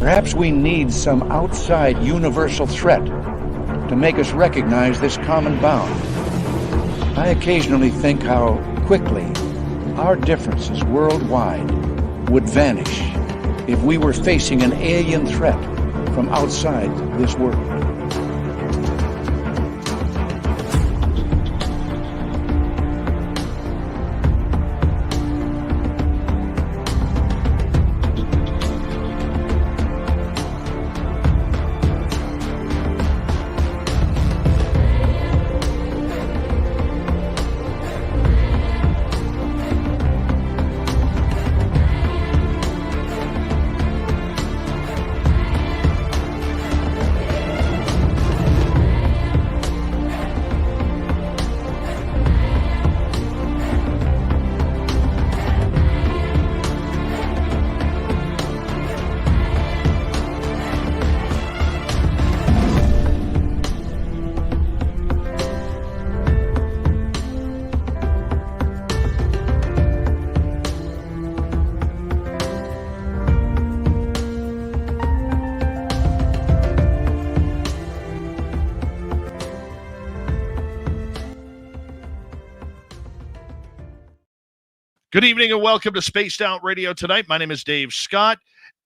Perhaps we need some outside universal threat to make us recognize this common bound. I occasionally think how quickly our differences worldwide would vanish if we were facing an alien threat from outside this world. Good evening and welcome to Spaced Out Radio tonight. My name is Dave Scott,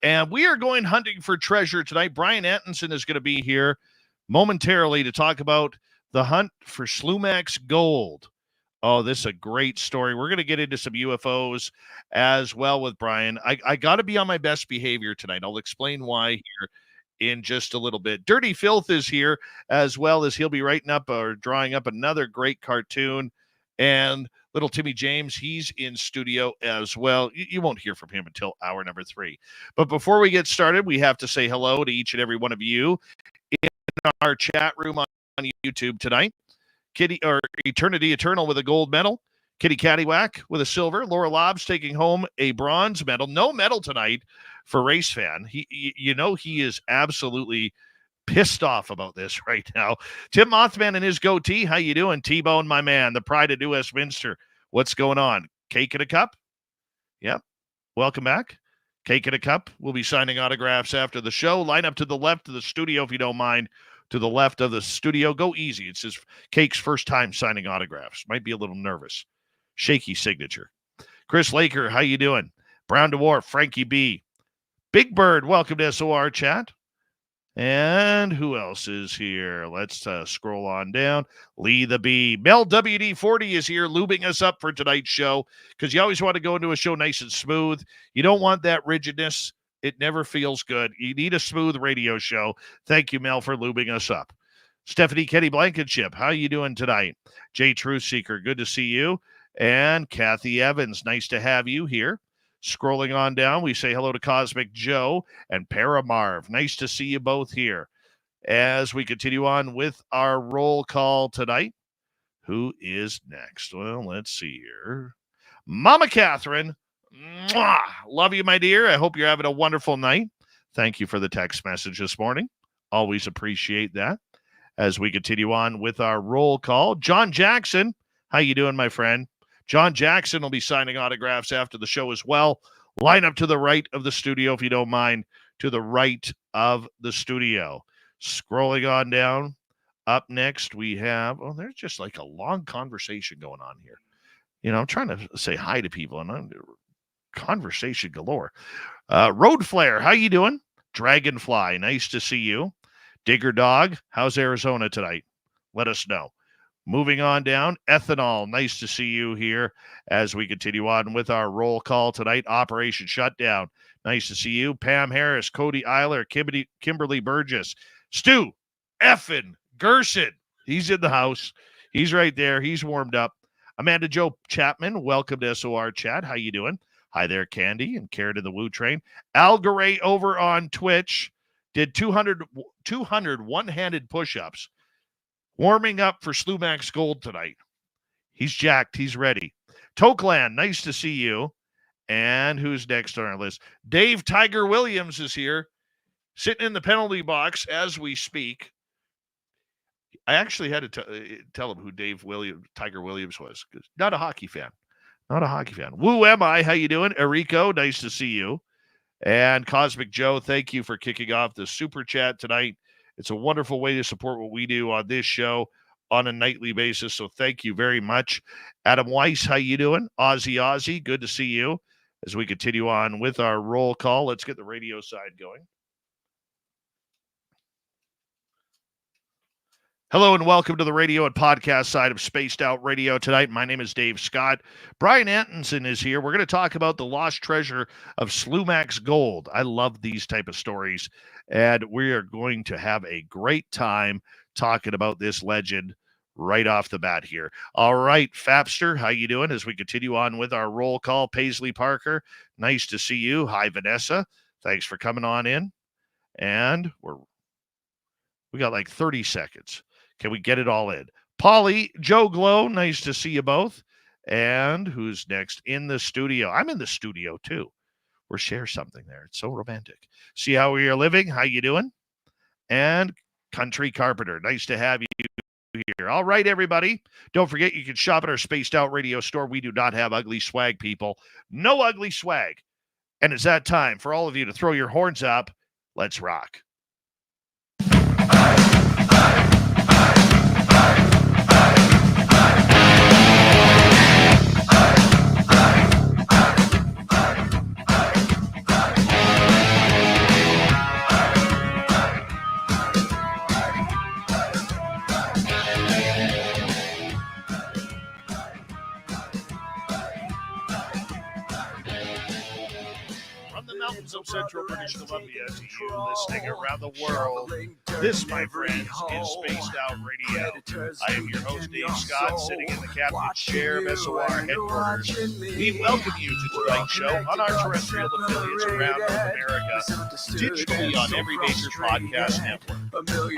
and we are going hunting for treasure tonight. Brian Atkinson is going to be here momentarily to talk about the hunt for SLUMAC'S Gold. Oh, this is a great story. We're going to get into some UFOs as well with Brian. I got to be on my best behavior tonight. I'll explain why here in just a little bit. Dirty Filth is here as well, as he'll be writing up or drawing up another great cartoon. And little Timmy James, he's in studio as well. You won't hear from him until hour number 3. But before we get started, we have to say hello to each and every one of you in our chat room on YouTube tonight. Kitty or Eternity Eternal with a gold medal. Kitty Caddywhack with a silver. Laura Lobbs taking home a bronze medal. No medal tonight for Race Fan. He is absolutely pissed off about this right now. Tim Mothman and his goatee. How you doing, T-Bone, my man? The pride of New Westminster. What's going on? Cake and a cup? Yep. Welcome back. Cake and a cup. We'll be signing autographs after the show. Line up to the left of the studio if you don't mind. To the left of the studio. Go easy. It's his Cake's first time signing autographs. Might be a little nervous. Shaky signature. Chris Laker, how you doing? Brown Dwarf, Frankie B. Big Bird, welcome to SOR chat. And who else is here? Let's scroll on down. Lee the Bee. Mel WD-40 is here lubing us up for tonight's show because you always want to go into a show nice and smooth. You don't want that rigidness. It never feels good. You need a smooth radio show. Thank you, Mel, for lubing us up. Stephanie Kenny Blankenship, how you doing tonight? Jay Truthseeker, good to see you. And Kathy Evans, nice to have you here. Scrolling on down, we say hello to Cosmic Joe and Paramarv. Nice to see you both here. As we continue on with our roll call tonight, who is next? Well, let's see here. Mama Catherine, mwah! Love you, my dear. I hope you're having a wonderful night. Thank you for the text message this morning. Always appreciate that. As we continue on with our roll call, John Jackson, how you doing, my friend? John Jackson will be signing autographs after the show as well. Line up to the right of the studio, if you don't mind, to the right of the studio. Scrolling on down, up next we have, there's just like a long conversation going on here. You know, I'm trying to say hi to people, and conversation galore. Road Flare, how you doing? Dragonfly, nice to see you. Digger Dog, how's Arizona tonight? Let us know. Moving on down, Ethanol, nice to see you here as we continue on with our roll call tonight. Operation Shutdown, nice to see you. Pam Harris, Cody Eiler, Kimberly Burgess, Stu effing Gerson, he's in the house. He's right there. He's warmed up. Amanda Joe Chapman, welcome to SOR chat. How you doing? Hi there, Candy and Care to the Woo Train. Al Garay over on Twitch did 200 one-handed push-ups. Warming up for SLUMAC'S Gold tonight. He's jacked. He's ready. Tokeland, nice to see you. And who's next on our list? Dave Tiger Williams is here, sitting in the penalty box as we speak. I actually had to tell him who Tiger Williams was. Not a hockey fan. Not a hockey fan. Woo am I? How you doing? Errico, nice to see you. And Cosmic Joe, thank you for kicking off the super chat tonight. It's a wonderful way to support what we do on this show on a nightly basis. So thank you very much. Adam Weiss, how you doing? Aussie, good to see you. As we continue on with our roll call, let's get the radio side going. Hello and welcome to the radio and podcast side of Spaced Out Radio tonight. My name is Dave Scott. Brian Antonson is here. We're going to talk about the lost treasure of SLUMAC'S Gold. I love these type of stories, and we are going to have a great time talking about this legend right off the bat here. All right, Fapster, how you doing as we continue on with our roll call? Paisley Parker, nice to see you. Hi, Vanessa. Thanks for coming on in. And we got like 30 seconds. Can we get it all in? Polly, Joe Glow, nice to see you both. And who's next in the studio? I'm in the studio too. We'll share something there. It's so romantic. See how we are living? How you doing? And Country Carpenter, nice to have you here. All right, everybody. Don't forget you can shop at our Spaced Out Radio store. We do not have ugly swag, people. No ugly swag. And it's that time for all of you to throw your horns up. Let's rock. Mountains of central British Columbia to you listening around the world. This, my friends, is Spaced Out Radio. I am your host, Dave Scott, sitting in the captain's chair of SOR headquarters. We welcome you to tonight's show on our terrestrial affiliates around North America, digitally on every major podcast network.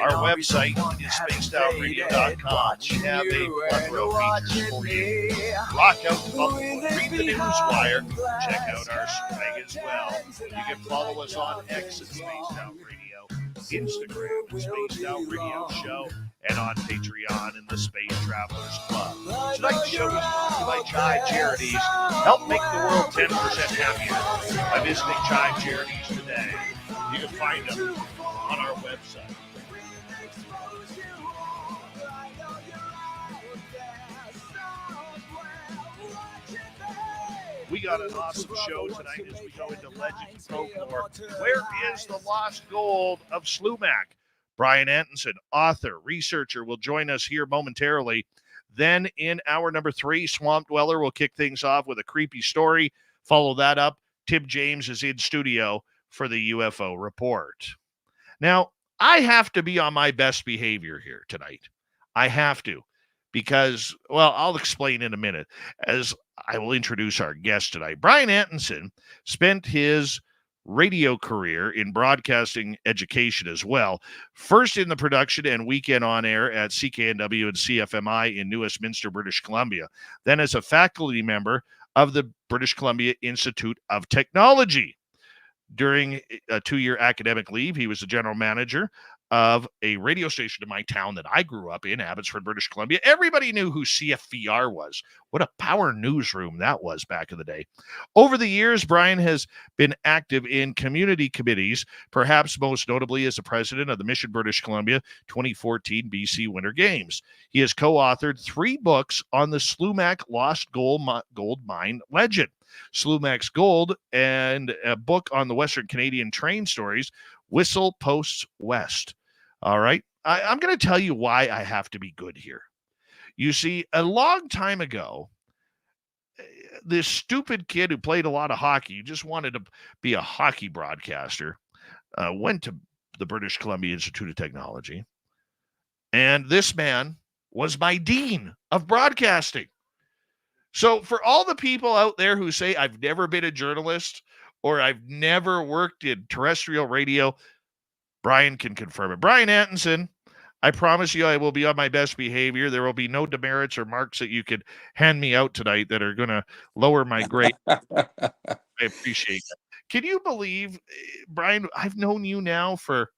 Our website is spacedoutradio.com. We have a plethora of features for you. Rock out the bubble, read the news wire, check out our swag as well. You can follow us on X at Spaced Out Radio, Instagram at Spaced Out Radio Show, and on Patreon in the Space Travelers Club. Tonight's show is brought to you by Jive Charities. Help make the world 10% happier by visiting Jive Charities today. You can find them on our website. We got an awesome show tonight as we go into legend and folklore. Where is the lost gold of SLUMAC? Brian Antonson, author, researcher, will join us here momentarily. Then in hour number 3, Swamp Dweller will kick things off with a creepy story. Follow that up. Tim James is in studio for the UFO report. Now, I have to be on my best behavior here tonight. I have to. Because, well, I'll explain in a minute as I will introduce our guest tonight. Brian Antonson spent his radio career in broadcasting education as well. First in the production and weekend on air at CKNW and CFMI in Westminster, British Columbia. Then as a faculty member of the British Columbia Institute of Technology. During a 2-year academic leave, he was the general manager of a radio station in my town that I grew up in, Abbotsford, British Columbia. Everybody knew who CFVR was. What a power newsroom that was back in the day. Over the years, Brian has been active in community committees, perhaps most notably as the president of the Mission British Columbia 2014 BC Winter Games. He has co-authored 3 books on the SLUMAC Lost Gold Mine legend. SLUMAC'S Gold, and a book on the Western Canadian train stories, Whistle Posts West. All right. I'm going to tell you why I have to be good here. You see, a long time ago, this stupid kid who played a lot of hockey, just wanted to be a hockey broadcaster, went to the British Columbia Institute of Technology. And this man was my dean of broadcasting. So for all the people out there who say I've never been a journalist or I've never worked in terrestrial radio, Brian can confirm it. Brian Antonson, I promise you I will be on my best behavior. There will be no demerits or marks that you could hand me out tonight that are going to lower my grade. I appreciate that. Can you believe, Brian, I've known you now for,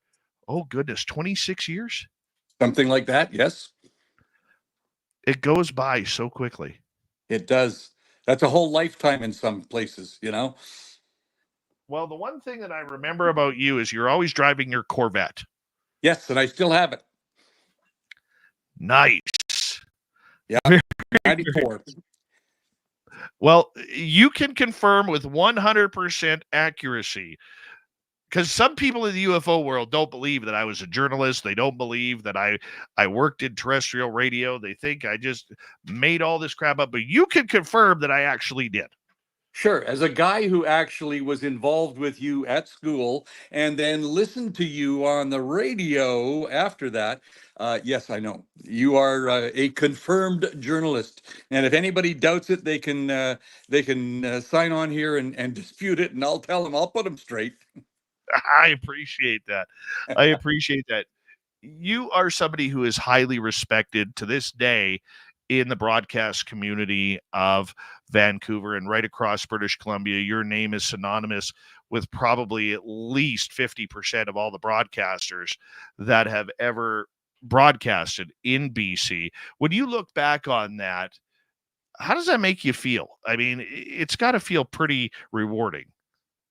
26 years? Something like that, yes. It goes by so quickly. It does. That's a whole lifetime in some places, you know? Well, the one thing that I remember about you is you're always driving your Corvette. Yes, and I still have it. Nice. Yeah, Very, 94. well, you can confirm with 100% accuracy because some people in the UFO world don't believe that I was a journalist. They don't believe that I worked in terrestrial radio. They think I just made all this crap up. But you can confirm that I actually did. Sure. As a guy who actually was involved with you at school and then listened to you on the radio after that, yes, I know. You are a confirmed journalist. And if anybody doubts it, they can sign on here and dispute it, and I'll tell them, I'll put them straight. I appreciate that. I appreciate that. You are somebody who is highly respected to this day in the broadcast community of Vancouver and right across British Columbia. Your name is synonymous with probably at least 50% of all the broadcasters that have ever broadcasted in BC. When you look back on that, how does that make you feel? I mean, it's got to feel pretty rewarding.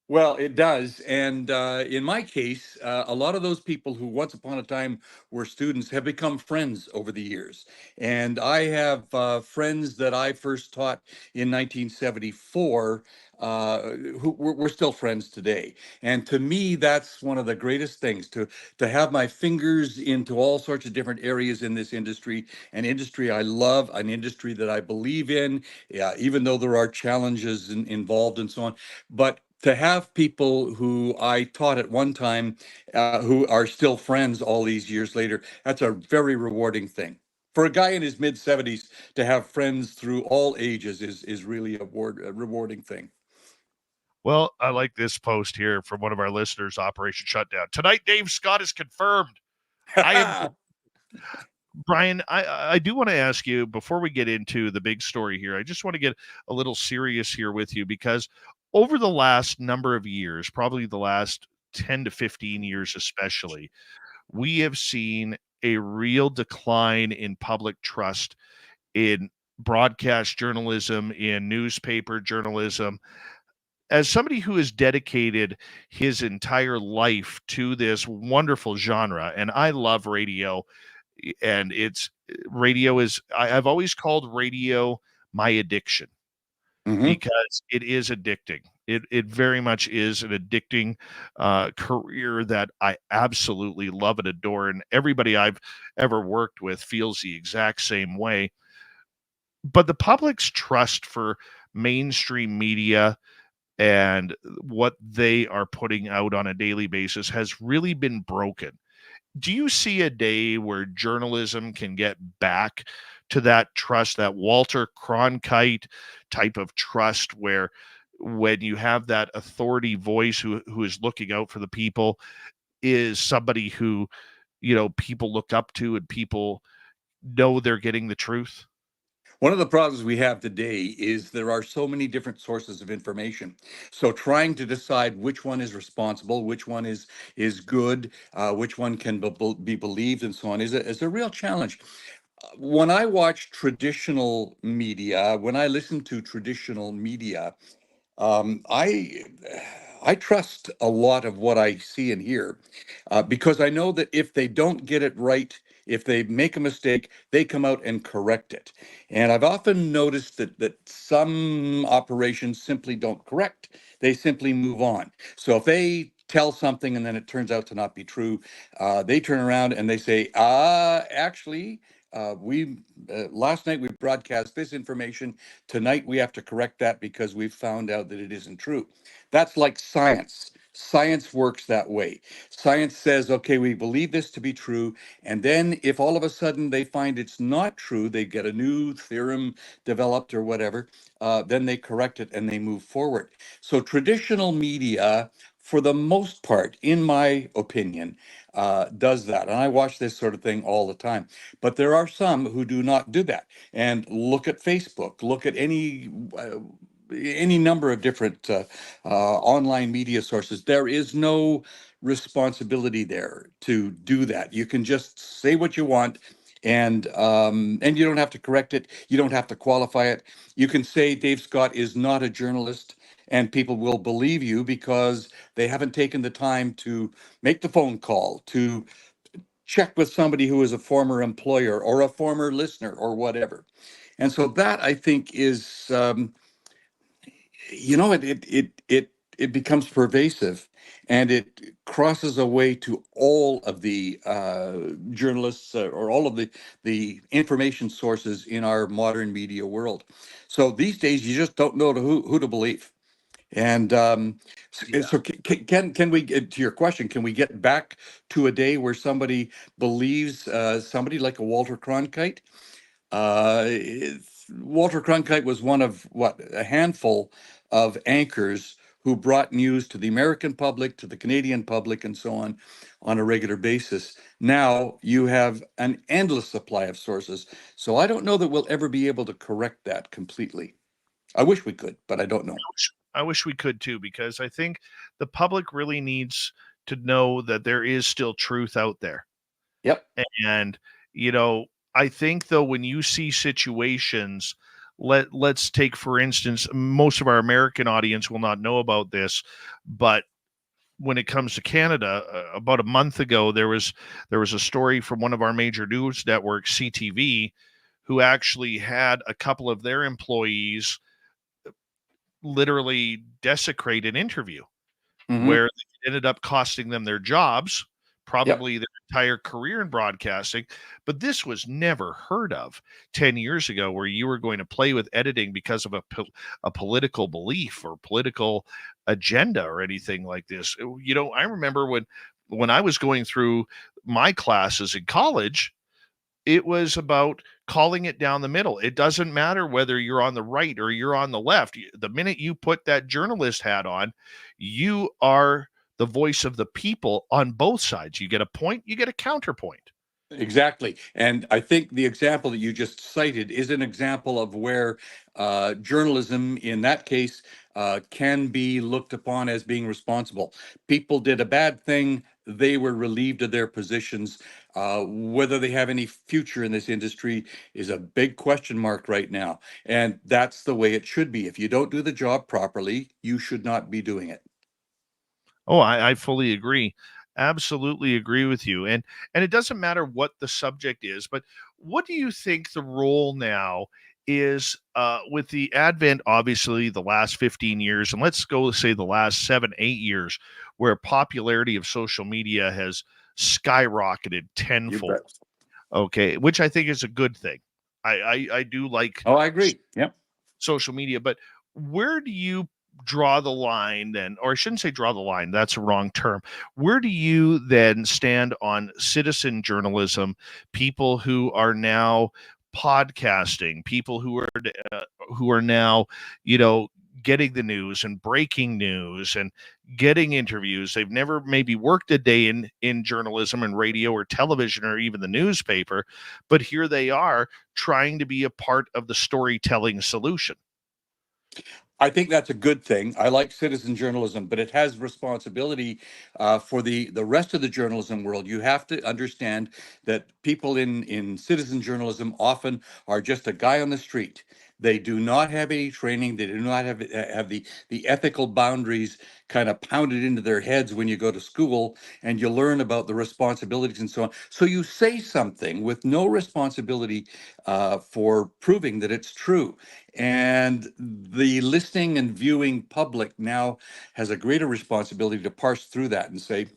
Well, it does. And in my case, a lot of those people who once upon a time were students have become friends over the years. And I have friends that I first taught in 1974 who we're still friends today. And to me, that's one of the greatest things to have my fingers into all sorts of different areas in this industry, an industry I love, an industry that I believe in, even though there are challenges involved and so on. But to have people who I taught at one time who are still friends all these years later, that's a very rewarding thing. For a guy in his mid 70s to have friends through all ages is really a rewarding thing. Well, I like this post here from one of our listeners, Operation Shutdown. Tonight, Dave Scott is confirmed. I am Brian. I do want to ask you before we get into the big story here. I just want to get a little serious here with you because over the last number of years, probably the last 10 to 15 years especially, we have seen a real decline in public trust in broadcast journalism, in newspaper journalism. As somebody who has dedicated his entire life to this wonderful genre, and I love radio, and I've always called radio my addiction Mhm. because it is addicting. It very much is an addicting career that I absolutely love and adore, and everybody I've ever worked with feels the exact same way. But the public's trust for mainstream media and what they are putting out on a daily basis has really been broken. Do you see a day where journalism can get back to that trust, that Walter Cronkite type of trust, where when you have that authority voice who is looking out for the people, is somebody who, people look up to and people know they're getting the truth? One of the problems we have today is there are so many different sources of information. So trying to decide which one is responsible, which one is good, which one can be believed, and so on is a real challenge. When I watch traditional media, when I listen to traditional media, um, I I trust a lot of what I see and hear because I know that if they don't get it right, if they make a mistake, they come out and correct it. And I've often noticed that some operations simply don't correct; they simply move on. So if they tell something and then it turns out to not be true, they turn around and they say, actually. We last night we broadcast this information. Tonight we have to correct that because we found out that it isn't true. That's like science. Science works that way. Science says, okay, we believe this to be true. And then if all of a sudden they find it's not true, they get a new theorem developed or whatever, then they correct it and they move forward. So traditional media, for the most part, in my opinion, does that. And I watch this sort of thing all the time. But there are some who do not do that. And look at Facebook, look at any number of different online media sources. There is no responsibility there to do that. You can just say what you want, and you don't have to correct it. You don't have to qualify it. You can say Dave Scott is not a journalist, and people will believe you because they haven't taken the time to make the phone call, to check with somebody who is a former employer or a former listener or whatever. And so that, I think, is it becomes pervasive, and it crosses away to all of the journalists, or all of the information sources in our modern media world. So these days, you just don't know who to believe. And so can we get to your question? Can we get back to a day where somebody believes somebody like a Walter Cronkite? Walter Cronkite was one of a handful of anchors who brought news to the American public, to the Canadian public, and so on a regular basis. Now you have an endless supply of sources. So I don't know that we'll ever be able to correct that completely. I wish we could, but I don't know. I wish we could too, because I think the public really needs to know that there is still truth out there. Yep. And, you know, I think though, when you see situations, let's take, for instance, most of our American audience will not know about this, but when it comes to Canada, about a month ago, there was a story from one of our major news networks, CTV, who actually had a couple of their employees literally desecrate an interview, where it ended up costing them their jobs, probably their entire career in broadcasting. But this was never heard of 10 years ago, where you were going to play with editing because of a political belief or political agenda or anything like this. You know, I remember when I was going through my classes in college, it was about calling it down the middle. It doesn't matter whether you're on the right or you're on the left. The minute you put that journalist hat on, you are the voice of the people on both sides. You get a point, you get a counterpoint. Exactly. And I think the example that you just cited is an example of where journalism, in that case, can be looked upon as being responsible. People did a bad thing, they were relieved of their positions. Whether they have any future in this industry is a big question mark right now. And that's the way it should be. If you don't do the job properly, you should not be doing it. Oh, I fully agree. Absolutely agree with you. And it doesn't matter what the subject is, but what do you think the role now is, with the advent, obviously, the last 15 years, and let's go say the last 7, 8 years, where popularity of social media has skyrocketed You tenfold. bet. Okay, which I think is a good thing. I do like Oh, I agree. Yep. social media, but where do you draw the line then? Or I shouldn't say draw the line, that's a wrong term. Where do you then stand on citizen journalism, people who are now podcasting, people who are now, you know, getting the news and breaking news and getting interviews? They've never maybe worked a day in journalism and radio or television or even the newspaper, but here they are trying to be a part of the storytelling solution. I think that's a good thing. I like citizen journalism, but it has responsibility for the rest of the journalism world. You have to understand that people in citizen journalism often are just a guy on the street. They do not have any training. They do not have the ethical boundaries kind of pounded into their heads when you go to school and you learn about the responsibilities and so on. So you say something with no responsibility for proving that it's true. And the listening and viewing public now has a greater responsibility to parse through that and say,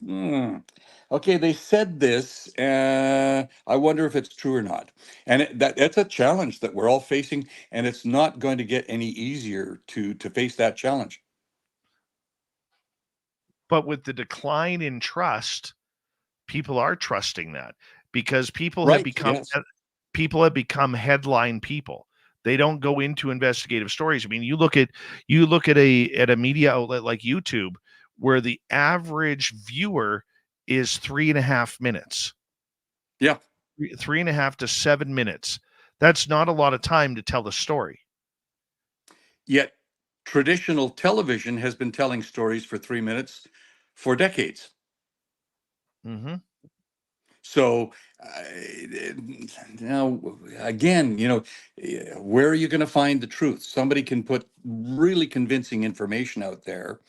okay, they said this. I wonder if it's true or not. And that's a challenge that we're all facing, and it's not going to get any easier to face that challenge. But with the decline in trust, people are trusting that, because Right. Yes. people have become headline people. They don't go into investigative stories. I mean, you look at a media outlet like YouTube, where the average viewer is 3.5 minutes. Yeah. 3.5 to 7 minutes. That's not a lot of time to tell the story. Yet traditional television has been telling stories for 3 minutes for decades. Mm-hmm. So Now, again, where are you going to find the truth? Somebody can put really convincing information out there,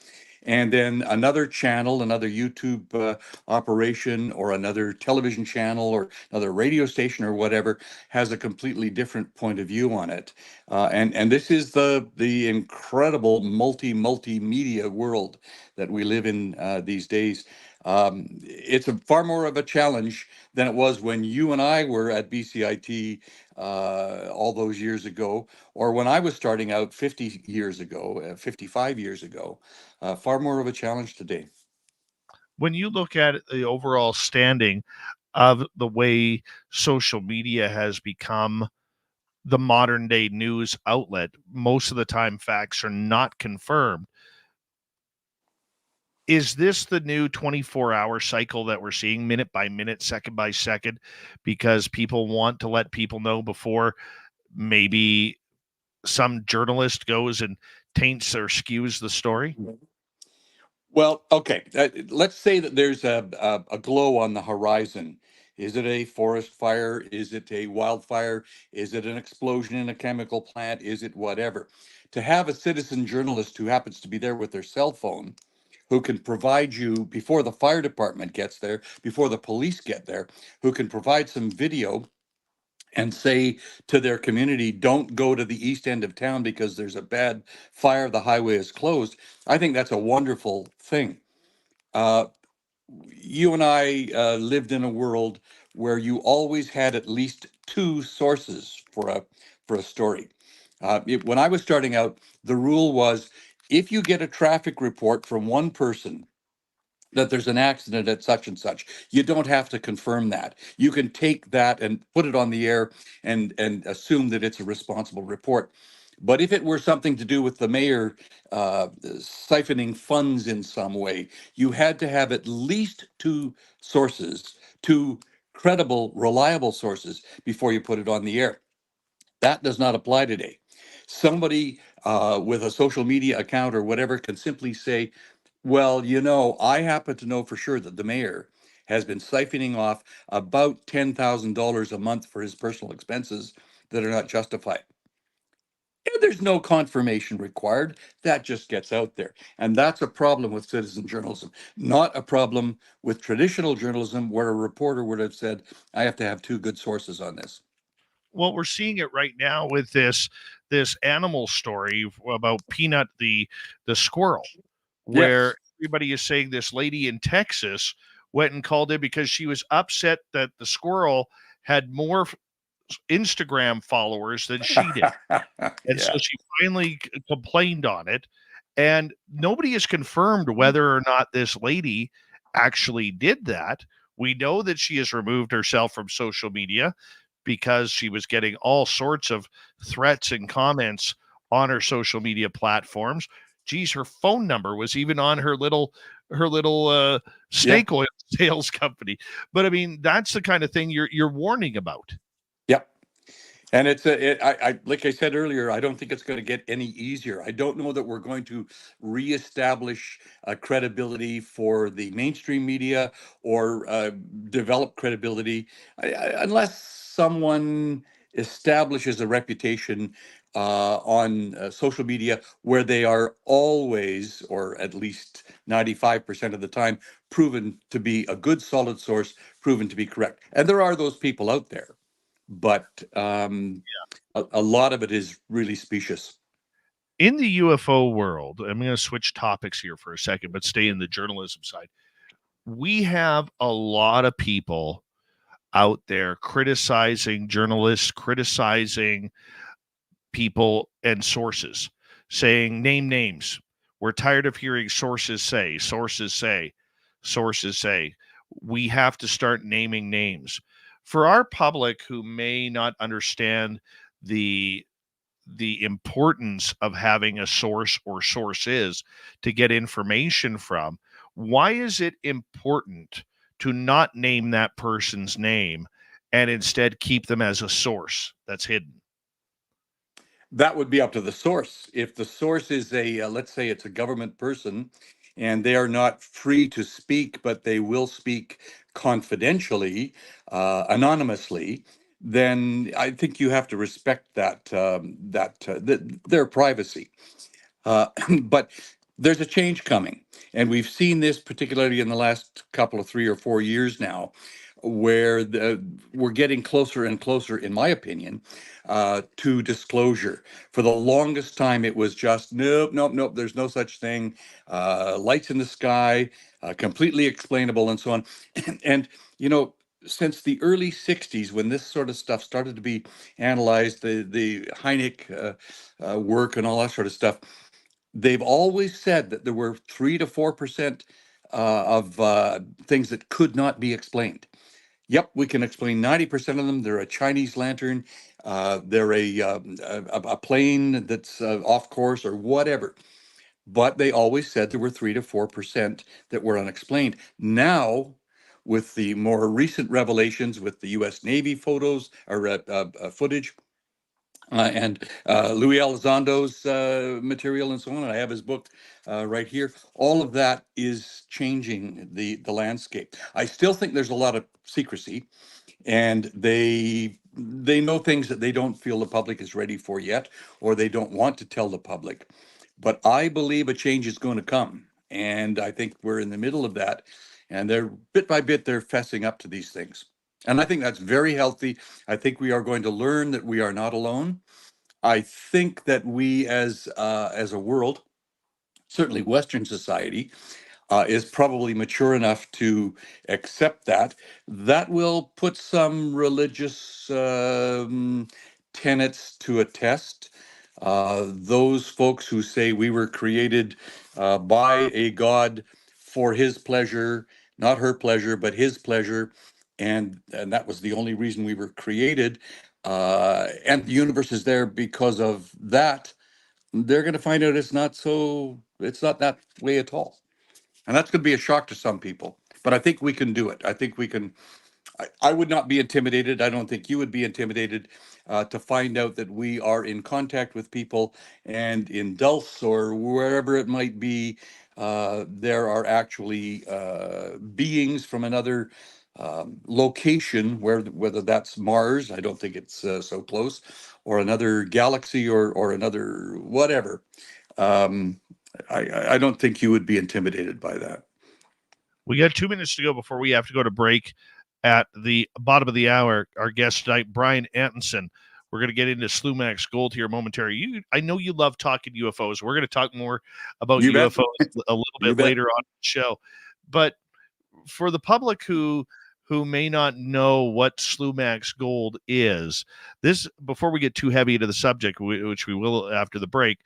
and then another channel, another YouTube operation, or another television channel, or another radio station, or whatever, has a completely different point of view on it. And this is the incredible multimedia world that we live in these days. It's a far more of a challenge than it was when you and I were at BCIT all those years ago, or when I was starting out 50 years ago, 55 years ago. Far more of a challenge today. When you look at the overall standing of the way social media has become the modern day news outlet, most of the time facts are not confirmed. Is this the new 24-hour cycle that we're seeing, minute by minute, second by second, because people want to let people know before maybe some journalist goes and taints or skews the story? Well, okay. Let's say that there's a glow on the horizon. Is it a forest fire? Is it a wildfire? Is it an explosion in a chemical plant? Is it whatever? To have a citizen journalist who happens to be there with their cell phone, who can provide you before the fire department gets there, before the police get there, who can provide some video and say to their community, don't go to the east end of town because there's a bad fire, the highway is closed. I think that's a wonderful thing. Uh, you and I lived in a world where you always had at least two sources for a story. When I was starting out, the rule was if you get a traffic report from one person that there's an accident at such and such, you don't have to confirm that. You can take that and put it on the air and assume that it's a responsible report. But if it were something to do with the mayor siphoning funds in some way, you had to have at least two sources, two credible, reliable sources before you put it on the air. That does not apply today. Somebody with a social media account or whatever can simply say, well, I happen to know for sure that the mayor has been siphoning off about $10,000 a month for his personal expenses that are not justified. And there's no confirmation required. That just gets out there. And that's a problem with citizen journalism, not a problem with traditional journalism where a reporter would have said, I have to have two good sources on this. Well, we're seeing it right now with this animal story about Peanut the squirrel, where Yes. everybody is saying this lady in Texas went and called in because she was upset that the squirrel had more Instagram followers than she did. And so Yeah. she finally complained on it. And nobody has confirmed whether or not this lady actually did that. We know that she has removed herself from social media because she was getting all sorts of threats and comments on her social media platforms. Geez, her phone number was even on her little Yeah. snake oil sales company. But I mean, that's the kind of thing you're warning about. Yep. And I like I said earlier, I don't think it's going to get any easier. I don't know that we're going to reestablish credibility for the mainstream media or develop credibility unless someone establishes a reputation on social media where they are always, or at least 95% of the time, proven to be a good, solid source, proven to be correct. And there are those people out there, but a lot of it is really specious. In the UFO world, I'm going to switch topics here for a second, but stay in the journalism side. We have a lot of people out there criticizing journalists, criticizing people and sources, saying, name names. We're tired of hearing sources say, sources say, sources say. We have to start naming names. For our public who may not understand the importance of having a source or sources to get information from, why is it important to not name that person's name and instead keep them as a source that's hidden? That would be up to the source. If the source is let's say it's a government person and they are not free to speak, but they will speak confidentially, anonymously, then I think you have to respect their privacy. But there's a change coming, and we've seen this particularly in the last couple of 3 or 4 years now, where we're getting closer and closer, in my opinion, to disclosure. For the longest time, it was just nope, nope, nope. There's no such thing. Lights in the sky, completely explainable, and so on. And you know, since the early '60s, when this sort of stuff started to be analyzed, the Hynek work and all that sort of stuff, they've always said that there were 3 to 4% of things that could not be explained. Yep, we can explain 90% of them. They're a Chinese lantern, they're a plane that's off course or whatever. But they always said there were 3 to 4% that were unexplained. Now, with the more recent revelations, with the U.S. Navy photos or footage, and Louis Elizondo's material and so on. And I have his book right here. All of that is changing the landscape. I still think there's a lot of secrecy, and they know things that they don't feel the public is ready for yet, or they don't want to tell the public. But I believe a change is going to come, and I think we're in the middle of that. And they're bit by bit they're fessing up to these things. And I think that's very healthy. I think we are going to learn that we are not alone. I think that we, as a world, certainly Western society, is probably mature enough to accept that. That will put some religious tenets to a test. Those folks who say we were created by a God for his pleasure, not her pleasure, but his pleasure, and that was the only reason we were created, and the universe is there because of that, they're going to find out it's not that way at all. And that's going to be a shock to some people. But I think we can do it. I think we can. I would not be intimidated. I don't think you would be intimidated to find out that we are in contact with people, and in Dulce or wherever it might be, there are actually beings from another location, whether that's Mars, I don't think it's so close, or another galaxy, or another whatever. Um, I don't think you would be intimidated by that. We got 2 minutes to go before we have to go to break. At the bottom of the hour, our guest tonight, Brian Antonson. We're going to get into SLUMAC'S Gold here momentarily. I know you love talking UFOs. We're going to talk more about You bet. UFOs a little You bit bet. later on the show. But for the public who may not know what SLUMAC'S Gold is, this, before we get too heavy into the subject, which we will after the break,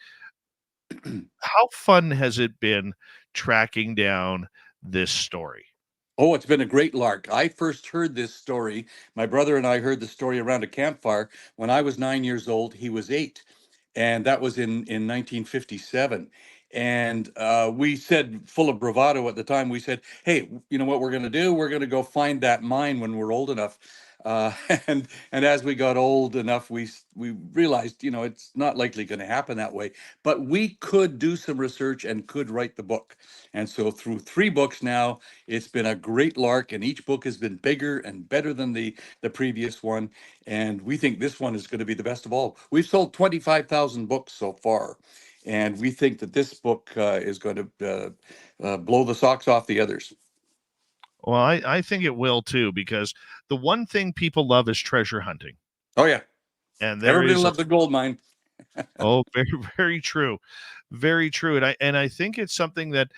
how fun has it been tracking down this story? Oh, it's been a great lark. I first heard this story. My brother and I heard the story around a campfire when I was 9 years old. He was 8. And that was in 1957. And we said, full of bravado at the time, we said, hey, you know what we're going to do? We're going to go find that mine when we're old enough. Uh, and as we got old enough, we realized, it's not likely going to happen that way. But we could do some research and could write the book. And so through 3 books now, it's been a great lark, and each book has been bigger and better than the previous one. And we think this one is going to be the best of all. We've sold 25,000 books so far, and we think that this book is going to blow the socks off the others. Well, I think it will too, because the one thing people love is treasure hunting. Oh yeah, and there everybody is loves a gold mine. Oh, very, very true, very true. And I think it's something that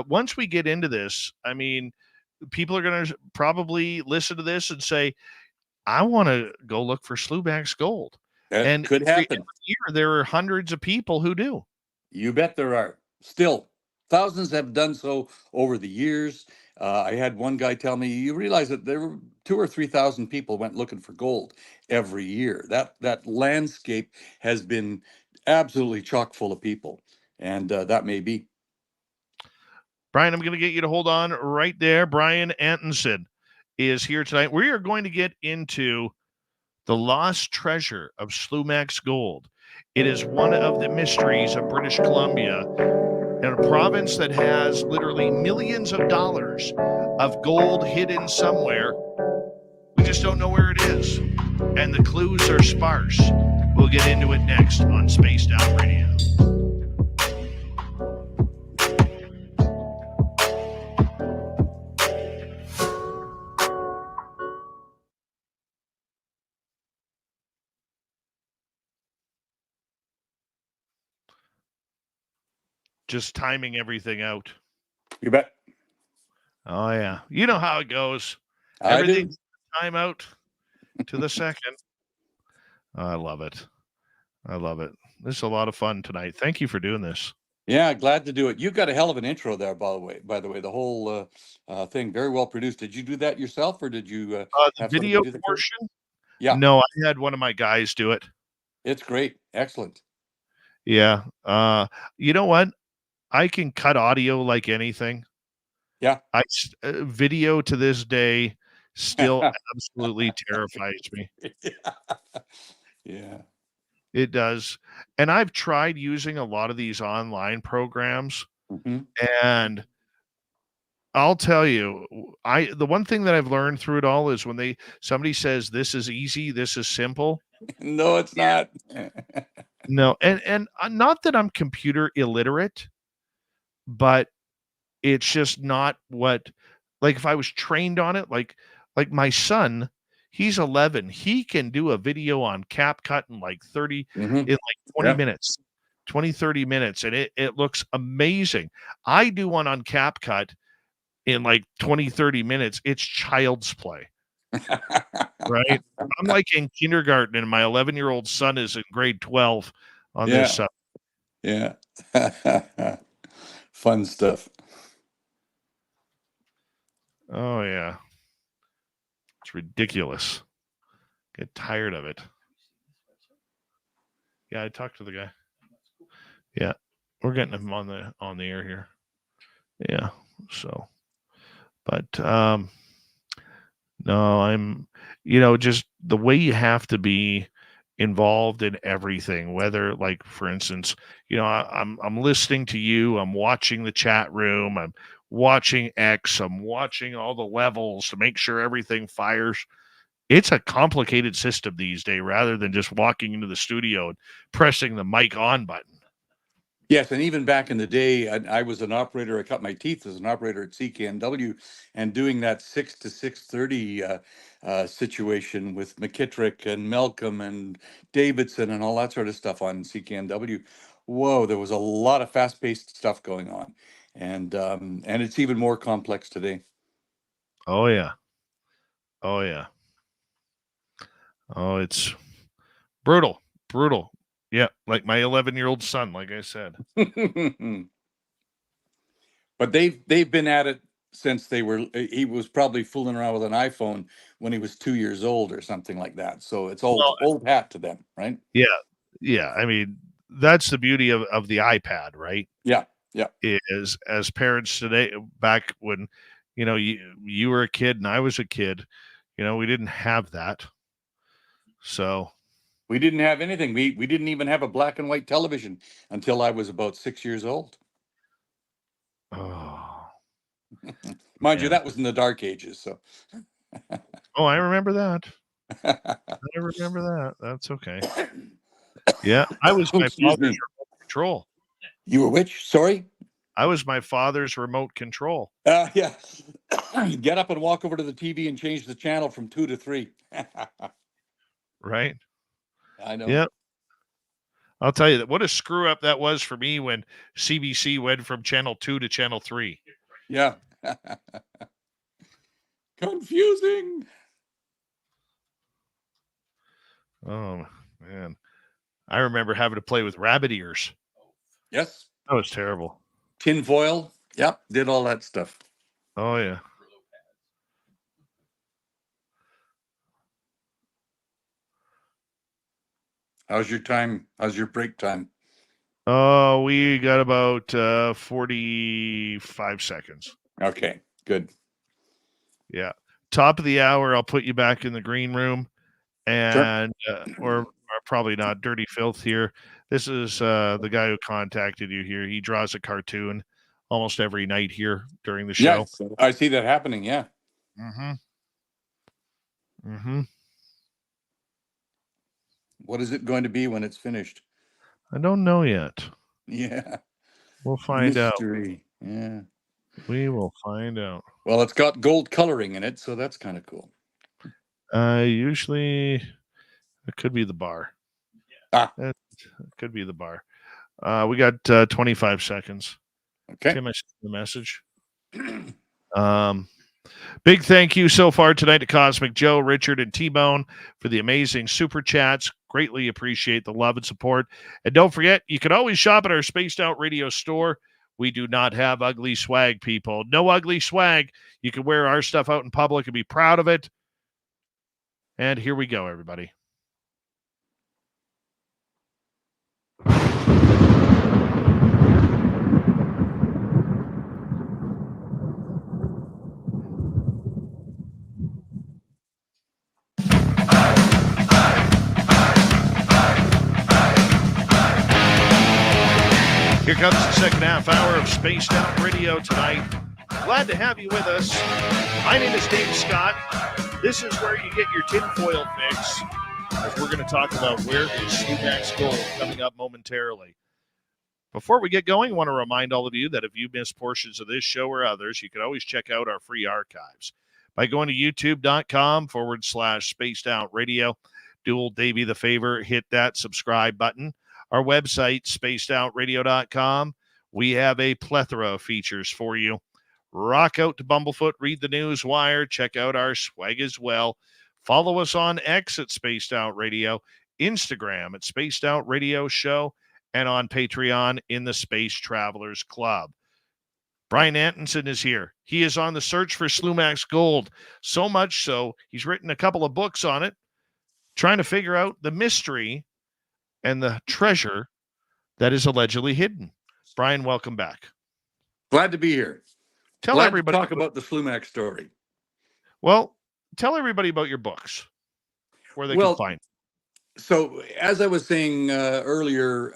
once we get into this, I mean, people are going to probably listen to this and say, I want to go look for SLUMAC'S Gold. That And could every happen. year there are hundreds of people who do. You bet there are. Still, thousands have done so over the years. I had one guy tell me, you realize that there were 2,000 or 3,000 people went looking for gold every year. That landscape has been absolutely chock full of people, and that may be. Brian, I'm going to get you to hold on right there. Brian Antonson is here tonight. We are going to get into the lost treasure of SLUMAC'S Gold. It is one of the mysteries of British Columbia. in a province that has literally millions of dollars of gold hidden somewhere. We just don't know where it is. And the clues are sparse. We'll get into it next on Spaced Out Radio. Just timing everything out. You bet. Oh, yeah. You know how it goes. I do. Everything's time out to the second. I love it. I love it. This is a lot of fun tonight. Thank you for doing this. Yeah, glad to do it. You got a hell of an intro there, by the way, the whole thing, very well produced. Did you do that yourself, or did you The have video somebody do the portion? Yeah. No, I had one of my guys do it. It's great. Excellent. Yeah. You know what? I can cut audio like anything. Yeah. Video to this day still absolutely terrifies me. Yeah. It does. And I've tried using a lot of these online programs, and I'll tell you, the one thing that I've learned through it all is when somebody says this is easy, this is simple. No, it's not. No, and not that I'm computer illiterate, but it's just not what, like, if I was trained on it, like my son, he's 11, he can do a video on CapCut in like 20 minutes, 30 minutes, and it looks amazing. I do one on CapCut in like 20, 30 minutes. It's child's play. Right? I'm like in kindergarten, and my 11-year-old son is in grade 12 on this stuff. Yeah. Fun stuff. Oh, yeah. It's ridiculous. Get tired of it. Yeah, I talked to the guy. Yeah. We're getting him on the air here. Yeah. So, but no, I'm, just the way you have to be involved in everything, whether, like, for instance, I'm listening to you, I'm watching the chat room, I'm watching X, I'm watching all the levels to make sure everything fires. It's a complicated system these days, rather than just walking into the studio and pressing the mic on button. Yes, and even back in the day, I was an operator. I cut my teeth as an operator at CKNW, and doing that 6 to 6:30 situation with McKittrick and Malcolm and Davidson and all that sort of stuff on CKNW. Whoa, there was a lot of fast-paced stuff going on, and it's even more complex today. Oh yeah, oh yeah, oh, it's brutal. Yeah, like my 11-year-old son, like I said. But they've been at it since he was probably fooling around with an iPhone when he was 2 years old or something like that. So it's old hat to them, right? Yeah. I mean, that's the beauty of the iPad, right? Yeah. Is, as parents today, back when, you were a kid and I was a kid, we didn't have that. So we didn't have anything. We didn't even have a black and white television until I was about 6 years old. Oh, mind you, that was in the dark ages. So. Oh, I remember that. That's okay. Yeah, I was my father's remote control. You were which? Sorry? I was my father's remote control. Yeah. Get up and walk over to the TV and change the channel from 2 to 3. Right? I know. Yeah. I'll tell you that, what a screw up that was for me when CBC went from channel 2 to channel 3. Yeah. Confusing. Oh, man. I remember having to play with rabbit ears. Yes. That was terrible. Tin foil. Yep. Did all that stuff. Oh, yeah. How's your time? How's your break time? Oh, we got about 45 seconds. Okay, good. Yeah. Top of the hour, I'll put you back in the green room, and or probably not Dirty Filth here. This is the guy who contacted you here. He draws a cartoon almost every night here during the show. Yes, I see that happening. Yeah. Mm-hmm. Mm-hmm. What is it going to be when it's finished? I don't know yet. Yeah. We'll find Mystery. Yeah. We will find out. Well, it's got gold coloring in it, so that's kind of cool. Usually it could be the bar. It could be the bar. We got 25 seconds. Okay. Tim, I sent the message. Big thank you so far tonight to Cosmic Joe, Richard, and T-Bone for the amazing super chats. Greatly appreciate the love and support. And don't forget, you can always shop at our Spaced Out Radio store. We do not have ugly swag, people. No ugly swag. You can wear our stuff out in public and be proud of it. And here we go, everybody. Here comes the second half hour of Spaced Out Radio tonight. Glad to have you with us. My name is Dave Scott. This is where you get your tinfoil fix, as we're going to talk about where is SLUMAC'S Gold coming up momentarily. Before we get going, I want to remind all of you that if you miss portions of this show or others, you can always check out our free archives by going to youtube.com/Spaced Out Radio. Do old Davey the favor, hit that subscribe button. Our website, spacedoutradio.com. We have a plethora of features for you. Rock out to Bumblefoot, read the news wire, check out our swag as well. Follow us on X at Spaced Out Radio, Instagram at Spaced Out Radio Show, and on Patreon in the Space Travelers Club. Brian Antonson is here. He is on the search for SLUMAC'S Gold. So much so, he's written a couple of books on it, trying to figure out the mystery and the treasure that is allegedly hidden. Brian, welcome back. Glad to be here. Tell everybody to talk about the SLUMAC story. Well, tell everybody about your books, where they can find. So, as I was saying earlier,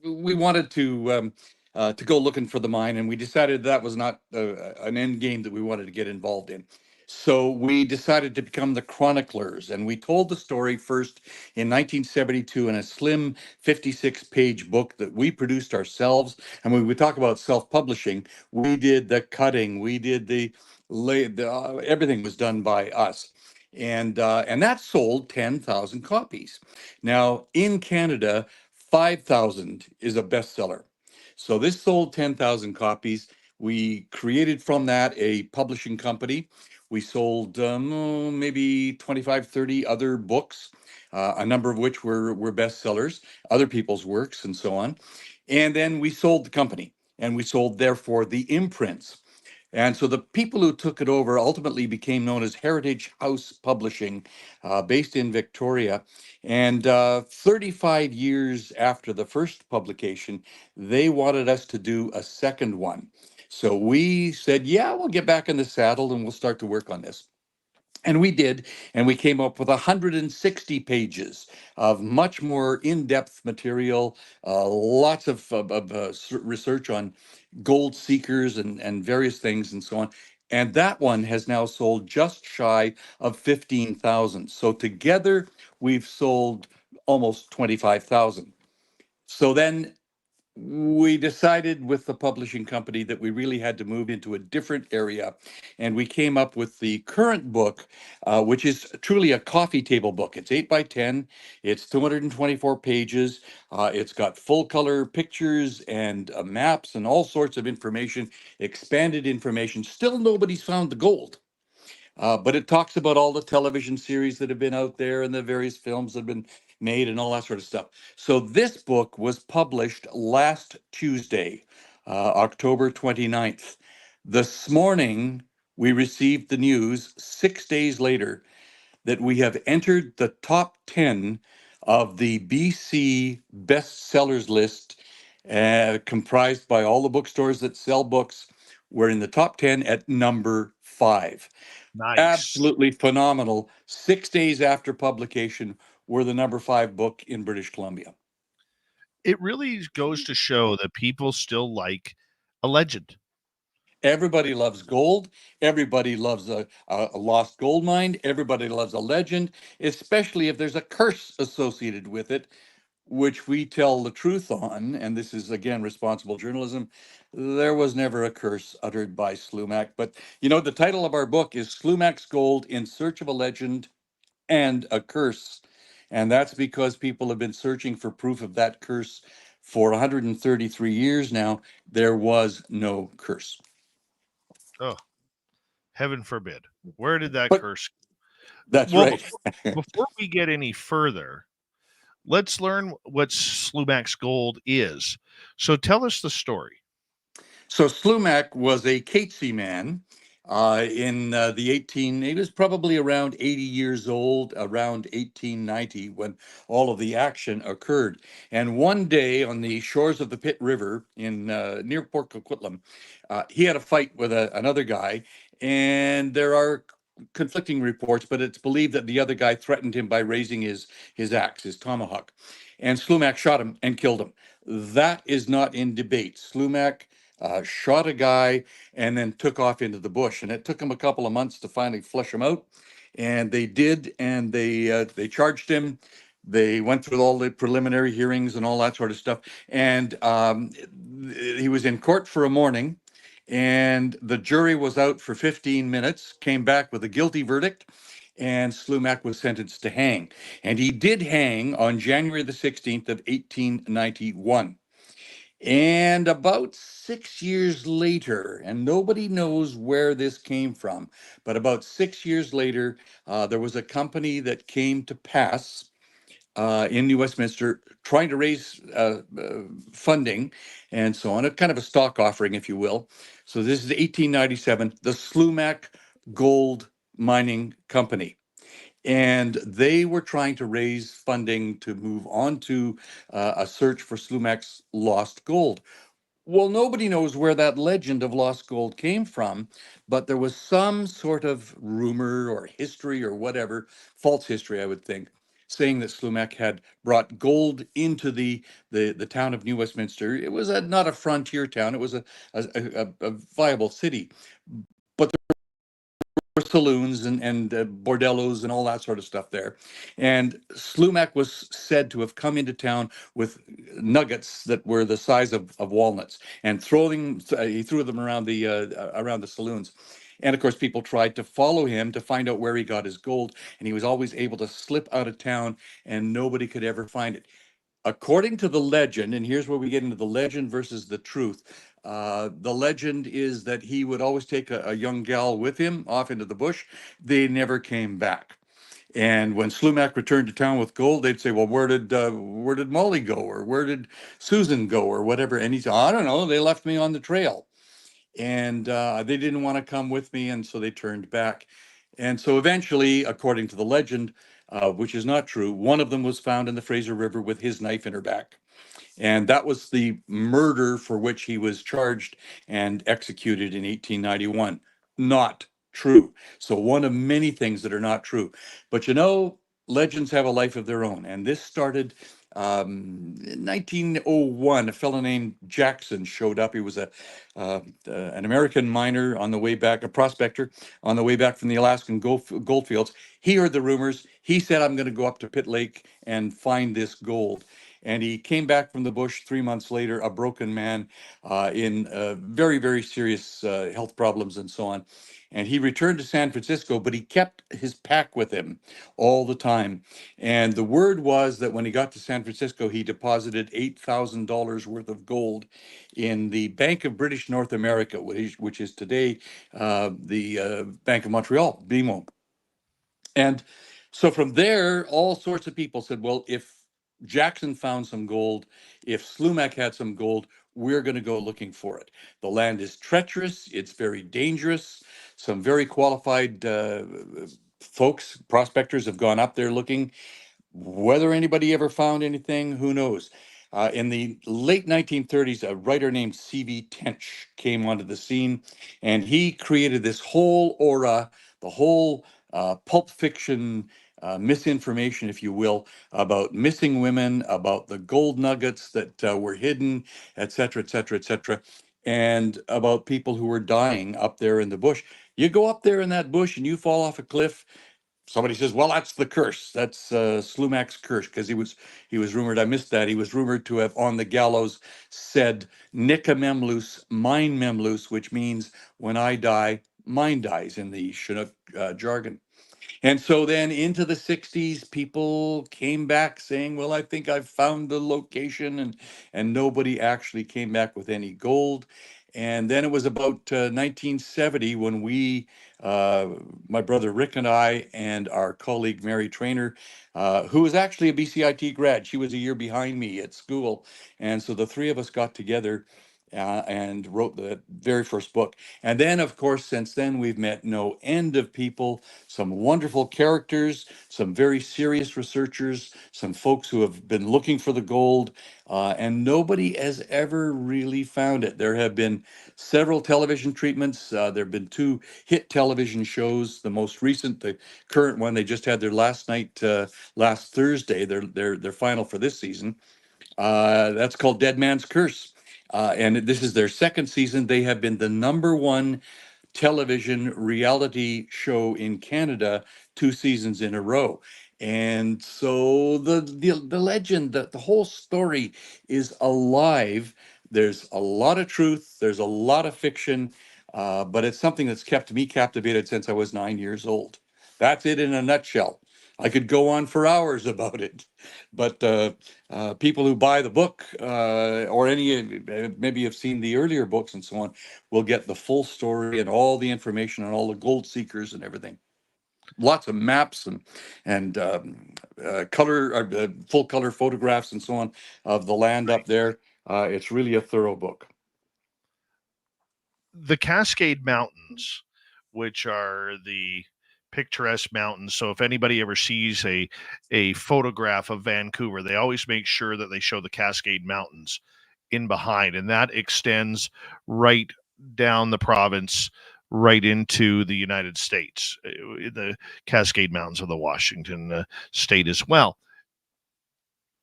we wanted to go looking for the mine, and we decided that was not an end game that we wanted to get involved in. So we decided to become the chroniclers, and we told the story first in 1972 in a slim 56-page book that we produced ourselves. And when we talk about self-publishing, we did the cutting, we did the everything was done by us. And that sold 10,000 copies. Now, in Canada, 5,000 is a bestseller. So this sold 10,000 copies. We created from that a publishing company. We sold maybe 25, 30 other books, a number of which were bestsellers, other people's works, and so on. And then we sold the company, and we sold, therefore, the imprints. And so the people who took it over ultimately became known as Heritage House Publishing, based in Victoria. And 35 years after the first publication, they wanted us to do a second one. So we said, yeah, we'll get back in the saddle and we'll start to work on this. And we did, and we came up with 160 pages of much more in-depth material, lots of research on gold seekers and various things and so on. And that one has now sold just shy of 15,000. So together, we've sold almost 25,000. So then we decided with the publishing company that we really had to move into a different area. And we came up with the current book, which is truly a coffee table book. It's 8 by 10. It's 224 pages. It's got full color pictures and maps and all sorts of information, expanded information. Still nobody's found the gold. But it talks about all the television series that have been out there and the various films that have been made and all that sort of stuff. So this book was published last Tuesday, October 29th. This morning, we received the news 6 days later that we have entered the top 10 of the BC bestsellers list, comprised by all the bookstores that sell books. We're in the top 10 at number 5. Nice. Absolutely phenomenal. 6 days after publication, were the number 5 book in British Columbia. It really goes to show that people still like a legend. Everybody loves gold. Everybody loves a lost gold mine. Everybody loves a legend, especially if there's a curse associated with it, which we tell the truth on. And this is, again, responsible journalism. There was never a curse uttered by SLUMAC. But, the title of our book is SLUMAC'S Gold: In Search of a Legend and a Curse. And that's because people have been searching for proof of that curse for 133 years now. There was no curse. Oh, heaven forbid. Where did that But curse? that's Well, right. before we get any further, let's learn what SLUMAC'S Gold is. So tell us the story. So SLUMAC was a Catesy man in he was probably around 80 years old, around 1890, when all of the action occurred. And one day on the shores of the Pitt River in near Port Coquitlam, he had a fight with another guy, and there are conflicting reports, but it's believed that the other guy threatened him by raising his axe, his tomahawk, and SLUMAC shot him and killed him. That is not in debate. SLUMAC shot a guy and then took off into the bush, and it took him a couple of months to finally flush him out, and they did, and they charged him. They went through all the preliminary hearings and all that sort of stuff, and he was in court for a morning, and the jury was out for 15 minutes, came back with a guilty verdict, and SLUMAC was sentenced to hang. And he did hang on January the 16th of 1891. And about 6 years later, and nobody knows where this came from, but about 6 years later, there was a company that came to pass in New Westminster trying to raise funding and so on, a kind of a stock offering, if you will. So this is 1897, the SLUMAC Gold Mining Company. And they were trying to raise funding to move on to a search for SLUMAC's lost gold. Well, nobody knows where that legend of lost gold came from, but there was some sort of rumor or history or whatever, false history, I would think, saying that SLUMAC had brought gold into the town of New Westminster. It was not a frontier town; it was a viable city. But saloons and bordellos and all that sort of stuff there. And SLUMAC was said to have come into town with nuggets that were the size of walnuts and he threw them around the saloons. And of course, people tried to follow him to find out where he got his gold, and he was always able to slip out of town, and nobody could ever find it. According to the legend, and here's where we get into the legend versus the truth. The legend is that he would always take a young gal with him off into the bush. They never came back. And when SLUMAC returned to town with gold, they'd say, "Well, where did Molly go, or where did Susan go, or whatever?" And he said, "I don't know. They left me on the trail, and they didn't want to come with me, and so they turned back." And so eventually, according to the legend, which is not true, one of them was found in the Fraser River with his knife in her back. And that was the murder for which he was charged and executed in 1891. Not true. So, one of many things that are not true. But legends have a life of their own. And this started in 1901. A fellow named Jackson showed up. He was an American miner on the way back, a prospector on the way back from the Alaskan goldfields. He heard the rumors. He said, "I'm going to go up to Pitt Lake and find this gold." And he came back from the bush 3 months later, a broken man in very, very serious health problems and so on. And he returned to San Francisco, but he kept his pack with him all the time. And the word was that when he got to San Francisco, he deposited $8,000 worth of gold in the Bank of British North America, which is today the Bank of Montreal, BMO. And so from there, all sorts of people said, well, if Jackson found some gold, if SLUMAC had some gold, we're going to go looking for it. The land is treacherous. It's very dangerous. Some very qualified folks, prospectors, have gone up there looking. Whether anybody ever found anything, who knows? In the late 1930s, a writer named C.V. Tench came onto the scene, and he created this whole aura, the whole pulp fiction misinformation, if you will, about missing women, about the gold nuggets that were hidden, et cetera, et cetera, et cetera, and about people who were dying up there in the bush. You go up there in that bush and you fall off a cliff. Somebody says, "Well, that's the curse. That's SLUMAC'S curse," because he was rumored. I missed that. He was rumored to have on the gallows said, "Nica memlus, mine memlus," which means when I die, mine dies in the Chinook jargon. And so then into the 60s, people came back saying, "Well, I think I've found the location," and nobody actually came back with any gold. And then it was about 1970 when uh, my brother Rick and I, and our colleague Mary Trainer, who was actually a BCIT grad, she was a year behind me at school. And so the three of us got together and wrote the very first book. And then, of course, since then, we've met no end of people, some wonderful characters, some very serious researchers, some folks who have been looking for the gold, and nobody has ever really found it. There have been several television treatments. There have been two hit television shows. The most recent, the current one, they just had their last night, last Thursday, their final for this season. That's called Dead Man's Curse. And this is their second season. They have been the number one television reality show in Canada 2 seasons in a row. And so the legend, the whole story is alive. There's a lot of truth, there's a lot of fiction, but it's something that's kept me captivated since I was 9 years old. That's it in a nutshell. I could go on for hours about it, but people who buy the book or any maybe have seen the earlier books and so on will get the full story and all the information on all the gold seekers and everything. Lots of maps and color, full color photographs and so on of the land up there. It's really a thorough book. The Cascade Mountains, which are the picturesque mountains. So if anybody ever sees a photograph of Vancouver, they always make sure that they show the Cascade Mountains in behind, and that extends right down the province, right into the United States. The Cascade Mountains of the Washington state as well.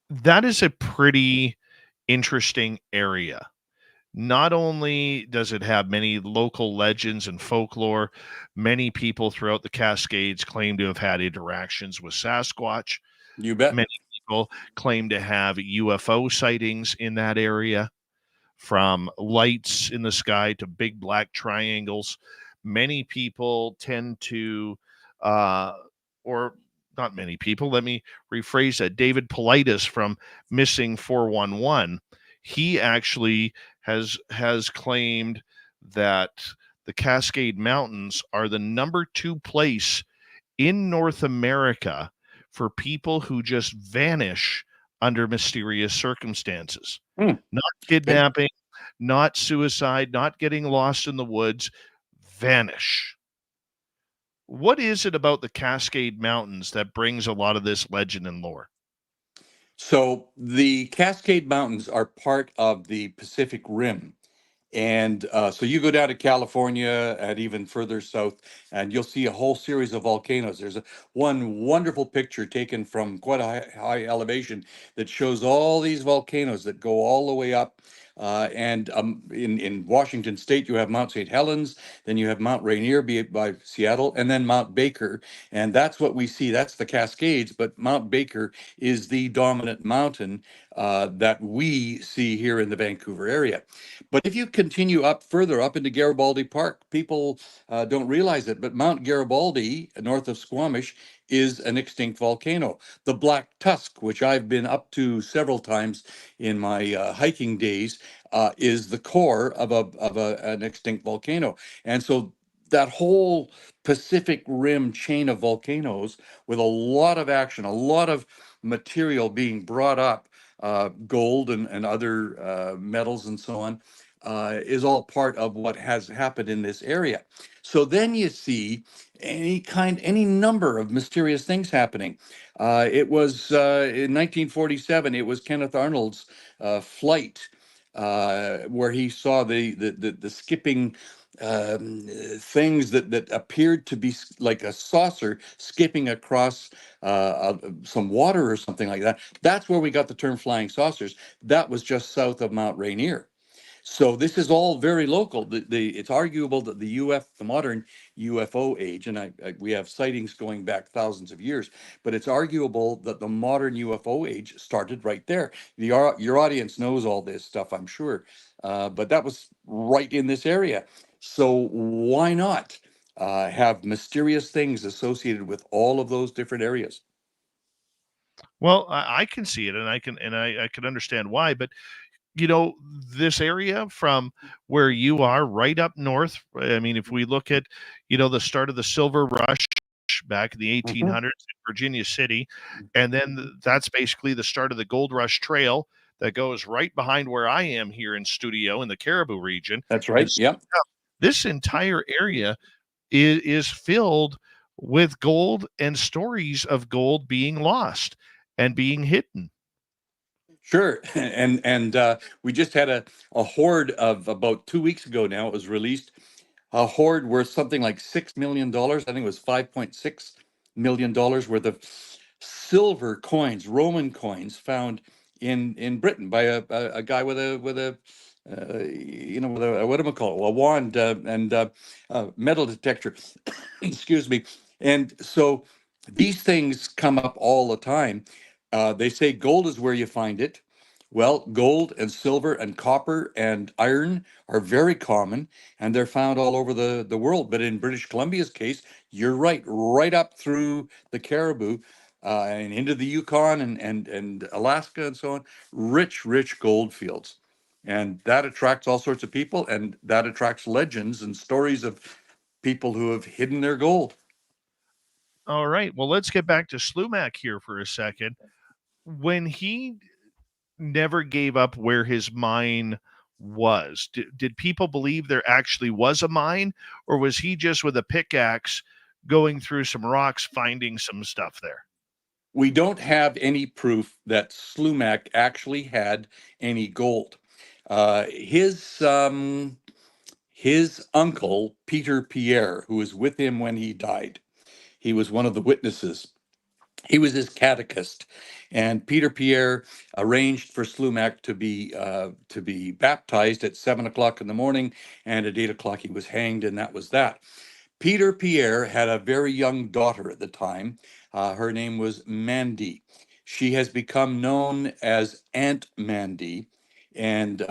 That is a pretty interesting area. Not only does it have many local legends and folklore, many people throughout the Cascades claim to have had interactions with Sasquatch. You bet. Many people claim to have UFO sightings in that area, from lights in the sky to big black triangles. Many people tend to, or not many people, let me rephrase that. David Politis from Missing 411, he actually has claimed that the Cascade Mountains are the number 2 place in North America for people who just vanish under mysterious circumstances. Hmm. Not kidnapping, not suicide, not getting lost in the woods, vanish. What is it about the Cascade Mountains that brings a lot of this legend and lore? So the Cascade Mountains are part of the Pacific Rim. And so you go down to California and even further south, and you'll see a whole series of volcanoes. There's one wonderful picture taken from quite a high elevation that shows all these volcanoes that go all the way up. And in Washington State, you have Mount St. Helens, then you have Mount Rainier by Seattle, and then Mount Baker. And that's what we see. That's the Cascades, but Mount Baker is the dominant mountain that we see here in the Vancouver area. But if you continue up further up into Garibaldi Park, people don't realize it, but Mount Garibaldi, north of Squamish, is an extinct volcano. The Black Tusk, which I've been up to several times in my hiking days, is the core of an extinct volcano. And so that whole Pacific Rim chain of volcanoes, with a lot of action, a lot of material being brought up, gold and other metals and so on, is all part of what has happened in this area. So then you see any number of mysterious things happening. It was in 1947. It was Kenneth Arnold's flight where he saw the skipping things that appeared to be like a saucer skipping across some water or something like that. That's where we got the term flying saucers. That was just south of Mount Rainier. So this is all very local. It's arguable that the modern UFO age, and we have sightings going back thousands of years, but it's arguable that the modern UFO age started right there. Your audience knows all this stuff, I'm sure, but that was right in this area. So why not have mysterious things associated with all of those different areas? Well, I can see it, and I can understand why. But this area from where you are, right up north. I mean, if we look at the start of the silver rush back in the Mhm. 1800s in Virginia City, and then that's basically the start of the Gold Rush Trail that goes right behind where I am here in studio in the Caribou region. That's And right. so Yep. this entire area is filled with gold and stories of gold being lost and being hidden. Sure. And we just had a hoard of about 2 weeks ago now. It was released. A hoard worth something like $6 million. I think it was $5.6 million worth of silver coins, Roman coins, found in Britain by a guy with a with a what do I call it? A wand and metal detector. Excuse me. And so these things come up all the time. They say gold is where you find it. Well, gold and silver and copper and iron are very common, and they're found all over the world. But in British Columbia's case, you're right up through the Caribou and into the Yukon and Alaska and so on. Rich gold fields. And that attracts all sorts of people, and that attracts legends and stories of people who have hidden their gold. All right. Well, let's get back to Slumac here for a second. When he never gave up where his mine was, did people believe there actually was a mine, or was he just with a pickaxe going through some rocks, finding some stuff there? We don't have any proof that Slumac actually had any gold. His uncle, Peter Pierre, who was with him when he died, he was one of the witnesses. He was his catechist, and Peter Pierre arranged for Slumac to be baptized at 7 o'clock in the morning, and at 8 o'clock he was hanged, and that was that. Peter Pierre had a very young daughter at the time. Her name was Mandy. She has become known as Aunt Mandy. And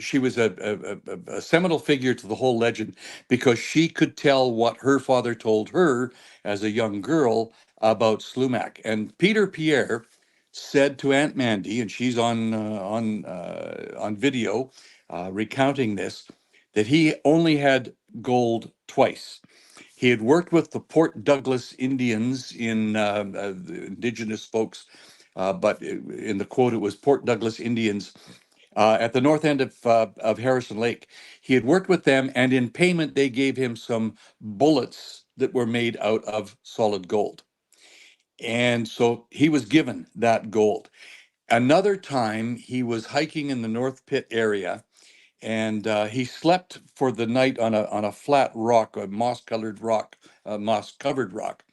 she was a seminal figure to the whole legend because she could tell what her father told her as a young girl about Slumac. And Peter Pierre said to Aunt Mandy, and she's on video recounting this, that he only had gold twice. He had worked with the Port Douglas Indians the indigenous folks, but in the quote, it was Port Douglas Indians at the north end of Harrison Lake. He had worked with them, and in payment, they gave him some bullets that were made out of solid gold. And so he was given that gold. Another time, he was hiking in the North Pit area, and he slept for the night on a flat rock, a moss-colored rock, moss-covered rock.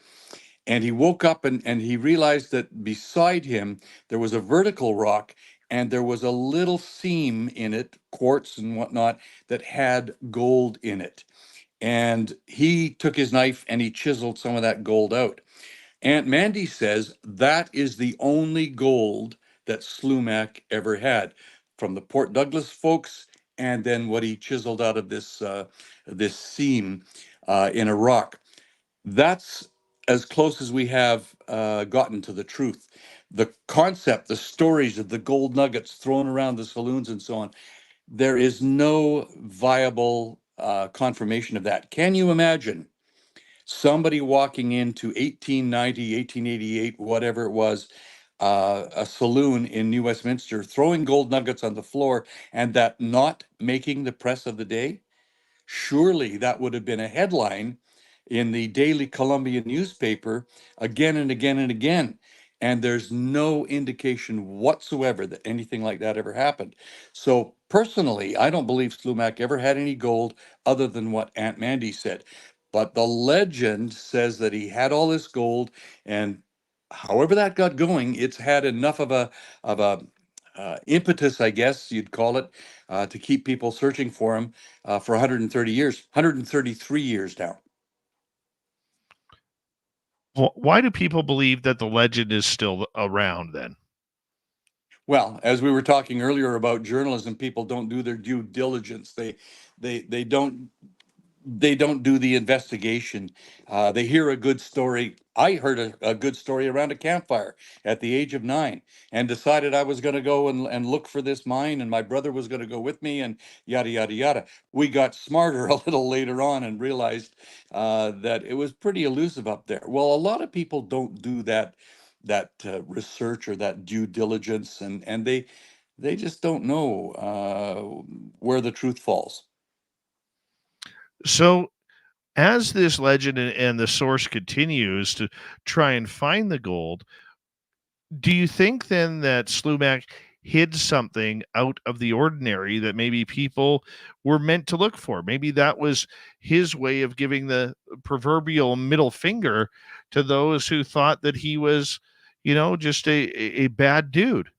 And he woke up and he realized that beside him there was a vertical rock, and there was a little seam in it, quartz and whatnot, that had gold in it. And he took his knife and he chiseled some of that gold out. Aunt Mandy says that is the only gold that Slumac ever had from the Port Douglas folks, and then what he chiseled out of this seam in a rock. That's as close as we have gotten to the truth. The concept, the stories of the gold nuggets thrown around the saloons and so on, there is no viable confirmation of that. Can you imagine somebody walking into 1890, 1888, whatever it was, a saloon in New Westminster, throwing gold nuggets on the floor, and that not making the press of the day? Surely that would have been a headline in the Daily Columbian newspaper again and again and again. and there's no indication whatsoever that anything like that ever happened. So personally, I don't believe SLUMAC ever had any gold other than what Aunt Mandy said. But the legend says that he had all this gold, and however that got going, it's had enough of a impetus, I guess you'd call it, to keep people searching for him for 130 years, 133 years now. Why do people believe that the legend is still around then? Well, as we were talking earlier about journalism, people don't do their due diligence. They don't do the investigation. They hear a good story. I heard a good story around a campfire at the age of 9 and decided I was going to go and look for this mine, and my brother was going to go with me, and yada, yada, yada. We got smarter a little later on and realized that it was pretty elusive up there. Well, a lot of people don't do that research or that due diligence, and they just don't know where the truth falls. So, as this legend and the source continues to try and find the gold, do you think then that SLUMAC hid something out of the ordinary that maybe people were meant to look for? Maybe that was his way of giving the proverbial middle finger to those who thought that he was, just a bad dude.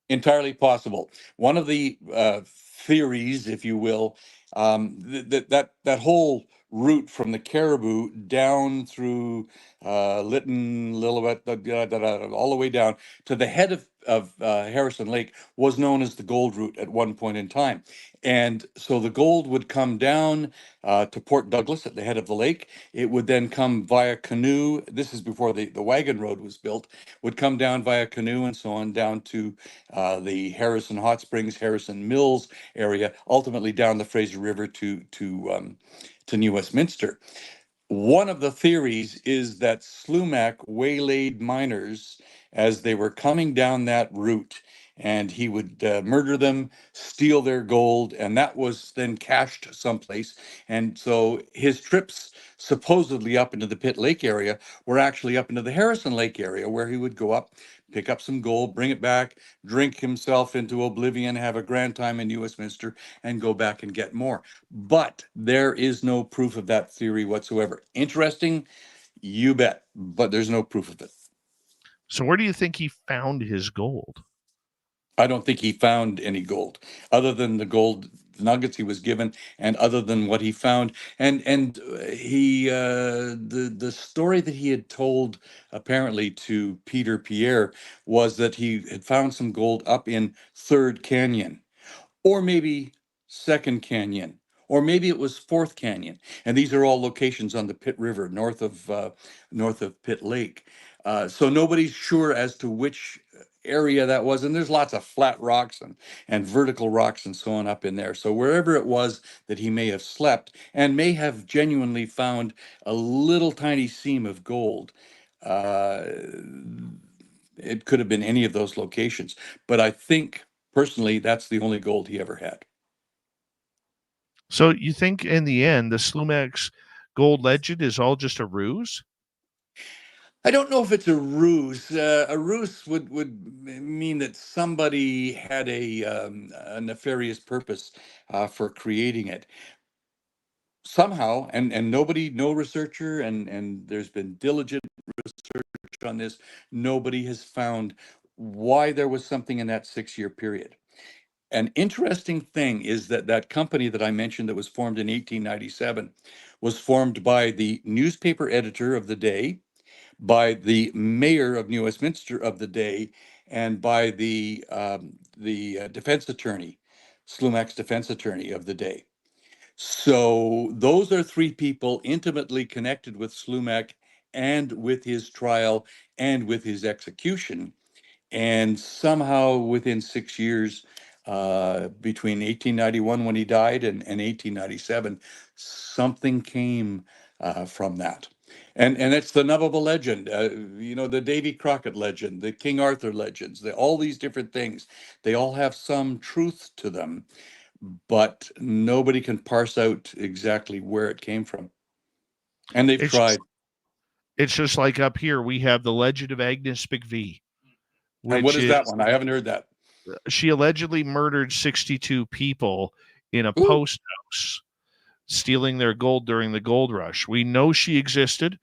Entirely possible. One of the theories, if you will, that whole route from the Caribou down through Lytton, Lillooet, all the way down to the head of Harrison Lake was known as the gold route at one point in time. And so the gold would come down to Port Douglas at the head of the lake. It would then come via canoe. This is before the wagon road was built, would come down via canoe and so on down to the Harrison Hot Springs, Harrison Mills area, ultimately down the Fraser River to New Westminster. One of the theories is that SLUMAC waylaid miners as they were coming down that route, and he would murder them, steal their gold, and that was then cached someplace. And so his trips, supposedly up into the Pitt Lake area, were actually up into the Harrison Lake area, where he would go up, pick up some gold, bring it back, drink himself into oblivion, have a grand time in New Westminster, and go back and get more. But there is no proof of that theory whatsoever. Interesting, you bet, but there's no proof of it. So where do you think he found his gold? I don't think he found any gold other than the gold nuggets he was given, and other than what he found. And he the story that he had told apparently to Peter Pierre was that he had found some gold up in Third Canyon, or maybe Second Canyon, or maybe it was Fourth Canyon. And these are all locations on the Pitt River, north of Pitt Lake. So nobody's sure as to which area that was. And there's lots of flat rocks and vertical rocks and so on up in there. So wherever it was that he may have slept and may have genuinely found a little tiny seam of gold, it could have been any of those locations. But I think personally, that's the only gold he ever had. So you think in the end, the SLUMAC's gold legend is all just a ruse? I don't know if it's a ruse. A ruse would mean that somebody had a nefarious purpose for creating it. Somehow, and nobody, no researcher, and there's been diligent research on this, nobody has found why there was something in that 6-year period. An interesting thing is that that company that I mentioned that was formed in 1897 was formed by the newspaper editor of the day, by the mayor of New Westminster of the day, and by the defense attorney, SLUMAC's defense attorney of the day. So those are 3 people intimately connected with SLUMAC and with his trial and with his execution. And somehow within 6 years, between 1891 when he died and 1897, something came from that. And it's the nub of a legend, the Davy Crockett legend, the King Arthur legends, all these different things. They all have some truth to them, but nobody can parse out exactly where it came from. And they've It's tried. It's just like up here, we have the legend of Agnes McVie, And what which is is that one? I haven't heard that. she allegedly murdered 62 people in a Ooh. post house, stealing their gold during the gold rush. We know she existed.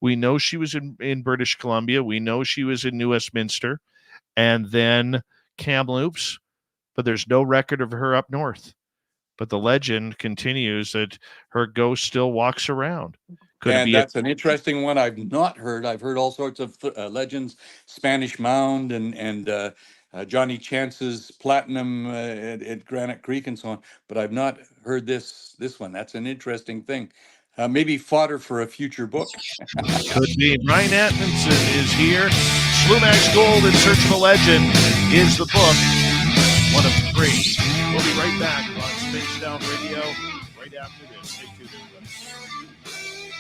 We know she was in British Columbia. We know she was in New Westminster and then Kamloops, but there's no record of her up north. But the legend continues that her ghost still walks around. Could it And be that's an interesting one I've not heard. I've heard all sorts of legends, Spanish Mound and Johnny Chance's Platinum at Granite Creek and so on. But I've not heard this one. That's an interesting thing. Maybe fodder for a future book. Could be. Brian Atkinson is here. SLUMAC'S Gold in Search of a Legend is the book. One of three. We'll be right back on Spaced Out Radio right after this. Stay tuned, everybody.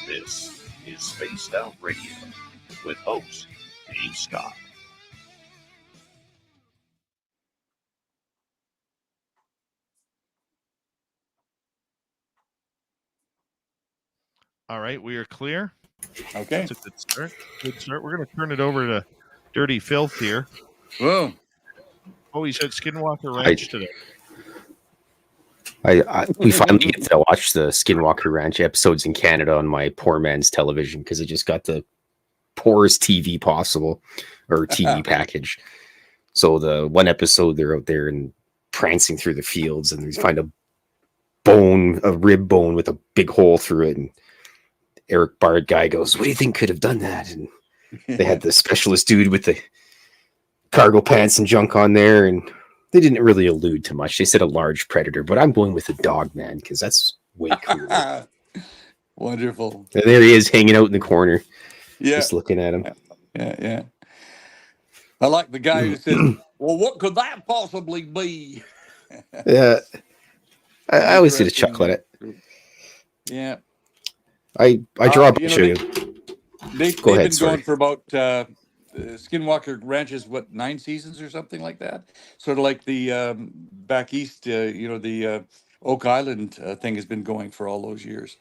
This is Spaced Out Radio with host Dave Scott. All right, we are clear. Okay. That's a good start. Good start. We're going to turn it over to Dirty Filth here. Whoa. Oh, he's at Skinwalker Ranch today. We finally get to watch the Skinwalker Ranch episodes in Canada on my poor man's television because it just got the poorest TV possible, or TV package. So the one episode, they're out there and prancing through the fields, and they find a rib bone with a big hole through it, and Eric Bard guy goes, "What do you think could have done that?" And they had the specialist dude with the cargo pants and junk on there, and they didn't really allude to much. They said a large predator, but I'm going with the dog man because that's way cooler. Wonderful. And there he is hanging out in the corner, Yeah. just looking at him. Yeah. I like the guy who says, "Well, what could that possibly be?" Yeah. I always get a chuckle at it. Yeah. I draw a picture. They've Go ahead, been sorry. going for about Skinwalker Ranches, 9 seasons or something like that? Sort of like the back east, the Oak Island thing has been going for all those years.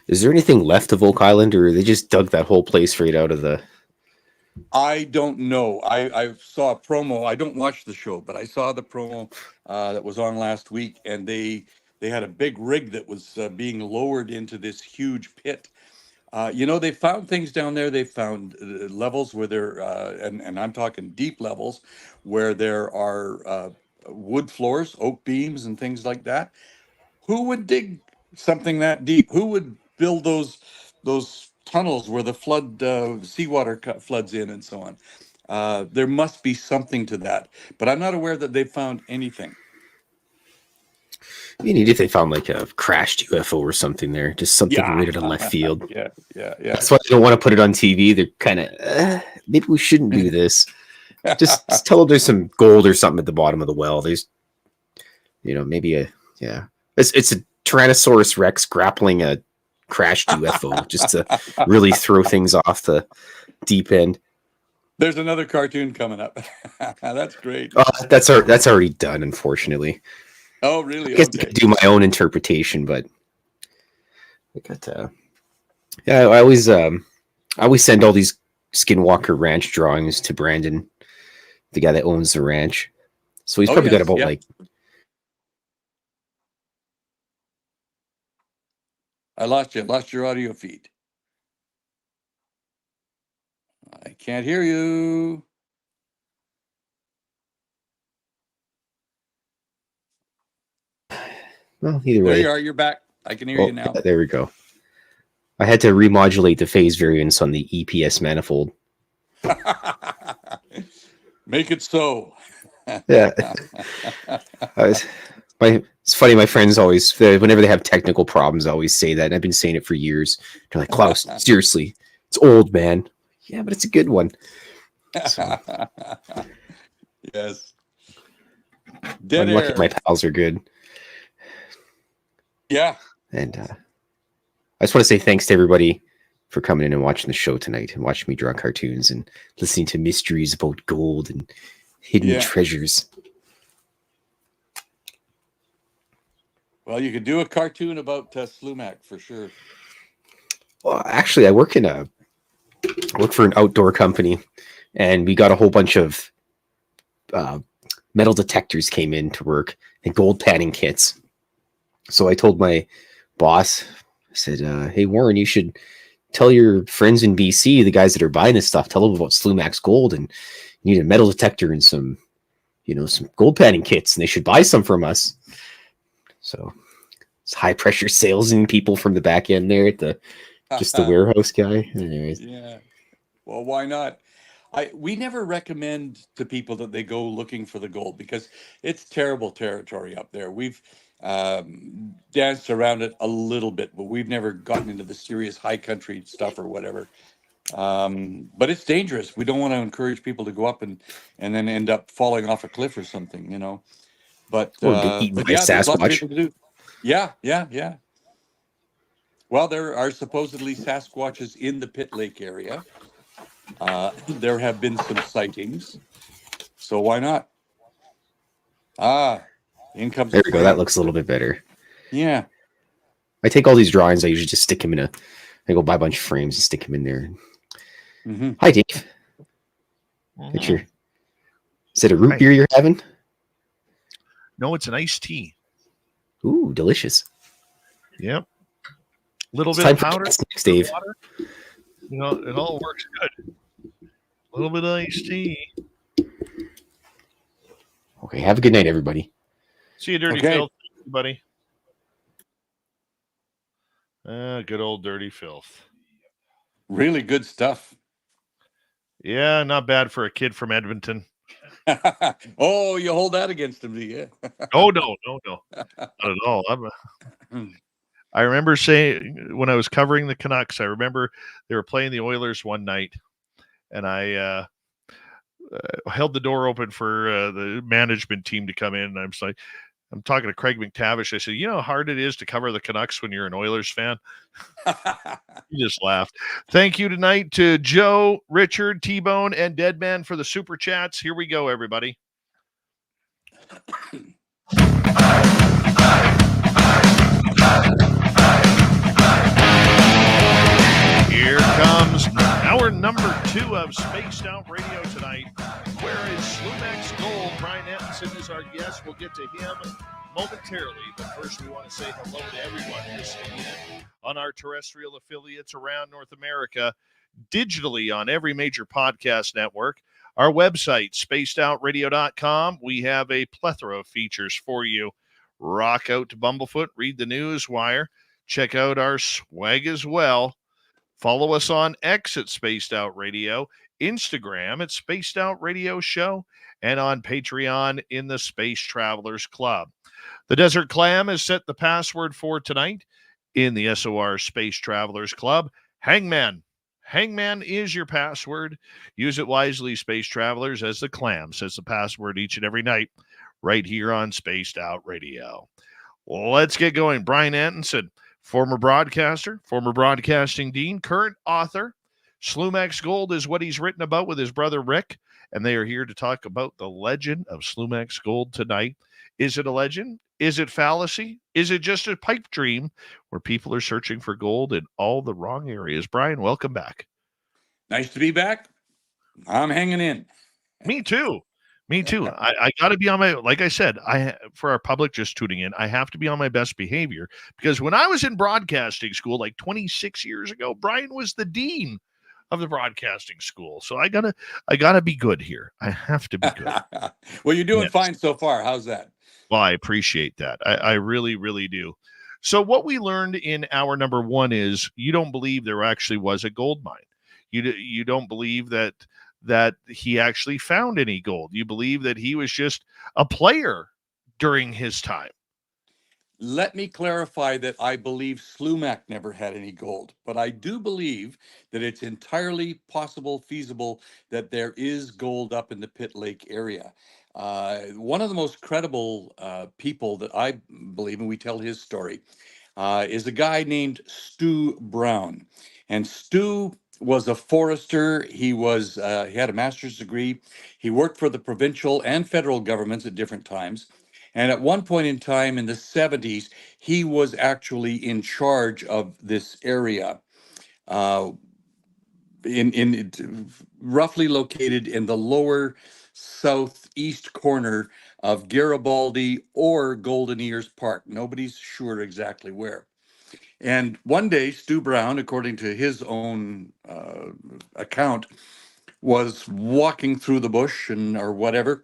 Is there anything left of Oak Island, or they just dug that whole place right out of the... I don't know. I saw a promo. I don't watch the show, but I saw the promo that was on last week, and they had a big rig that was being lowered into this huge pit. They found things down there. They found levels where there, and I'm talking deep levels, where there are wood floors, oak beams, and things like that. Who would dig something that deep? Who would build those tunnels where the seawater floods in and so on? There must be something to that, but I'm not aware that they've found anything. You need if they found like a crashed UFO or something there, just something right out of left field. Yeah. That's why they don't want to put it on TV. They're kind of, maybe we shouldn't do this. just tell them there's some gold or something at the bottom of the well. There's, maybe it's a Tyrannosaurus Rex grappling a crashed UFO just to really throw things off the deep end. There's another cartoon coming up. That's great. That's already done, unfortunately. Oh, really? I guess I could do my own interpretation, but I got I always send all these Skinwalker Ranch drawings to Brandon, the guy that owns the ranch. So he's probably got about I lost you. Lost your audio feed. I can't hear you. Well, either way. There you are. You're back. I can hear you now. There we go. I had to remodulate the phase variance on the EPS manifold. Make it so. Yeah. It's funny. My friends always, whenever they have technical problems, I always say that. And I've been saying it for years. They're like, Klaus, seriously, it's old, man. Yeah, but it's a good one. So. Yes. I'm lucky my pals are good. Yeah. And I just want to say thanks to everybody for coming in and watching the show tonight and watching me draw cartoons and listening to mysteries about gold and hidden treasures. Well, you could do a cartoon about SLUMAC for sure. Well, actually, I work for an outdoor company, and we got a whole bunch of metal detectors came in to work and gold panning kits. So I told my boss, I said, "Hey Warren, you should tell your friends in BC, the guys that are buying this stuff, tell them about SLUMAC'S Gold, and you need a metal detector and some gold panning kits, and they should buy some from us." So it's high pressure salesing people from the back end there at the warehouse guy. Anyways. Yeah. Well, why not? We never recommend to people that they go looking for the gold because it's terrible territory up there. We've danced around it a little bit, but we've never gotten into the serious high country stuff or whatever. But it's dangerous. We don't want to encourage people to go up and then end up falling off a cliff or something, you know. But Or get eaten by yeah, there's lots of Sasquatch. people to do. Yeah, yeah, yeah. Well, there are supposedly Sasquatches in the Pit Lake area. There have been some sightings, so why not? In comes There the we go. frame. That looks a little bit better. Yeah. I take all these drawings. I usually just stick them I go buy a bunch of frames and stick them in there. Mm-hmm. Hi, Dave. Picture. Is it a root beer you're having? No, it's an iced tea. Ooh, delicious. Yep. Little It's bit of time for powder, next, Dave. water. You know, it all works good. A little bit of iced tea. Okay, have a good night, everybody. See you, Dirty Okay. Filth, buddy. Good old Dirty Filth. Really good stuff. Yeah, not bad for a kid from Edmonton. Oh, you hold that against him, do you? Oh, no. Not at all. I remember saying when I was covering the Canucks, I remember they were playing the Oilers one night, and I held the door open for the management team to come in, and I'm talking to Craig McTavish. I said, "You know how hard it is to cover the Canucks when you're an Oilers fan?" He just laughed. Thank you tonight to Joe, Richard, T-Bone, and Deadman for the super chats. Here we go, everybody. Here comes hour number 2 of Spaced Out Radio tonight. Where is SLUMAC'S Gold? Brian Atkinson is our guest. We'll get to him momentarily, but first we want to say hello to everyone listening in on our terrestrial affiliates around North America, digitally on every major podcast network. Our website, spacedoutradio.com. We have a plethora of features for you. Rock out to Bumblefoot, read the news wire, check out our swag as well. Follow us on X at Spaced Out Radio, Instagram at Spaced Out Radio Show, and on Patreon in the Space Travelers Club. The Desert Clam has set the password for tonight in the SOR Space Travelers Club. Hangman. Hangman is your password. Use it wisely, Space Travelers, as the Clam says the password each and every night right here on Spaced Out Radio. Let's get going. Brian Atkinson, former broadcaster, former broadcasting dean, current author. SLUMAC'S Gold is what he's written about with his brother Rick, and they are here to talk about the legend of SLUMAC'S Gold tonight. Is it a legend? Is it fallacy? Is it just a pipe dream where people are searching for gold in all the wrong areas? Brian, welcome back. Nice to be back. I'm hanging in. Me too. I got to be on my, like I said, for our public just tuning in, I have to be on my best behavior because when I was in broadcasting school, like 26 years ago, Brian was the dean of the broadcasting school. So I gotta be good here. I have to be good. Well, you're doing fine so far. How's that? Well, I appreciate that. I really, really do. So what we learned in hour number 1 is you don't believe there actually was a gold mine. You don't believe that he actually found any gold. You believe that he was just a player during his time. Let me clarify that I believe SLUMAC never had any gold, but I do believe that it's entirely possible, feasible, that there is gold up in the Pit Lake area. One of the most credible people that I believe, and we tell his story, is a guy named Stu Brown. And Stu was a forester. He had a master's degree. He worked for the provincial and federal governments at different times. And at one point in time in the 70s, he was actually in charge of this area. uh, in roughly located in the lower southeast corner of Garibaldi or Golden Ears Park. Nobody's sure exactly where. And one day, Stu Brown, according to his own account, was walking through the bush and or whatever,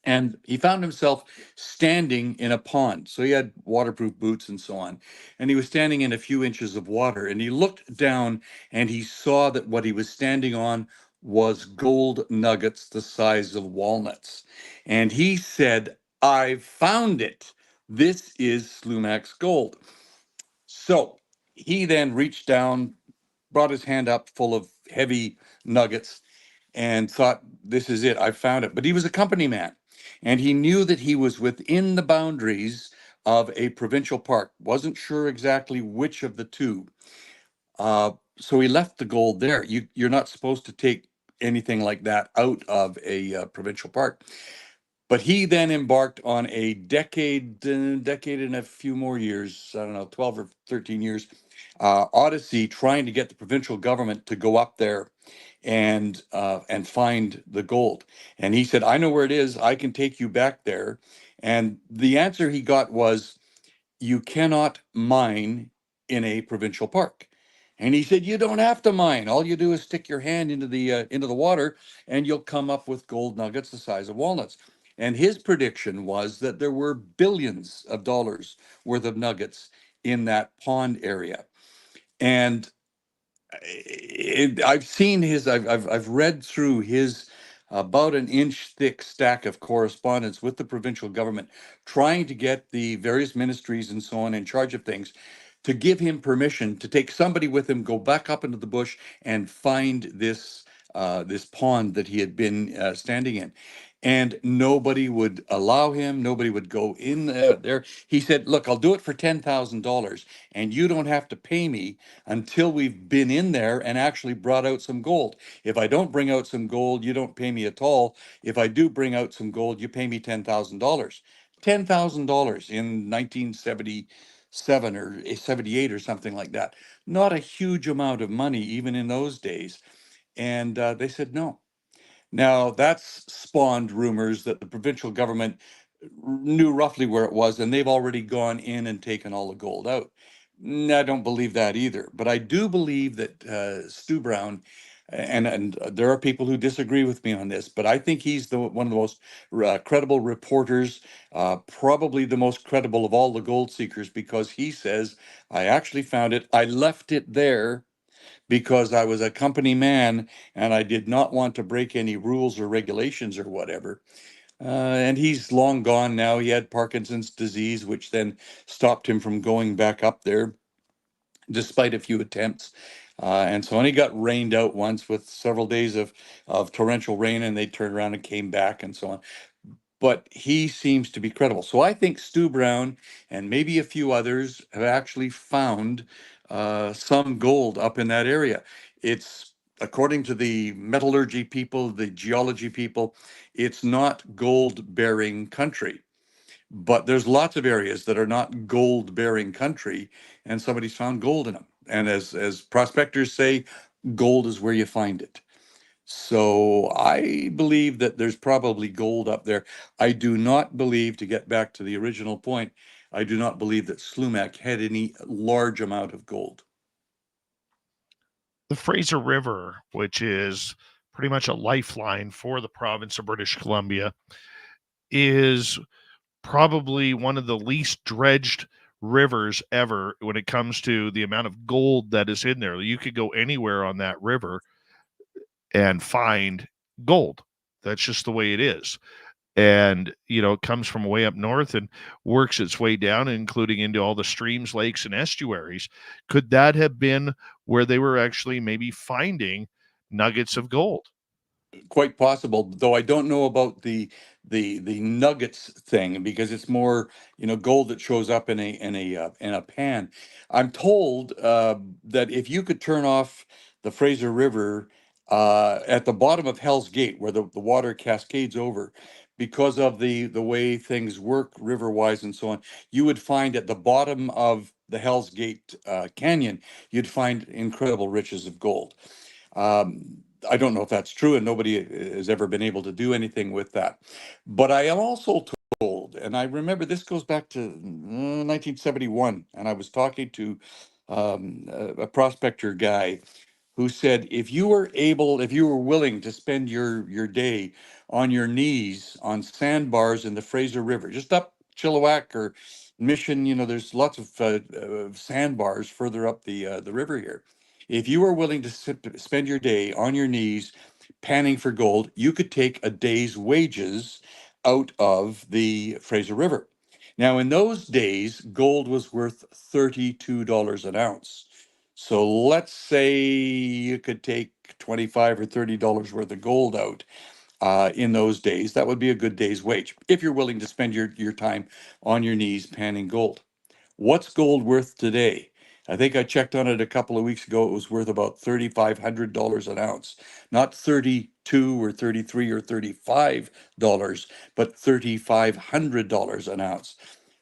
and he found himself standing in a pond. So he had waterproof boots and so on. And he was standing in a few inches of water. And he looked down and he saw that what he was standing on was gold nuggets the size of walnuts. And he said, "I found it. This is SLUMAC'S gold." So he then reached down, brought his hand up full of heavy nuggets, and thought, "This is it. I found it." But he was a company man, and he knew that he was within the boundaries of a provincial park. Wasn't sure exactly which of the two. So he left the gold there. You're not supposed to take anything like that out of a provincial park. But he then embarked on a decade and a few more years, I don't know, 12 or 13 years, odyssey trying to get the provincial government to go up there and find the gold. And he said, "I know where it is. I can take you back there." And the answer he got was, "You cannot mine in a provincial park." And he said, "You don't have to mine. All you do is stick your hand into the water, and you'll come up with gold nuggets the size of walnuts." And his prediction was that there were billions of dollars worth of nuggets in that pond area. And I've seen I've read through his about an inch thick stack of correspondence with the provincial government, trying to get the various ministries and so on in charge of things to give him permission to take somebody with him, go back up into the bush and find this pond that he had been standing in. And nobody would allow him. Nobody would go in there. He said, "Look, I'll do it for $10,000, and you don't have to pay me until we've been in there and actually brought out some gold. If I don't bring out some gold, you don't pay me at all. If I do bring out some gold, you pay me $10,000." $10,000 in 1977 or 78 or something like that. Not a huge amount of money, even in those days. And they said no. Now, that's spawned rumors that the provincial government knew roughly where it was, and they've already gone in and taken all the gold out. I don't believe that either, but I do believe that Stu Brown, and there are people who disagree with me on this, but I think he's one of the most credible reporters, probably the most credible of all the gold seekers, because he says, "I actually found it. I left it there because I was a company man and I did not want to break any rules or regulations or whatever." And he's long gone now. He had Parkinson's disease, which then stopped him from going back up there, despite a few attempts. And so on, he got rained out once with several days of torrential rain, and they turned around and came back and so on. But he seems to be credible. So I think Stu Brown and maybe a few others have actually found some gold up in that area. It's, according to the metallurgy people, the geology people, it's not gold bearing country. But there's lots of areas that are not gold bearing country, and somebody's found gold in them. And as prospectors say, gold is where you find it. So I believe that there's probably gold up there. I do not believe, to get back to the original point, I do not believe that SLUMAC had any large amount of gold. The Fraser River, which is pretty much a lifeline for the province of British Columbia, is probably one of the least dredged rivers ever when it comes to the amount of gold that is in there. You could go anywhere on that river and find gold. That's just the way it is. And, it comes from way up north and works its way down, including into all the streams, lakes, and estuaries. Could that have been where they were actually maybe finding nuggets of gold? Quite possible, though I don't know about the nuggets thing, because it's more gold that shows up in a pan. I'm told that if you could turn off the Fraser River at the bottom of Hell's Gate, where the water cascades over, because of the way things work river wise and so on, you would find at the bottom of the Hell's Gate Canyon, you'd find incredible riches of gold. I don't know if that's true, and nobody has ever been able to do anything with that. But I am also told, and I remember this goes back to 1971, and I was talking to a prospector guy who said if you were willing to spend your day on your knees on sandbars in the Fraser River, just up Chilliwack or Mission, there's lots of sandbars further up the river here. If you were willing to spend your day on your knees panning for gold, you could take a day's wages out of the Fraser River. Now, in those days, gold was worth $32 an ounce. So let's say you could take $25 or $30 worth of gold out in those days. That would be a good day's wage if you're willing to spend your time on your knees panning gold. What's gold worth today? I think I checked on it a couple of weeks ago. It was worth about $3,500 an ounce, not 32 or 33 or $35, but $3,500 an ounce.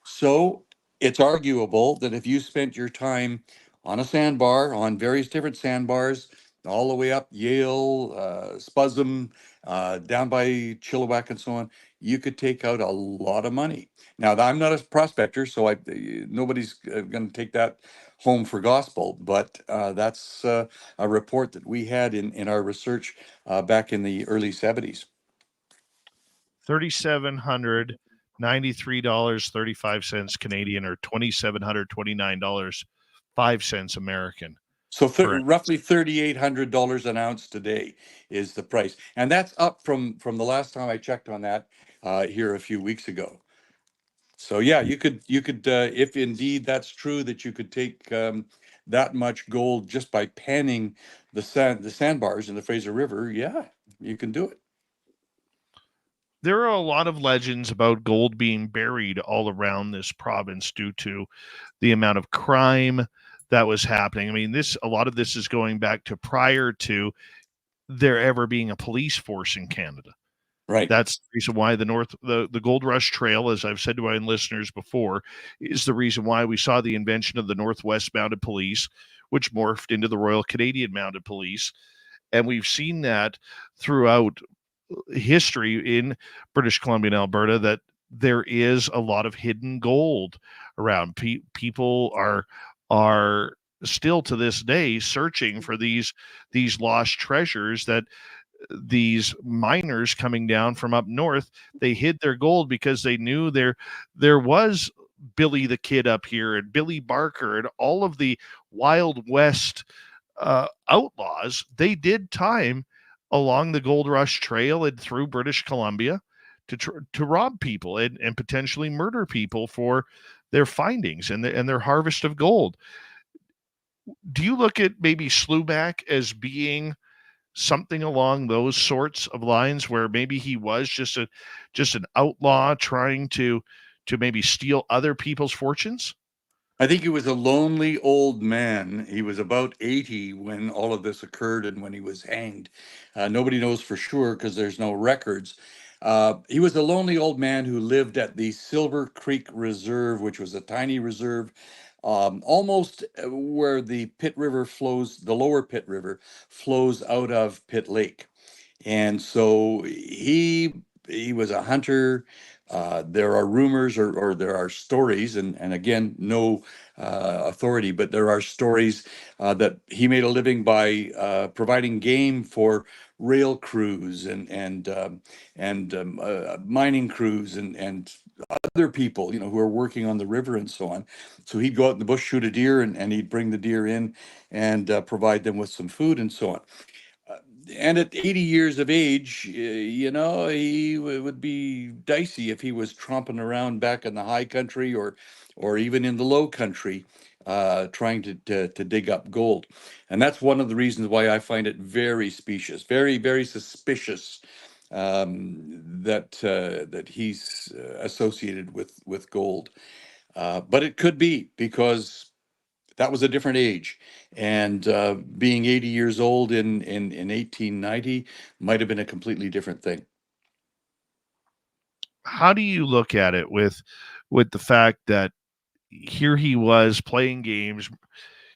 So it's arguable that if you spent your time on a sandbar, on various different sandbars, all the way up Yale, Spuzzum, down by Chilliwack and so on, you could take out a lot of money. Now, I'm not a prospector, so nobody's going to take that home for gospel, but that's a report that we had in our research back in the early 70s. $3,793.35 Canadian, or $2,729.05 American. So roughly $3,800 an ounce today is the price, and that's up from the last time I checked on that here a few weeks ago. So yeah, you could if indeed that's true that you could take that much gold just by panning the sandbars in the Fraser River. Yeah, you can do it. There are a lot of legends about gold being buried all around this province due to the amount of crime that was happening. I mean, a lot of this is going back to prior to there ever being a police force in Canada. Right. That's the reason why the Gold Rush Trail, as I've said to my listeners before, is the reason why we saw the invention of the Northwest Mounted Police, which morphed into the Royal Canadian Mounted Police. And we've seen that throughout history in British Columbia and Alberta, that there is a lot of hidden gold around. People are still to this day searching for these lost treasures that these miners coming down from up north, they hid their gold because they knew there was Billy the Kid up here and Billy Barker and all of the Wild West outlaws. They did time along the Gold Rush Trail and through British Columbia to rob people and potentially murder people for their findings and their harvest of gold. Do you look at maybe SLUMAC as being something along those sorts of lines, where maybe he was just an outlaw trying to maybe steal other people's fortunes? I think he was a lonely old man. He was about 80 when all of this occurred and when he was hanged. Nobody knows for sure because there's no records. He was a lonely old man who lived at the Silver Creek Reserve, which was a tiny reserve almost where the Pitt River flows, the lower Pitt River flows out of Pitt Lake. And so he was a hunter. There are rumors or there are stories, and again, no authority, but there are stories that he made a living by providing game for rail crews and mining crews and other people, who are working on the river and so on. So he'd go out in the bush, shoot a deer, and he'd bring the deer in and provide them with some food and so on. And at 80 years of age, he would be dicey if he was tromping around back in the high country or even in the low country, trying to dig up gold. And that's one of the reasons why I find it very specious, very, very suspicious that he's associated with gold. But it could be because that was a different age, and being 80 years old in 1890 might have been a completely different thing. How do you look at it with the fact that here he was playing games,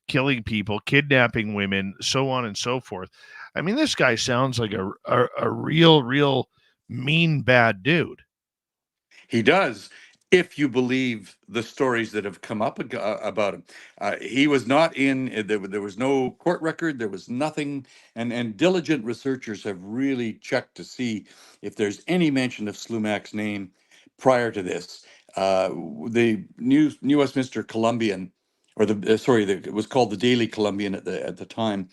killing people, kidnapping women, so on and so forth. I mean, this guy sounds like a real mean, bad dude. He does, if you believe the stories that have come up about him. He was not in, there was no court record, there was nothing. And diligent researchers have really checked to see if there's any mention of SLUMAC's name prior to this. The New Westminster Columbian, or it was called the Daily Columbian at the time.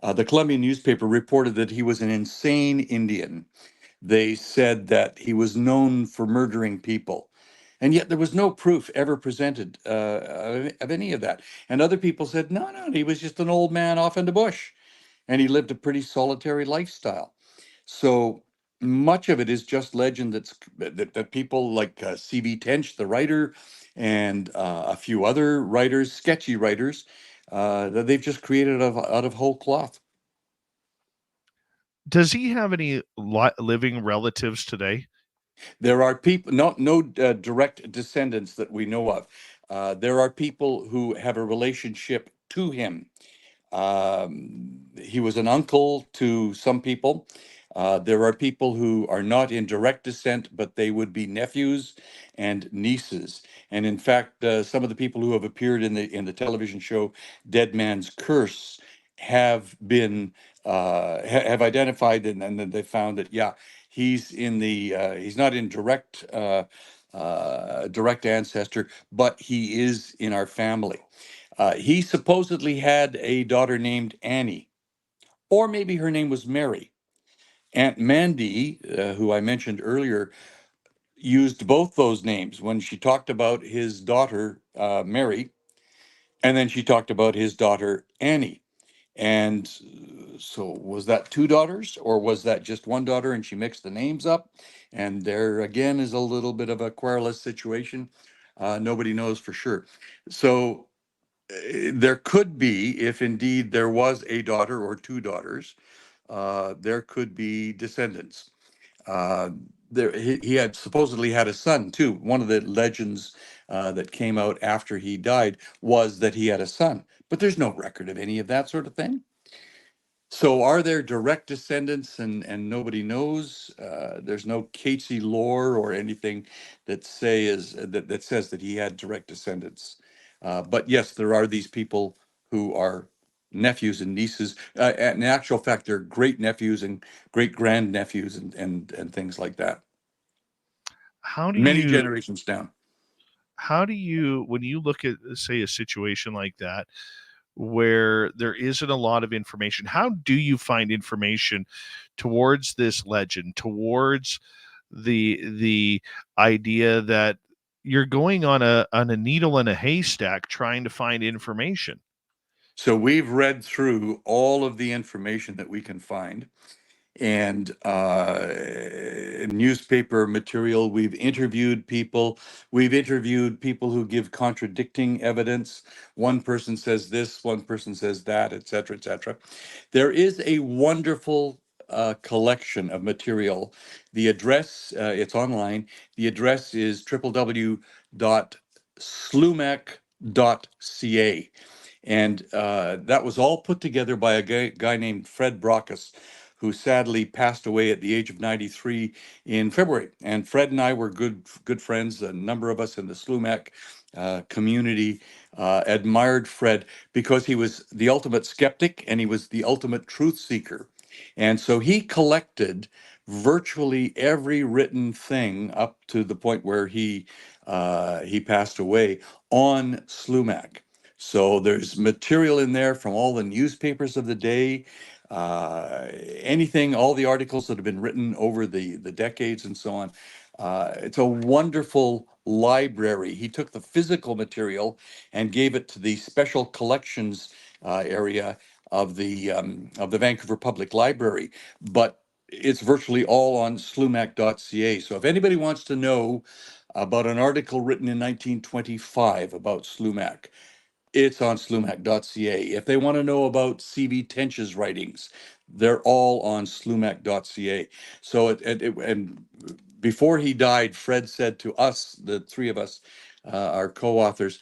The Columbian newspaper reported that he was an insane Indian. They said that he was known for murdering people. And yet there was no proof ever presented of any of that. And other people said, no, he was just an old man off in the bush. And he lived a pretty solitary lifestyle. So much of it is just legend that people like C.V. Tench, the writer, and a few other writers, sketchy writers, that they've just created out of whole cloth. Does he have any living relatives today? There are people, no direct descendants that we know of. There are people who have a relationship to him. He was an uncle to some people. There are people who are not in direct descent, but they would be nephews and nieces. And in fact, some of the people who have appeared in the television show Dead Man's Curse have been have identified, and then they found that he's in the he's not in direct ancestor, but he is in our family. He supposedly had a daughter named Annie, or maybe her name was Mary. Aunt Mandy, who I mentioned earlier, used both those names when she talked about his daughter, Mary, and then she talked about his daughter, Annie. And so was that two daughters, or was that just one daughter and she mixed the names up? And there again is a little bit of a querulous situation. Nobody knows for sure. So there could be, if indeed there was a daughter or two daughters, there could be descendants. Uh, he had supposedly had a son too. One of the legends that came out after he died was that he had a son, but there's no record of any of that sort of thing. So are there direct descendants and nobody knows? There's no Casey lore or anything that that says that he had direct descendants. But yes, there are these people who are nephews and nieces. In actual fact, they're great nephews and great grandnephews and things like that. How do Many you generations down. when you look at, say, a situation like that where there isn't a lot of information, how do you find information towards this legend, towards the idea that you're going on a needle in a haystack trying to find information? So we've read through all of the information that we can find, and newspaper material. We've interviewed people. We've interviewed people who give contradicting evidence. One person says this, one person says that, et cetera, et cetera. There is a wonderful collection of material. The address, it's online. The address is www.slumac.ca. And that was all put together by a guy named Fred Brockus, who sadly passed away at the age of 93 in February. And Fred and I were good friends. A number of us in the SLUMAC community admired Fred because he was the ultimate skeptic and he was the ultimate truth seeker. And so he collected virtually every written thing up to the point where he passed away on SLUMAC. So there's material in there from all the newspapers of the day, anything, all the articles that have been written over the decades and so on. It's a wonderful library. He took the physical material and gave it to the special collections area of the Vancouver Public Library, but it's virtually all on slumac.ca. So if anybody wants to know about an article written in 1925 about SLUMAC, it's on slumac.ca. If they want to know about C.V. Tench's writings, they're all on slumac.ca. So and before he died, Fred said to us, the three of us, our co-authors,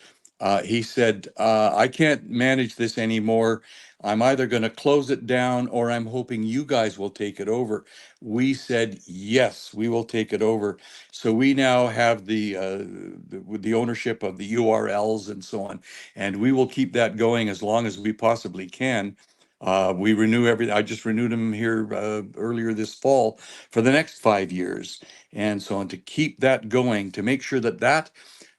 He said, I can't manage this anymore. I'm either going to close it down or I'm hoping you guys will take it over. We said, yes, we will take it over. So we now have the ownership of the URLs and so on, and we will keep that going as long as we possibly can. We renew everything. I just renewed them here earlier this fall for the next 5 years, and so on, to keep that going, to make sure that that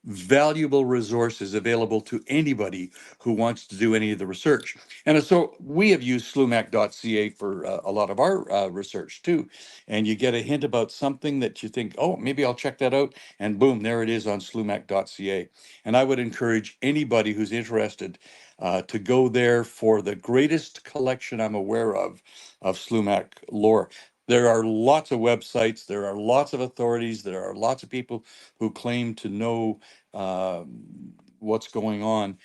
valuable resource is available to anybody who wants to do any of the research. And so we have used slumac.ca for a lot of our research too. And you get a hint about something that you think, oh, maybe I'll check that out. And boom, there it is on slumac.ca. And I would encourage anybody who's interested to go there for the greatest collection I'm aware of Slumac lore. There are lots of websites, there are lots of authorities, there are lots of people who claim to know what's going on,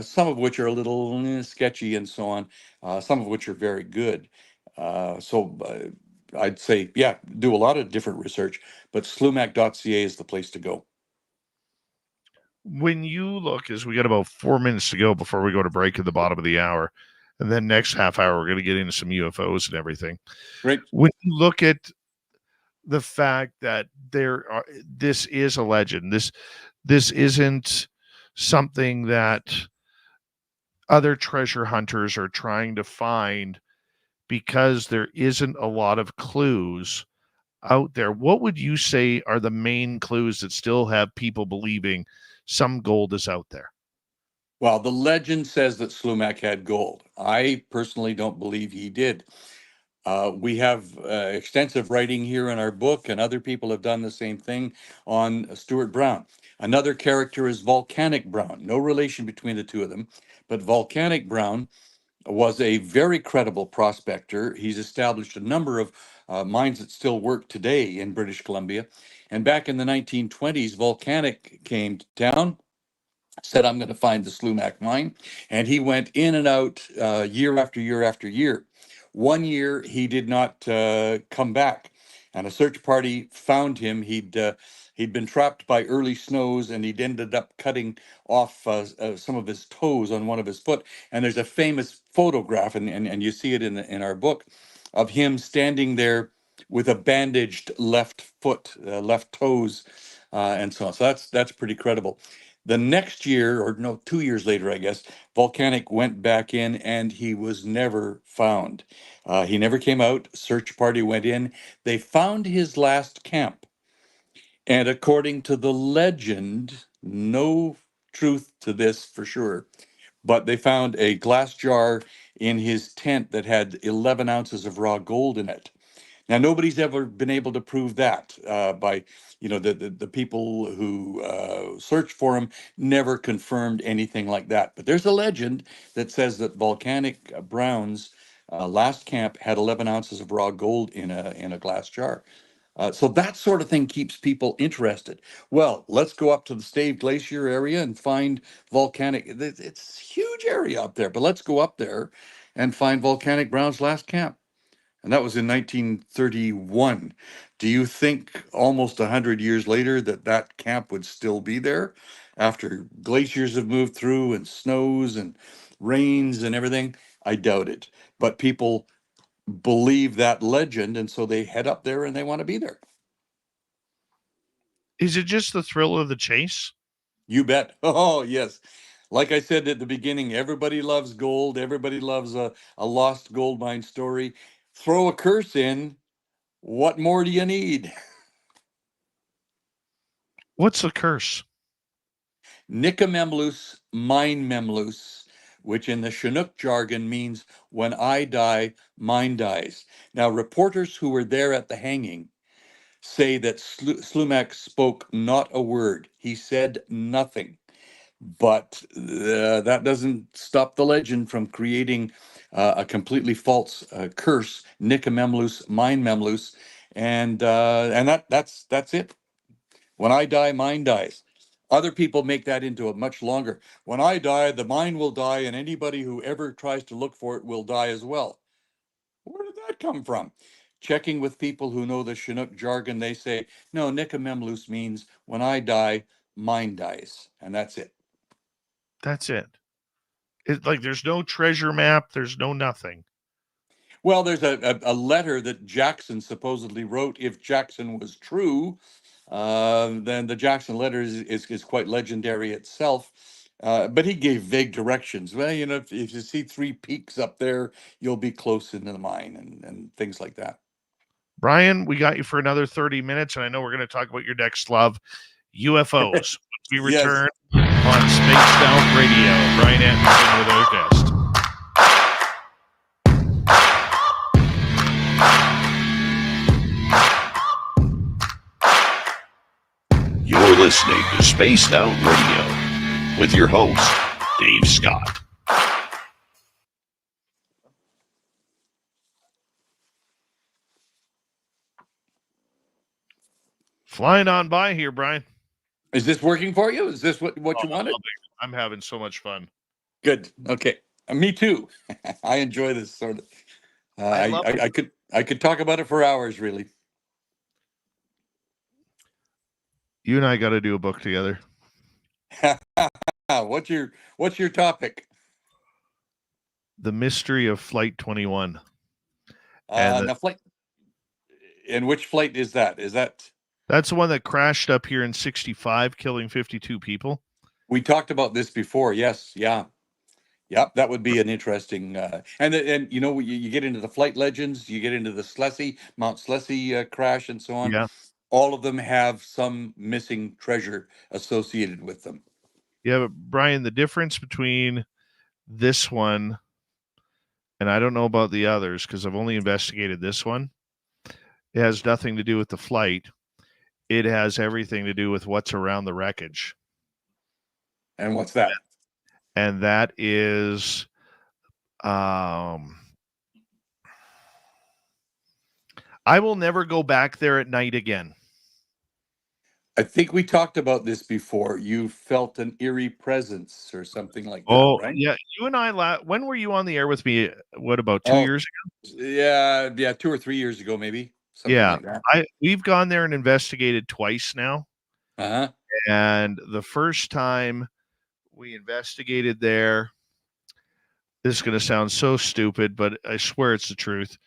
some of which are a little sketchy and so on, some of which are very good. I'd say, yeah, do a lot of different research, but slumac.ca is the place to go. When you look, as we got about 4 minutes to go before we go to break at the bottom of the hour, and then next half hour, we're going to get into some UFOs and everything. Right. When you look at the fact that this is a legend, this isn't something that other treasure hunters are trying to find because there isn't a lot of clues out there. What would you say are the main clues that still have people believing some gold is out there? Well, the legend says that Slumac had gold. I personally don't believe he did. We have extensive writing here in our book, and other people have done the same thing on Stuart Brown. Another character is Volcanic Brown. No relation between the two of them, but Volcanic Brown was a very credible prospector. He's established a number of mines that still work today in British Columbia. And back in the 1920s, Volcanic came to town, said, I'm going to find the Slumac mine. And he went in and out year after year after year. One year, he did not come back, and a search party found him. He'd been trapped by early snows, and he'd ended up cutting off some of his toes on one of his foot. And there's a famous photograph, and you see it in our book, of him standing there with a bandaged left foot, left toes, and so on. So that's pretty credible. The next year, or no, 2 years later, I guess, Volcanic went back in and he was never found. He never came out. Search party went in. They found his last camp. And according to the legend, no truth to this for sure, but they found a glass jar in his tent that had 11 ounces of raw gold in it. Now, nobody's ever been able to prove that by, the people who searched for him never confirmed anything like that. But there's a legend that says that Volcanic Brown's last camp had 11 ounces of raw gold in a glass jar. So that sort of thing keeps people interested. Well, let's go up to the Stave Glacier area and find Volcanic. It's a huge area up there, but let's go up there and find Volcanic Brown's last camp. And that was in 1931. Do you think almost 100 years later that camp would still be there after glaciers have moved through and snows and rains and everything? I doubt it. But people believe that legend, and so they head up there and they want to be there. Is it just the thrill of the chase? You bet. Oh, yes. Like I said at the beginning, everybody loves gold. Everybody loves a lost gold mine story. Throw a curse in. What more do you need? What's the curse? Nikamemlus, mine memlus, which in the Chinook jargon means when I die, mine dies. Now, reporters who were there at the hanging say that Slumac spoke not a word. He said nothing. But that doesn't stop the legend from creating a completely false curse, Nikamemlus, mine memlus, and that's it. When I die, mine dies. Other people make that into a much longer. When I die, the mine will die, and anybody who ever tries to look for it will die as well. Where did that come from? Checking with people who know the Chinook jargon, they say, no, Nikamemlus means when I die, mine dies. And that's it. That's it. It's like there's no treasure map. There's no nothing. Well, there's a letter that Jackson supposedly wrote. If Jackson was true, then the Jackson letter is quite legendary itself. But he gave vague directions. Well, if you see 3 peaks up there, you'll be close into the mine and things like that. Brian, we got you for another 30 minutes, and I know we're going to talk about your next love, UFOs. When we Yes. return on Spaced Out Radio. Brian Anderson with our guest. You're listening to Spaced Out Radio with your host, Dave Scott. Flying on by here, Brian. Is this working for you? Is this what you wanted? I'm having so much fun. Good. Okay. Me too. I enjoy this sort of. I could talk about it for hours, really. You and I got to do a book together. What's your topic? The Mystery of Flight 21. Now flight. And which flight is that? That's the one that crashed up here in 65, killing 52 people. We talked about this before. Yes. Yeah. Yep. That would be an interesting. And you get into the flight legends. You get into the Mount Slessy crash, and so on. Yeah. All of them have some missing treasure associated with them. Yeah, but Brian, the difference between this one, and I don't know about the others because I've only investigated this one. It has nothing to do with the flight. It has everything to do with what's around the wreckage. And what's that? And that is, I will never go back there at night again. I think we talked about this before. You felt an eerie presence or something like that, right? Yeah. You and I, when were you on the air with me? What, about 2 years ago? Yeah, 2 or 3 years ago, maybe. Something like that. We've gone there and investigated twice now. Uh-huh. And the first time we investigated there, this is going to sound so stupid, but I swear it's the truth.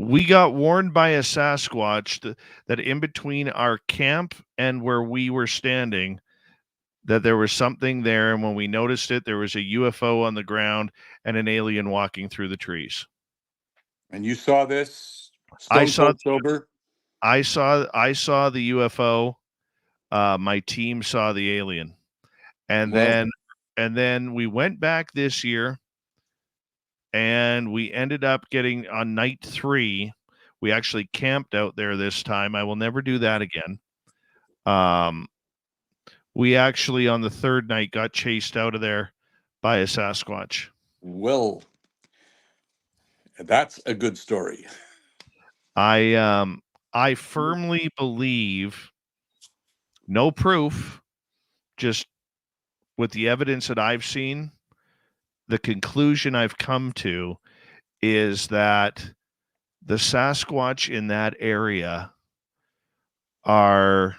We got warned by a Sasquatch that in between our camp and where we were standing, that there was something there. And when we noticed it, there was a UFO on the ground and an alien walking through the trees. And you saw this? I saw sober? I saw the UFO. My team saw the alien. And then we went back this year. And we ended up getting on night 3. We actually camped out there this time. I will never do that again. We actually on the 3rd night got chased out of there by a Sasquatch. Well, that's a good story. I firmly believe, no proof, just with the evidence that I've seen, the conclusion I've come to is that the Sasquatch in that area are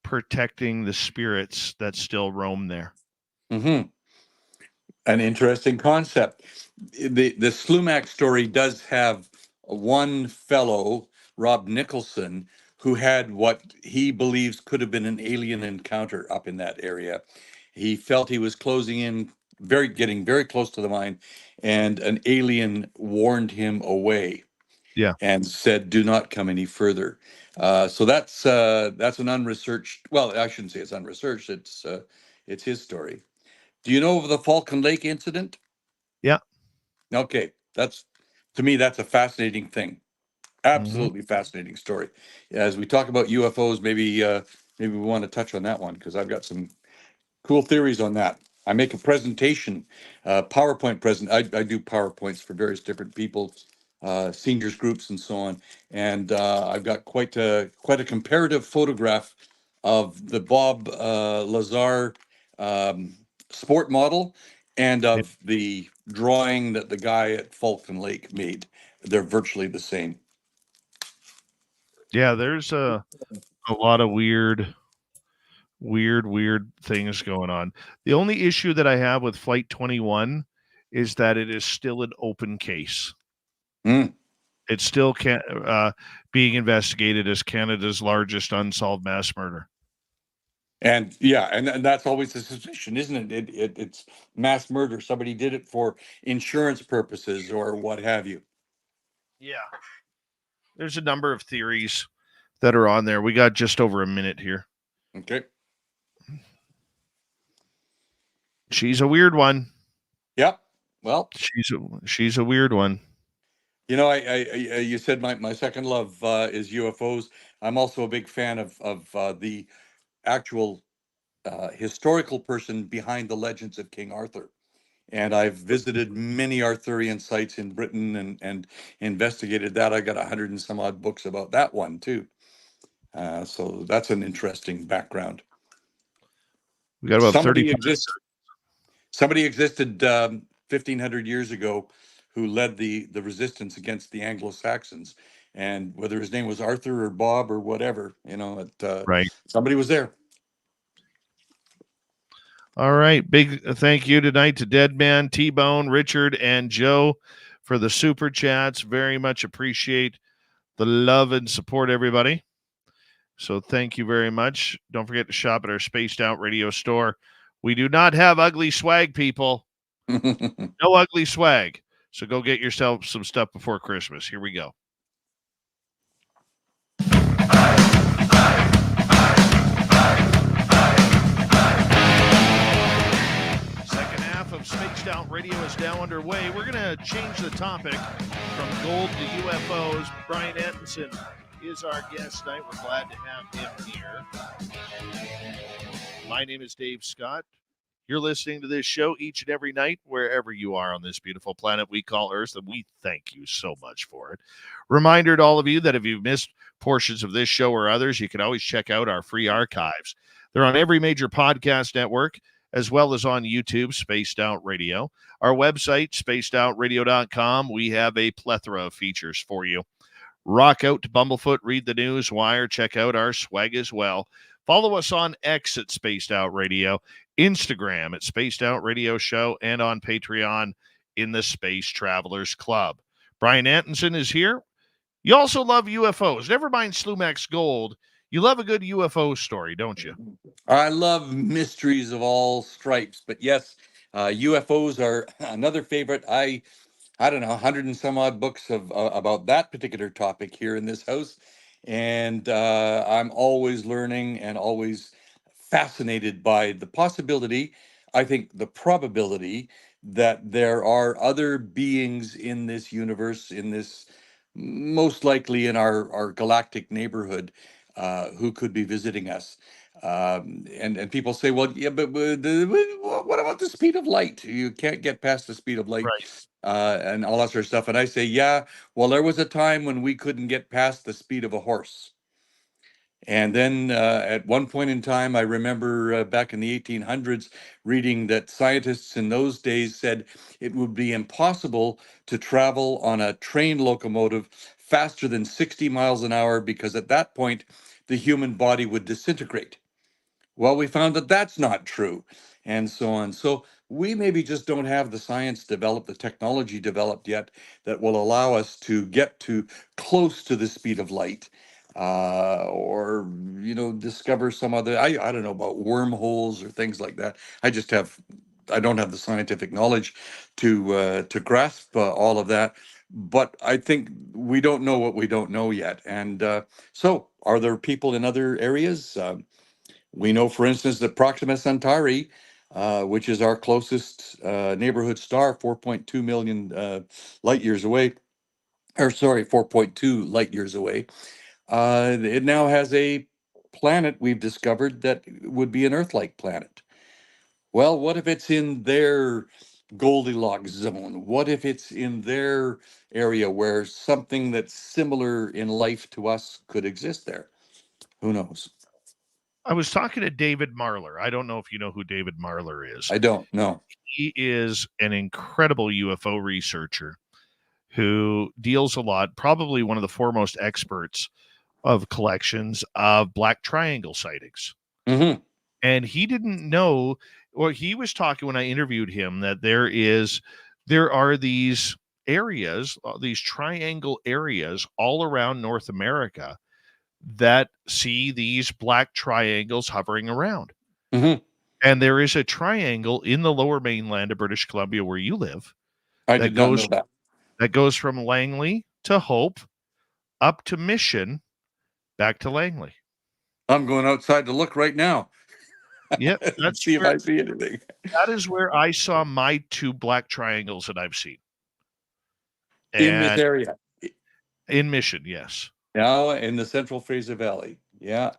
protecting the spirits that still roam there. Mm-hmm. An interesting concept. The SLUMAC story does have one fellow, Rob Nicholson, who had what he believes could have been an alien encounter up in that area. He felt he was closing in, getting very close to the mine, and an alien warned him away. Yeah. And said, "Do not come any further." So that's an unresearched. Well, I shouldn't say it's unresearched. It's his story. Do you know of the Falcon Lake incident? Yeah. Okay, to me that's a fascinating thing. Absolutely fascinating story. As we talk about UFOs, maybe we want to touch on that one because I've got some cool theories on that. I make a presentation, PowerPoint I do PowerPoints for various different people, seniors groups and so on. And I've got quite a comparative photograph of the Bob Lazar sport model and of the drawing that the guy at Falcon Lake made. They're virtually the same. Yeah, there's a lot of weird Weird things going on. The only issue that I have with Flight 21 is that it is still an open case. Mm. It's still being investigated as Canada's largest unsolved mass murder. And yeah, and that's always the suspicion, isn't it? It's mass murder. Somebody did it for insurance purposes or what have you. Yeah. There's a number of theories that are on there. We got just over a minute here. Okay. She's a weird one. Yep. Well, she's a weird one. You know, you said my second love is UFOs. I'm also a big fan of the actual historical person behind the legends of King Arthur. And I've visited many Arthurian sites in Britain and investigated that. I got 100 and some odd books about that one too. So that's an interesting background. We got about 30 minutes. Somebody existed 1,500 years ago who led the resistance against the Anglo-Saxons. And whether his name was Arthur or Bob or whatever, Right. Somebody was there. All right. Big thank you tonight to Deadman, T-Bone, Richard, and Joe for the super chats. Very much appreciate the love and support, everybody. So thank you very much. Don't forget to shop at our Spaced Out Radio store. We do not have ugly swag, people. No ugly swag. So go get yourself some stuff before Christmas. Here we go. Second half of Spaced Out Radio is now underway. We're going to change the topic from gold to UFOs. Brian Atkinson is our guest tonight. We're glad to have him here. My name is Dave Scott. You're listening to this show each and every night, wherever you are on this beautiful planet we call Earth, and we thank you so much for it. Reminder to all of you that if you've missed portions of this show or others, you can always check out our free archives. They're on every major podcast network, as well as on YouTube, Spaced Out Radio. Our website, spacedoutradio.com, we have a plethora of features for you. Rock out to Bumblefoot, read the news, wire, check out our swag as well. Follow us on X at Spaced Out Radio, Instagram at Spaced Out Radio Show, and on Patreon in the Space Travelers Club. Brian Atkinson is here. You also love UFOs. Never mind SLUMAC'S Gold. You love a good UFO story, don't you? I love mysteries of all stripes, but yes, UFOs are another favorite. I don't know, 100 and some odd books of about that particular topic here in this house. And I'm always learning and always fascinated by the possibility, I think the probability that there are other beings in this universe, in this most likely in our galactic neighborhood, who could be visiting us. And people say, well, yeah, but what about the speed of light? You can't get past the speed of light. Right. And all that sort of stuff. And I say, yeah, well, there was a time when we couldn't get past the speed of a horse. And then at one point in time, I remember back in the 1800s reading that scientists in those days said it would be impossible to travel on a train locomotive faster than 60 miles an hour because at that point, the human body would disintegrate. Well, we found that that's not true, and so on. So we maybe just don't have the science developed, the technology developed yet that will allow us to get to close to the speed of light, or discover some other. I don't know about wormholes or things like that. I don't have the scientific knowledge to grasp all of that. But I think we don't know what we don't know yet. And so, are there people in other areas? We know, for instance, that Proxima Centauri, which is our closest neighborhood star, 4.2 million light years away, 4.2 light years away, it now has a planet we've discovered that would be an Earth-like planet. Well, what if it's in their Goldilocks zone? What if it's in their area where something that's similar in life to us could exist there? Who knows? I was talking to David Marler. I don't know if you know who David Marler is. I don't know. He is an incredible UFO researcher who deals a lot, probably one of the foremost experts of collections of black triangle sightings. Mm-hmm. And he didn't know, or he was talking when I interviewed him, that there are these areas, these triangle areas all around North America that see these black triangles hovering around. Mm-hmm. And there is a triangle in the lower mainland of British Columbia where you live I that did not know goes from Langley to Hope, up to Mission, back to Langley. I'm going outside to look right now. Yep, See if I see anything. that is where I saw my two black triangles that I've seen. In this And area. in Mission, yes. Yeah, in the Central Fraser Valley. Yeah.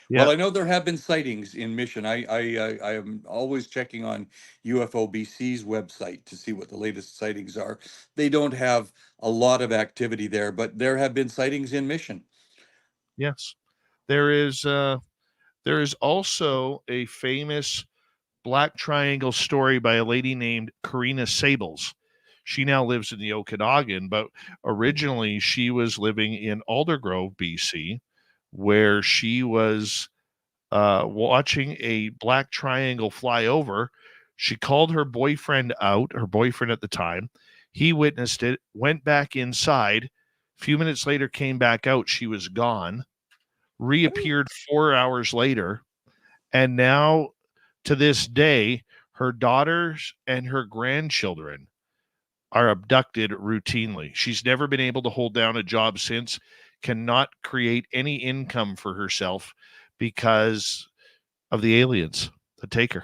Well, Yeah. I know there have been sightings in Mission. I am always checking on UFO BC's website to see what the latest sightings are. They don't have a lot of activity there, but there have been sightings in Mission. Yes. There is also a famous black triangle story by a lady named Karina Sables. She now lives in the Okanagan, but originally she was living in Aldergrove, BC, where she was watching a black triangle fly over. She called her boyfriend out, her boyfriend at the time. He witnessed it, went back inside. A few minutes later, came back out. She was gone, reappeared 4 hours later. And now, to this day, her daughters and her grandchildren are abducted routinely. She's never been able to hold down a job since, cannot create any income for herself because of the aliens that take her.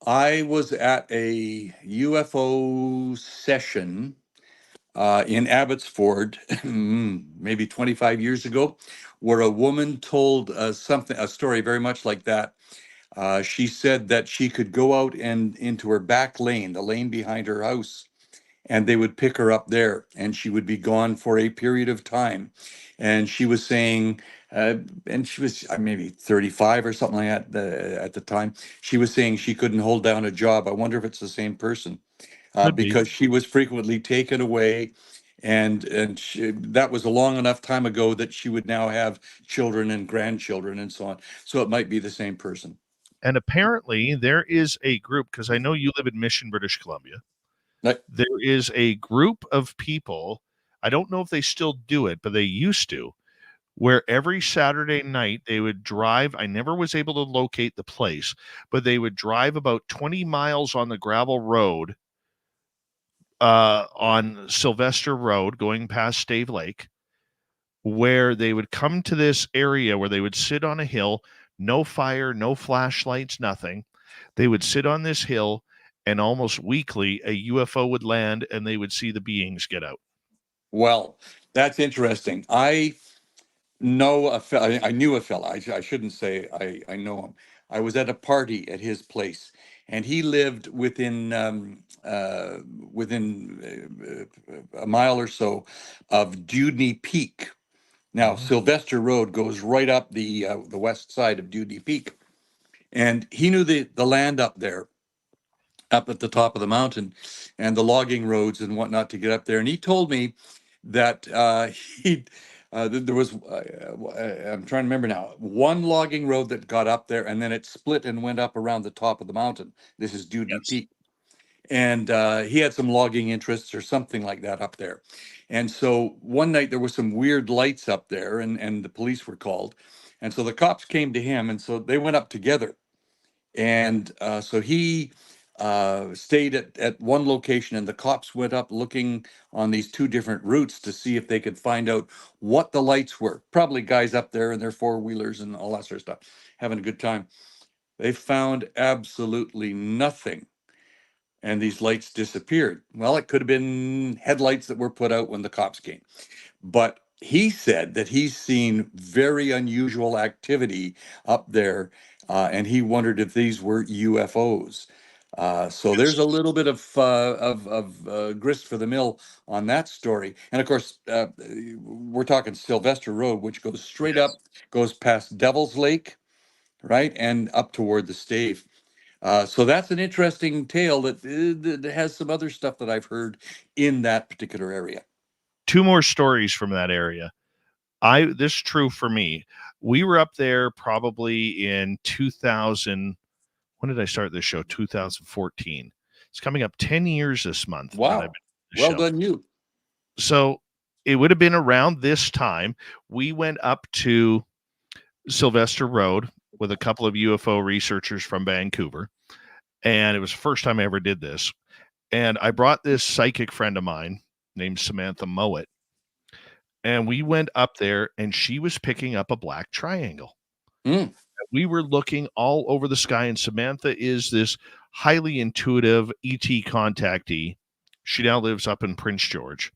I was at a UFO session in Abbotsford, maybe 25 years ago, where a woman told a story very much like that. She said that she could go out and into her back lane, the lane behind her house, and they would pick her up there, and she would be gone for a period of time. And she was saying, and she was maybe 35 or something like that at the time. She was saying she couldn't hold down a job. I wonder if it's the same person, Could be. because she was frequently taken away. And that was a long enough time ago that she would now have children and grandchildren and so on. So it might be the same person. And apparently there is a group, because I know you live in Mission, British Columbia. Like, There is a group of people, I don't know if they still do it, but they used to, where every Saturday night they would drive. I never was able to locate the place, but they would drive about 20 miles on the gravel road on Sylvester Road going past Stave Lake, where they would come to this area where they would sit on a hill, no fire, no flashlights, nothing. They would sit on this hill, and almost weekly a UFO would land and they would see the beings get out. well, that's interesting. I knew a fella. I shouldn't say I know him. I was at a party at his place, and he lived within a mile or so of Dewdney Peak. Now, Sylvester Road goes right up the west side of Dewdney Peak, and he knew the land up there, up at the top of the mountain, and the logging roads and whatnot to get up there. And he told me that there was, I'm trying to remember now, one logging road that got up there, and then it split and went up around the top of the mountain. This is Dewdney Yes. Peak. And he had some logging interests or something like that up there. And so one night there were some weird lights up there, and the police were called. And so the cops came to him, and so they went up together. And so he stayed at one location, and the cops went up looking on these two different routes to see if they could find out what the lights were. Probably guys up there in their four-wheelers and all that sort of stuff, having a good time. They found absolutely nothing, and these lights disappeared. Well, it could have been headlights that were put out when the cops came. But he said that he's seen very unusual activity up there, and he wondered if these were UFOs. So there's a little bit of grist for the mill on that story. And of course, we're talking Sylvester Road, which goes straight up, goes past Devil's Lake, right, and up toward the Stave. So that's an interesting tale that has some other stuff that I've heard in that particular area. Two more stories from that area. This is true for me. We were up there probably in 2000. When did I start this show? 2014. It's coming up 10 years this month that I've been Wow. on the Well show. done, you. So it would have been around this time. We went up to Sylvester Road with a couple of UFO researchers from Vancouver. And it was the first time I ever did this. And I brought this psychic friend of mine named Samantha Mowat. And we went up there and she was picking up a black triangle. Mm. We were looking all over the sky, and Samantha is this highly intuitive ET contactee. She now lives up in Prince George.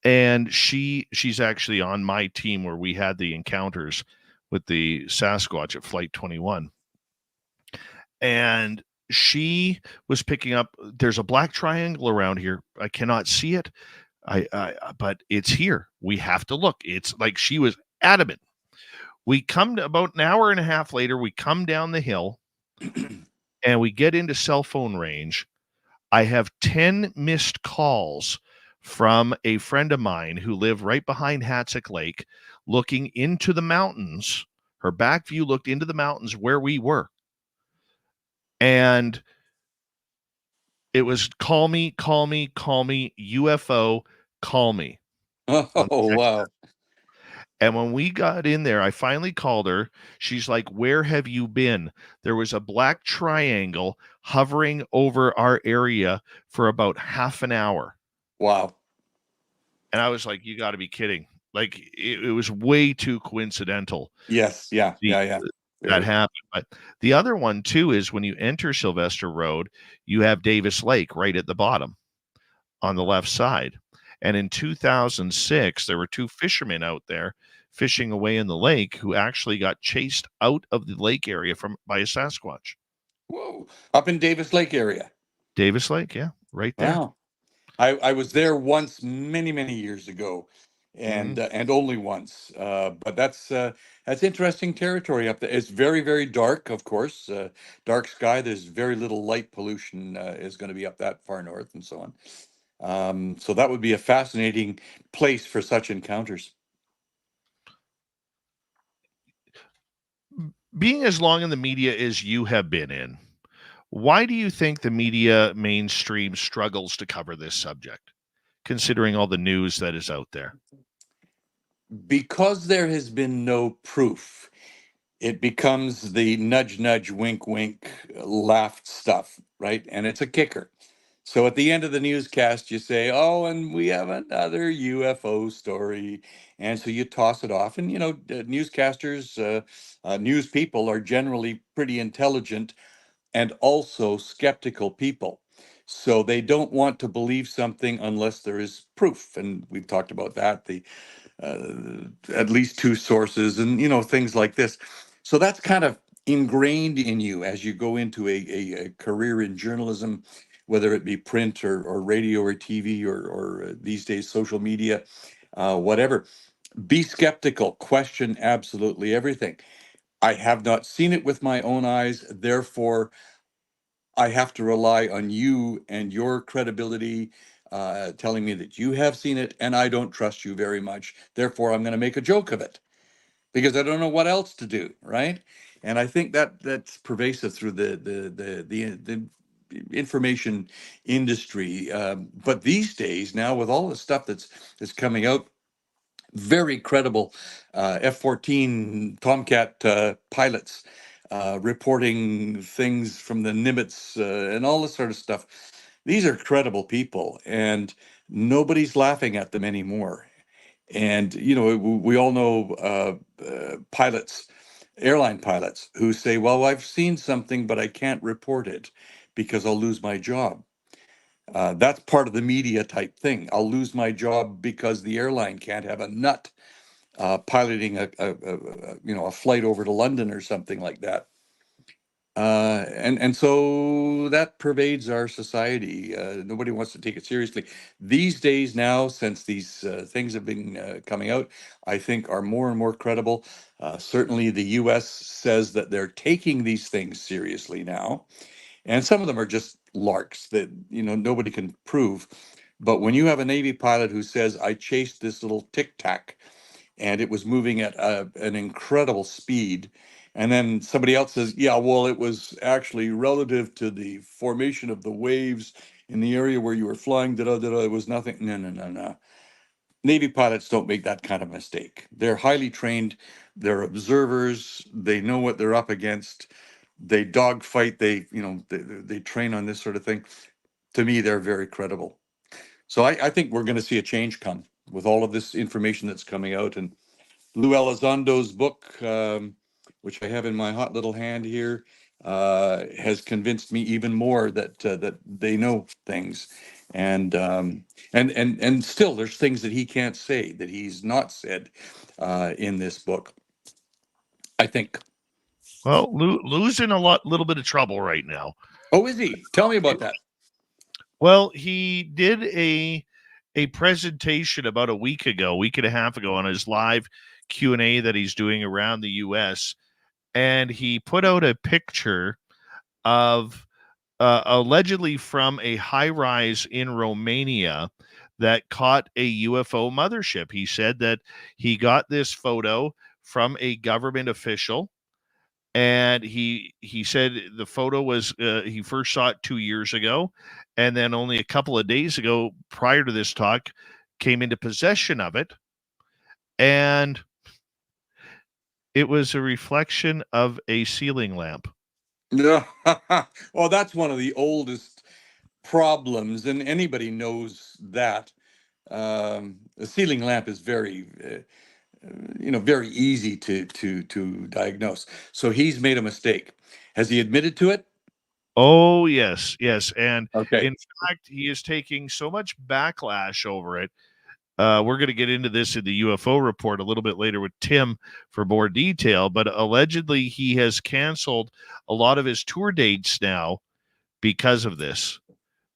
And she's actually on my team where we had the encounters with the Sasquatch at Flight 21. And she was picking up, there's a black triangle around here. I cannot see it. But it's here. We have to look. It's like she was adamant. We come to about an hour and a half later, we come down the hill and we get into cell phone range. I have 10 missed calls from a friend of mine who lived right behind Hatzick Lake, looking into the mountains. Her back view looked into the mountains where we were. And it was call me, UFO, call me. Oh, wow. And when we got in there, I finally called her. She's like, where have you been? There was a black triangle hovering over our area for about half an hour. Wow. And I was like, you got to be kidding. Like, it was way too coincidental. Yes. Yeah. Yeah. That happened. But the other one, too, is when you enter Sylvester Road, you have Davis Lake right at the bottom on the left side. And in 2006, there were two fishermen out there fishing away in the lake who actually got chased out of the lake area by a Sasquatch. Whoa. Up in Davis Lake area. Davis Lake, yeah, right there. Wow. I was there once many years ago, and only once. But that's interesting territory up there. It's very dark, of course. Dark sky. There's very little light pollution is going to be up that far north, and so on. So that would be a fascinating place for such encounters. Being as long in the media as you have been in, why do you think the media mainstream struggles to cover this subject, considering all the news that is out there? Because there has been no proof, it becomes the nudge, nudge, wink, wink, laughed stuff, right? And it's a kicker. So at the end of the newscast, you say, oh, and we have another UFO story. And so you toss it off. And, newscasters, news people are generally pretty intelligent and also skeptical people. So they don't want to believe something unless there is proof. And we've talked about that, at least two sources and, things like this. So that's kind of ingrained in you as you go into a career in journalism, whether it be print or radio or TV or these days social media, whatever. Be skeptical, question absolutely everything. I have not seen it with my own eyes, therefore I have to rely on you and your credibility telling me that you have seen it, and I don't trust you very much. Therefore, I'm going to make a joke of it because I don't know what else to do, right? And I think that's pervasive through the information industry. But these days, now with all the stuff that's coming out, very credible F-14 Tomcat pilots reporting things from the Nimitz and all this sort of stuff. These are credible people, and nobody's laughing at them anymore. And we all know pilots, airline pilots, who say, "Well, I've seen something, but I can't report it because I'll lose my job." That's part of the media type thing. I'll lose my job because the airline can't have a nut piloting a flight over to London or something like that. And so that pervades our society. Nobody wants to take it seriously. These days now, since these things have been coming out, I think are more and more credible. Certainly the US says that they're taking these things seriously now. And some of them are just larks that, nobody can prove. But when you have a Navy pilot who says, I chased this little tic tac, and it was moving at an incredible speed. And then somebody else says, yeah, well, it was actually relative to the formation of the waves in the area where you were flying, it was nothing. No, no, no, no. Navy pilots don't make that kind of mistake. They're highly trained, they're observers, they know what they're up against, they dogfight, they train on this sort of thing. To me, they're very credible. So I think we're going to see a change come with all of this information that's coming out. And Lou Elizondo's book, which I have in my hot little hand here, has convinced me even more that that they know things, and still there's things that he can't say, that he's not said in this book, I think. Well, Lou's in little bit of trouble right now. Oh, is he? Tell me about that. Well, he did a presentation about a week and a half ago on his live Q&A that he's doing around the U.S., and he put out a picture of allegedly from a high-rise in Romania that caught a UFO mothership. He said that he got this photo from a government official, and he said the photo was he first saw it 2 years ago, and then only a couple of days ago, prior to this talk, came into possession of it, and it was a reflection of a ceiling lamp. Yeah. Well, that's one of the oldest problems, and anybody knows that. A ceiling lamp is very very easy to diagnose. So he's made a mistake. Has he admitted to it? Oh, yes, and Okay. in fact, he is taking so much backlash over it. We're going to get into this in the UFO report a little bit later with Tim for more detail, but allegedly he has canceled a lot of his tour dates now because of this,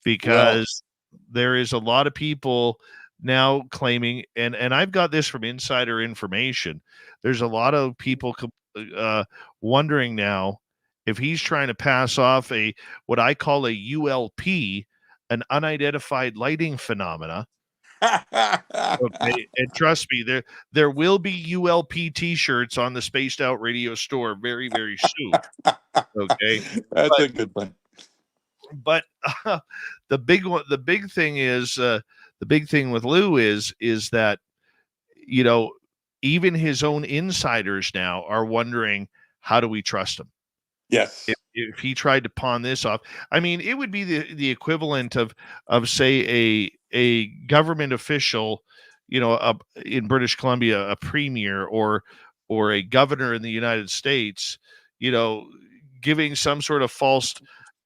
because there is a lot of people now claiming, and I've got this from insider information, there's a lot of people wondering now if he's trying to pass off what I call a ULP, an unidentified lighting phenomena. Okay, and trust me, there will be ULP T-shirts on the Spaced Out Radio store very, very soon. Okay, That's a good one. but the big thing is the big thing with Lou is that even his own insiders now are wondering, how do we trust him? Yes. If he tried to pawn this off, I mean, it would be the equivalent of say a government official, in British Columbia, a premier or a governor in the United States, giving some sort of false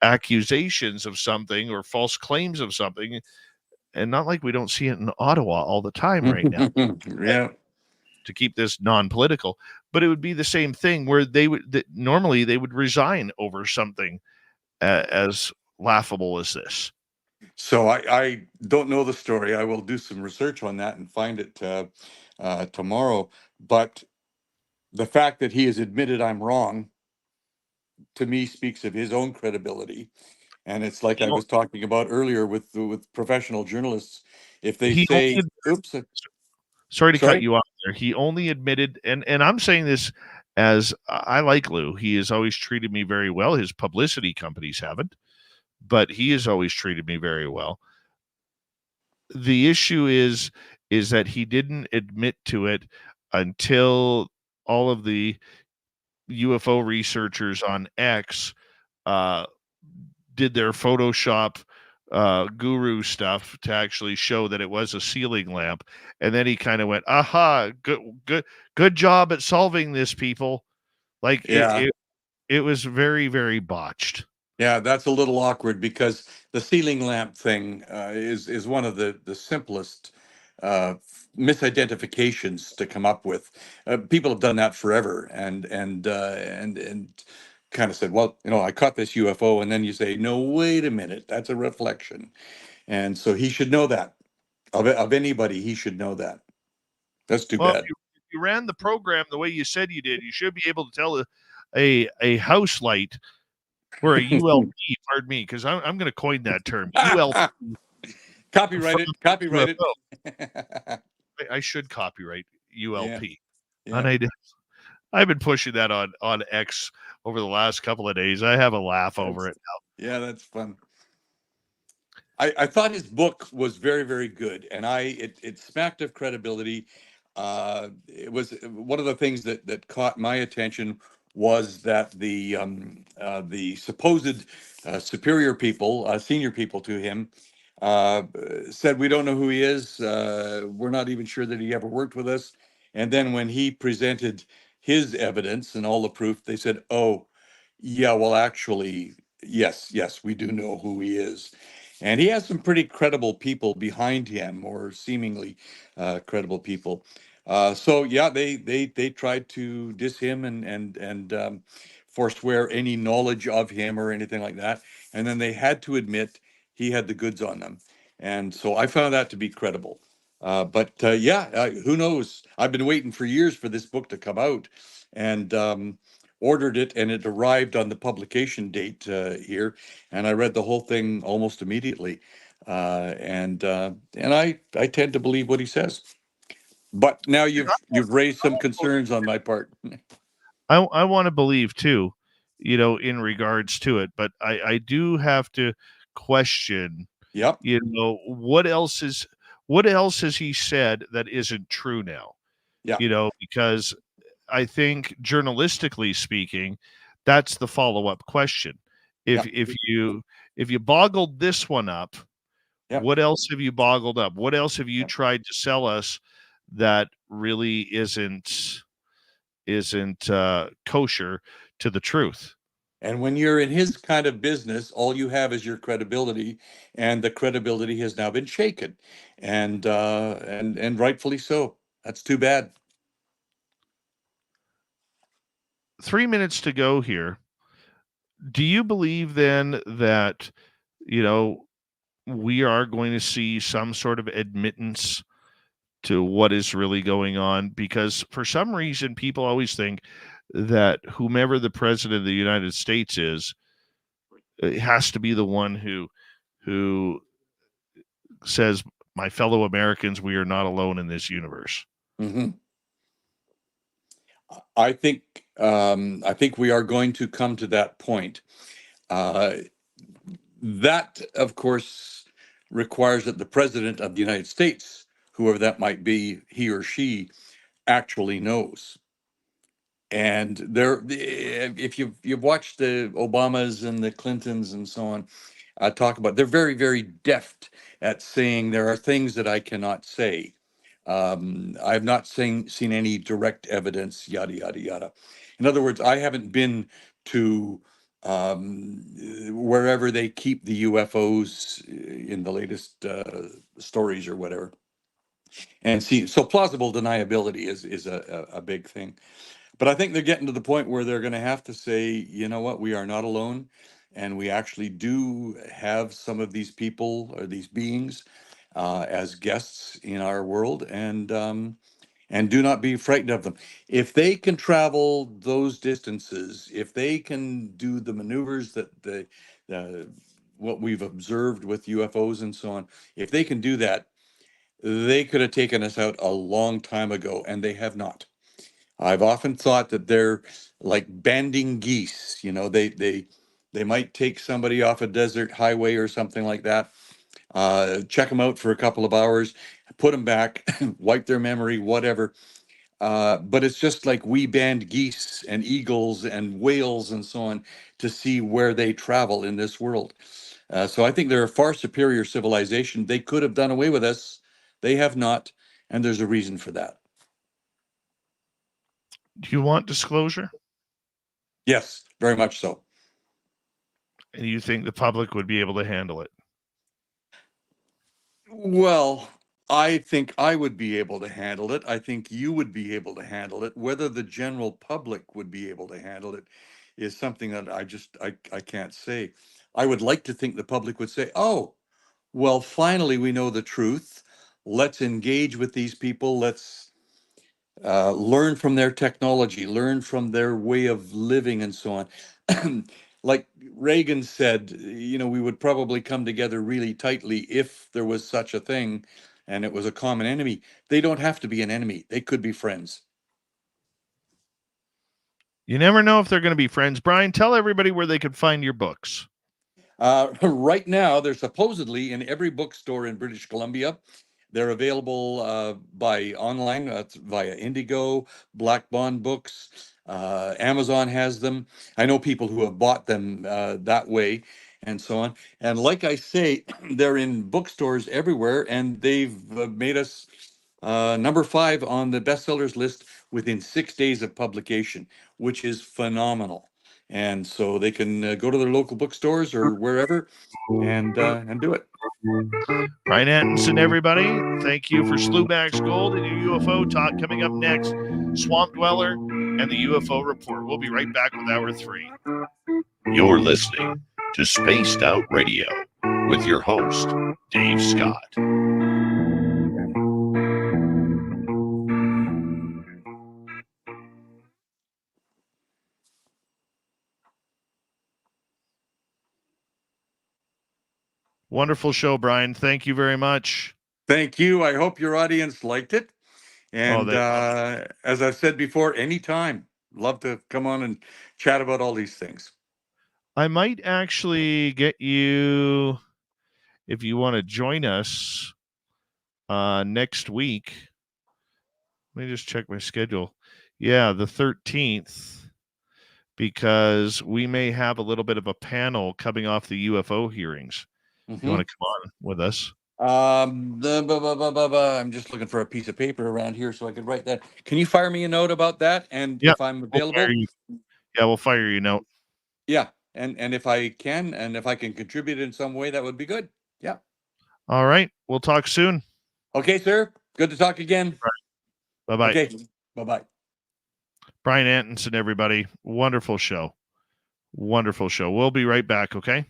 accusations of something or false claims of something, and not like we don't see it in Ottawa all the time right now. Yeah. To keep this non-political, but it would be the same thing where normally they would resign over something as laughable as this. So I don't know the story. I will do some research on that and find it tomorrow. But the fact that he has admitted I'm wrong, to me, speaks of his own credibility. And it's like I was talking about earlier with professional journalists. If they say, "Oops," sorry to cut you off there. He only admitted, and I'm saying this as I like Lou. He has always treated me very well. His publicity companies haven't, but he has always treated me very well. The issue is that he didn't admit to it until all of the UFO researchers on X did their Photoshop guru stuff to actually show that it was a ceiling lamp, and then he kind of went, "Aha! Good job at solving this, people." Like it was very, very botched. Yeah, that's a little awkward because the ceiling lamp thing is one of the simplest misidentifications to come up with. People have done that forever, and kind of said, "Well, I caught this UFO," and then you say, "No, wait a minute, that's a reflection," and so he should know that. Of anybody, he should know that. That's too bad. If you ran the program the way you said you did, you should be able to tell a house light. Or a ULP, pardon me, because I'm going to coin that term. ULP. Copyrighted. I should copyright. ULP. Yeah. And I've been pushing that on X over the last couple of days. I have a laugh over it. Yeah, that's fun. I thought his book was very, very good, and it smacked of credibility. It was one of the things that caught my attention was that the supposed superior people, senior people to him, uh, said, "We don't know who he is. We're not even sure that he ever worked with us." And then when he presented his evidence and all the proof, they said, "Oh, yeah, well, actually, yes, we do know who he is." And he has some pretty credible people behind him, or seemingly credible people. So yeah, they tried to diss him and forswear any knowledge of him or anything like that. And then they had to admit he had the goods on them. And so I found that to be credible. But who knows? I've been waiting for years for this book to come out, and ordered it, and it arrived on the publication date here, and I read the whole thing almost immediately. And I tend to believe what he says. But now you've raised some concerns on my part. I want to believe too, in regards to it, but I do have to question, Yep. what else has he said that isn't true now? Yeah. Because I think journalistically speaking, that's the follow-up question. Yeah. If you boggled this one up, Yeah. what else have you boggled up? What else have you tried to sell us that really isn't kosher to the truth? And when you're in his kind of business, all you have is your credibility, and the credibility has now been shaken, and rightfully so. That's too bad. 3 minutes to go here. Do you believe then that, we are going to see some sort of admittance to what is really going on? Because for some reason, people always think that whomever the president of the United States is, it has to be the one who says, "My fellow Americans, we are not alone in this universe." Hmm. I think we are going to come to that point. Uh, that, of course, requires that the president of the United States, whoever that might be, he or she, actually knows. And if you've watched the Obamas and the Clintons and so on, talk about, they're very, very deft at saying there are things that I cannot say. I've not seen any direct evidence, yada yada yada. In other words, I haven't been to wherever they keep the UFOs in the latest stories or whatever, and see. So plausible deniability is a big thing. But I think they're getting to the point where they're going to have to say, you know what, we are not alone. And we actually do have some of these people or these beings as guests in our world, and do not be frightened of them. If they can travel those distances, if they can do the maneuvers that what we've observed with UFOs and so on, if they can do that, they could have taken us out a long time ago, and they have not. I've often thought that they're like banding geese. They might take somebody off a desert highway or something like that, check them out for a couple of hours, put them back, wipe their memory, whatever. But it's just like we band geese and eagles and whales and so on to see where they travel in this world. So I think they're a far superior civilization. They could have done away with us. They have not, and there's a reason for that. Do you want disclosure? Yes, very much so. And you think the public would be able to handle it? Well, I think I would be able to handle it. I think you would be able to handle it. Whether the general public would be able to handle it is something that I can't say. I would like to think the public would say, "Oh, well, finally we know the truth. Let's engage with these people. Let's learn from their technology, learn from their way of living, and so on." Like Reagan said, we would probably come together really tightly if there was such a thing. and it was a common enemy. They don't have to be an enemy. They could be friends. You never know if they're going to be friends. Brian, tell everybody where they could find your books. Right now, they're supposedly in every bookstore in British Columbia. They're available by online, via Indigo, Black Bond Books. Amazon has them. I know people who have bought them that way, and so on. And like I say, they're in bookstores everywhere, and they've made us number 5 on the bestsellers list within 6 days of publication, which is phenomenal. And so they can go to their local bookstores or wherever and do it. Brian Atkinson, everybody. Thank you for SLUMACH'S Gold and your UFO talk. Coming up next, Swamp Dweller and the UFO Report. We'll be right back with Hour 3. You're listening to Spaced Out Radio with your host, Dave Scott. Wonderful show, Brian. Thank you very much. Thank you. I hope your audience liked it. And Oh, as I've said before, anytime, love to come on and chat about all these things. I might actually get you, if you want to join us next week. Let me just check my schedule. Yeah, the 13th, because we may have a little bit of a panel coming off the UFO hearings. If you want to come on with us. I'm just looking for a piece of paper around here so I could write that. Can you fire me a note about that? And Yep, if I'm available, we'll fire you a note. yeah. And if I can, and if I can contribute in some way, that would be good. Yeah. All right. We'll talk soon. Okay, sir. Good to talk again. Right. Bye-bye. Okay. Bye-bye. Brian Atkinson, everybody. Wonderful show. Wonderful show. We'll be right back, okay?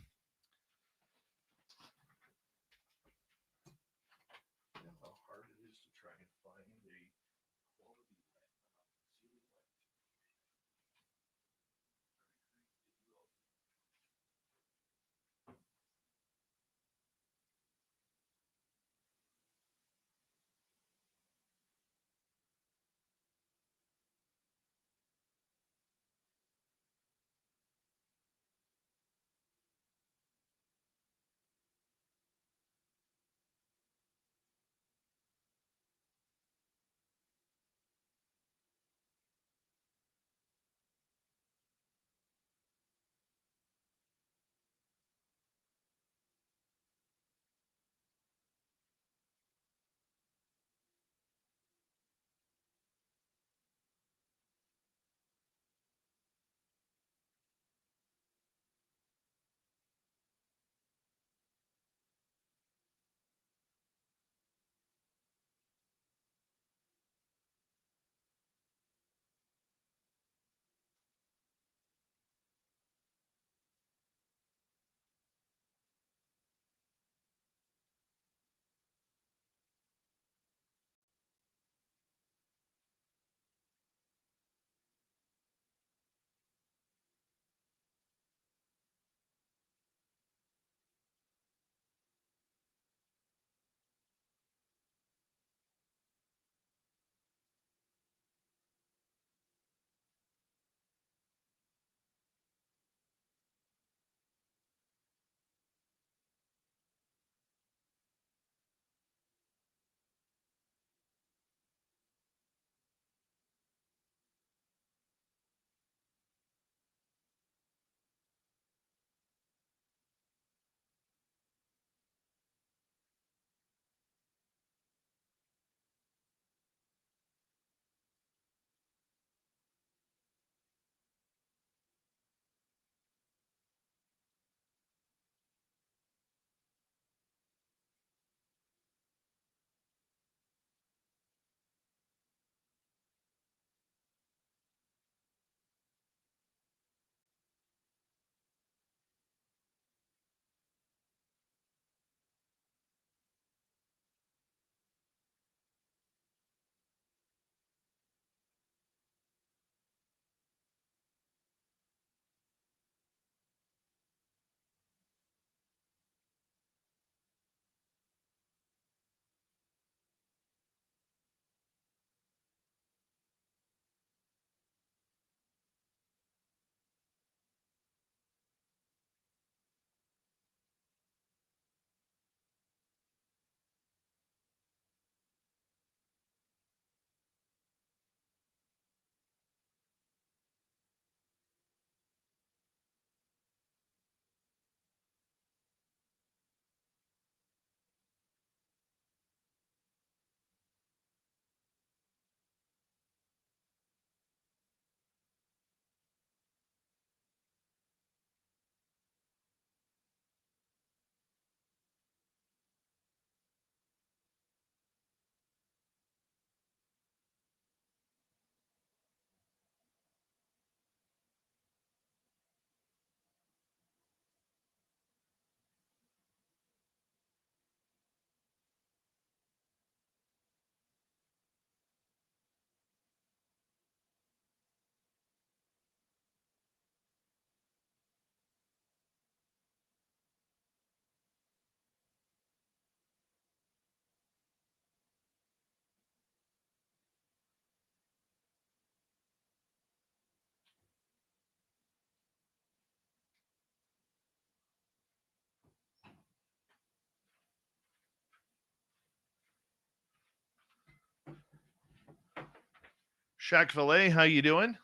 Shaq Valet, how you doing?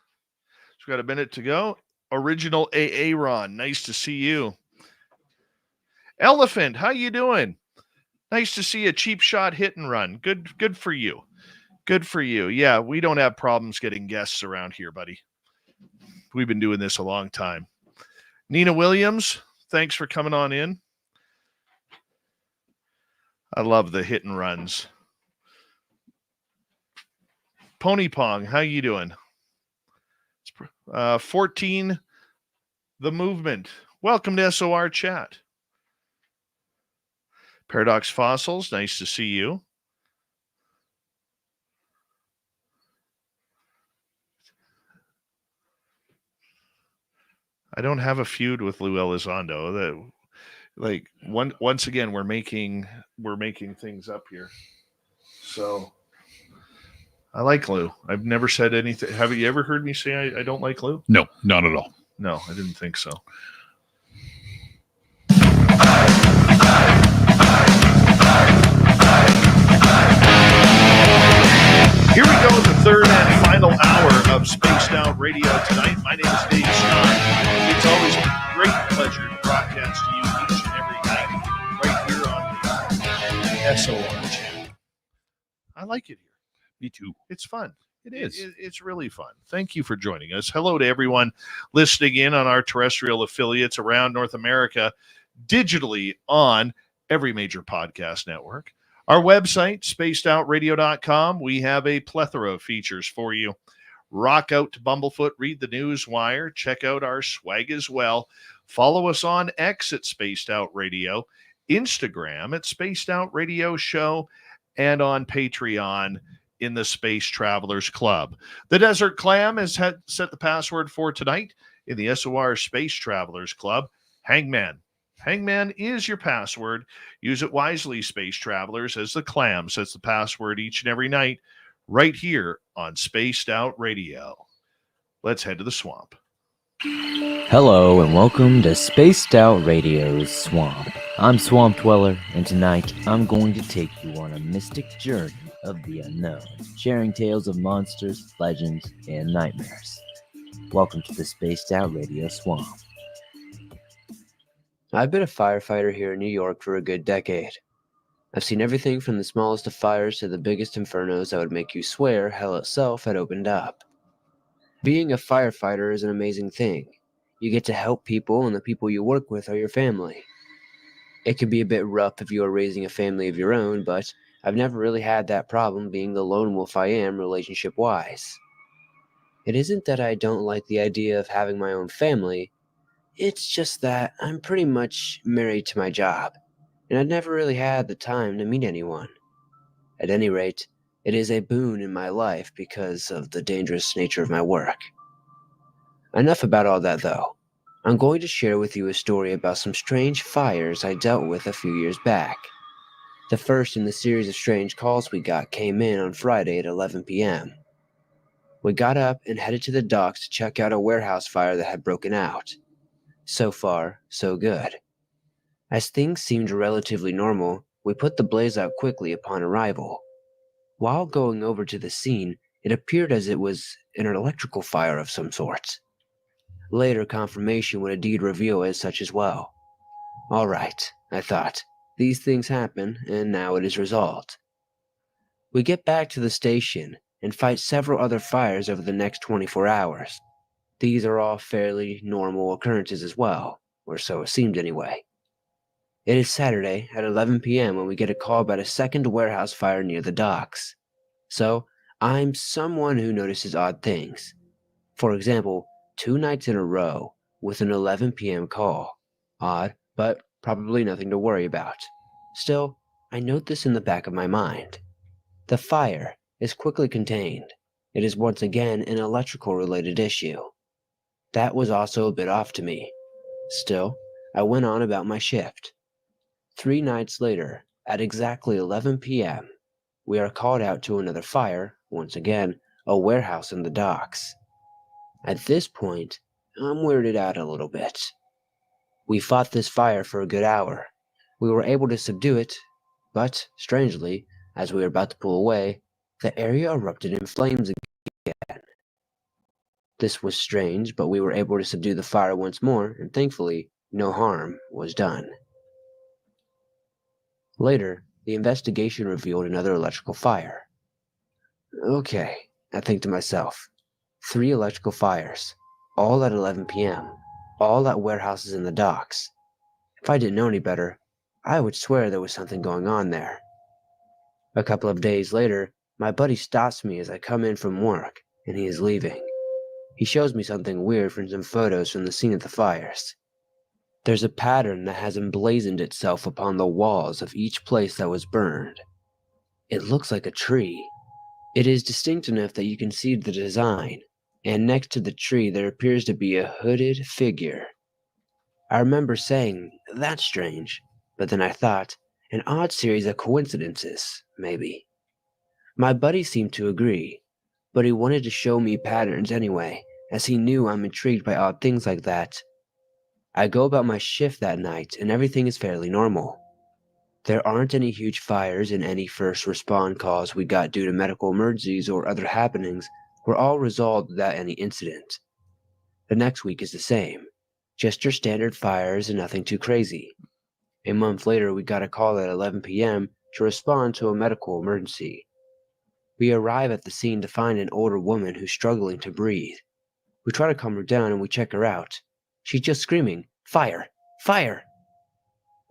We've got a minute to go. Original AA Ron, nice to see you. Elephant, how you doing? Nice to see a cheap shot hit and run. Good for you. Good for you. Yeah, we don't have problems getting guests around here, buddy. We've been doing this a long time. Nina Williams, thanks for coming on in. I love the hit and runs. Pony Pong, how you doing? 14, The Movement. Welcome to SOR Chat. Paradox Fossils, nice to see you. I don't have a feud with Lou Elizondo. Once again, we're making things up here. So I like Lou. I've never said anything. Have you ever heard me say I don't like Lou? No, not at all. No, I didn't think so. Here we go, the third and final hour of Spaced Out Radio tonight. My name is Dave Scott. It's always a great pleasure to broadcast to you each and every night right here on the SOR channel. I like it here. Me too. It's fun. It is. It's really fun. Thank you for joining us. Hello to everyone listening in on our terrestrial affiliates around North America, digitally on every major podcast network. Our website, spacedoutradio.com, we have a plethora of features for you. Rock out to Bumblefoot, read the news wire, check out our swag as well. Follow us on X at Spaced Out Radio, Instagram at Spaced Out Radio Show, and on Patreon in the Space Travelers Club. The Desert Clam has set the password for tonight in the SOR Space Travelers Club. Hangman. Hangman is your password. Use it wisely, Space Travelers, as the Clam sets the password each and every night right here on Spaced Out Radio. Let's head to the swamp. Hello and welcome to Spaced Out Radio's Swamp. I'm Swamp Dweller, and tonight I'm going to take you on a mystic journey of the unknown, sharing tales of monsters, legends, and nightmares. Welcome to the Spaced Out Radio Swamp. I've been a firefighter here in New York for a good decade. I've seen everything from the smallest of fires to the biggest infernos that would make you swear hell itself had opened up. Being a firefighter is an amazing thing. You get to help people, and the people you work with are your family. It can be a bit rough if you are raising a family of your own, but I've never really had that problem being the lone wolf I am relationship-wise. It isn't that I don't like the idea of having my own family. It's just that I'm pretty much married to my job, and I've never really had the time to meet anyone. At any rate, it is a boon in my life because of the dangerous nature of my work. Enough about all that, though. I'm going to share with you a story about some strange fires I dealt with a few years back. The first in the series of strange calls we got came in on Friday at 11 p.m. We got up and headed to the docks to check out a warehouse fire that had broken out. So far, so good. As things seemed relatively normal, we put the blaze out quickly upon arrival. While going over to the scene, it appeared as it was an electrical fire of some sort. Later confirmation would indeed reveal as such as well. All right, I thought. These things happen, and now it is resolved. We get back to the station and fight several other fires over the next 24 hours. These are all fairly normal occurrences as well, or so it seemed anyway. It is Saturday at 11 p.m. when we get a call about a second warehouse fire near the docks. So, I'm someone who notices odd things. For example, 2 nights in a row with an 11 p.m. call. Odd, but probably nothing to worry about. Still, I note this in the back of my mind. The fire is quickly contained. It is once again an electrical-related issue. That was also a bit off to me. Still, I went on about my shift. 3 nights later, at exactly 11 p.m., we are called out to another fire, once again, a warehouse in the docks. At this point, I'm weirded out a little bit. We fought this fire for a good hour. We were able to subdue it, but, strangely, as we were about to pull away, the area erupted in flames again. again. This was strange, but we were able to subdue the fire once more, and thankfully, no harm was done. Later, the investigation revealed another electrical fire. Okay, I think to myself, 3 electrical fires, all at 11 p.m., all at warehouses in the docks. If I didn't know any better, I would swear there was something going on there. A couple of days later, my buddy stops me as I come in from work, and he is leaving. He shows me something weird from some photos from the scene of the fires. There's a pattern that has emblazoned itself upon the walls of each place that was burned. It looks like a tree. It is distinct enough that you can see the design, and next to the tree there appears to be a hooded figure. I remember saying, "That's strange," but then I thought, an odd series of coincidences, maybe. My buddy seemed to agree, but he wanted to show me patterns anyway, as he knew I'm intrigued by odd things like that. I go about my shift that night, and everything is fairly normal. There aren't any huge fires, and any first respond calls we got due to medical emergencies or other happenings were all resolved without any incident. The next week is the same, just your standard fires and nothing too crazy. A month later, we got a call at 11 p.m. to respond to a medical emergency. We arrive at the scene to find an older woman who's struggling to breathe. We try to calm her down and we check her out. She's just screaming, "Fire! Fire!"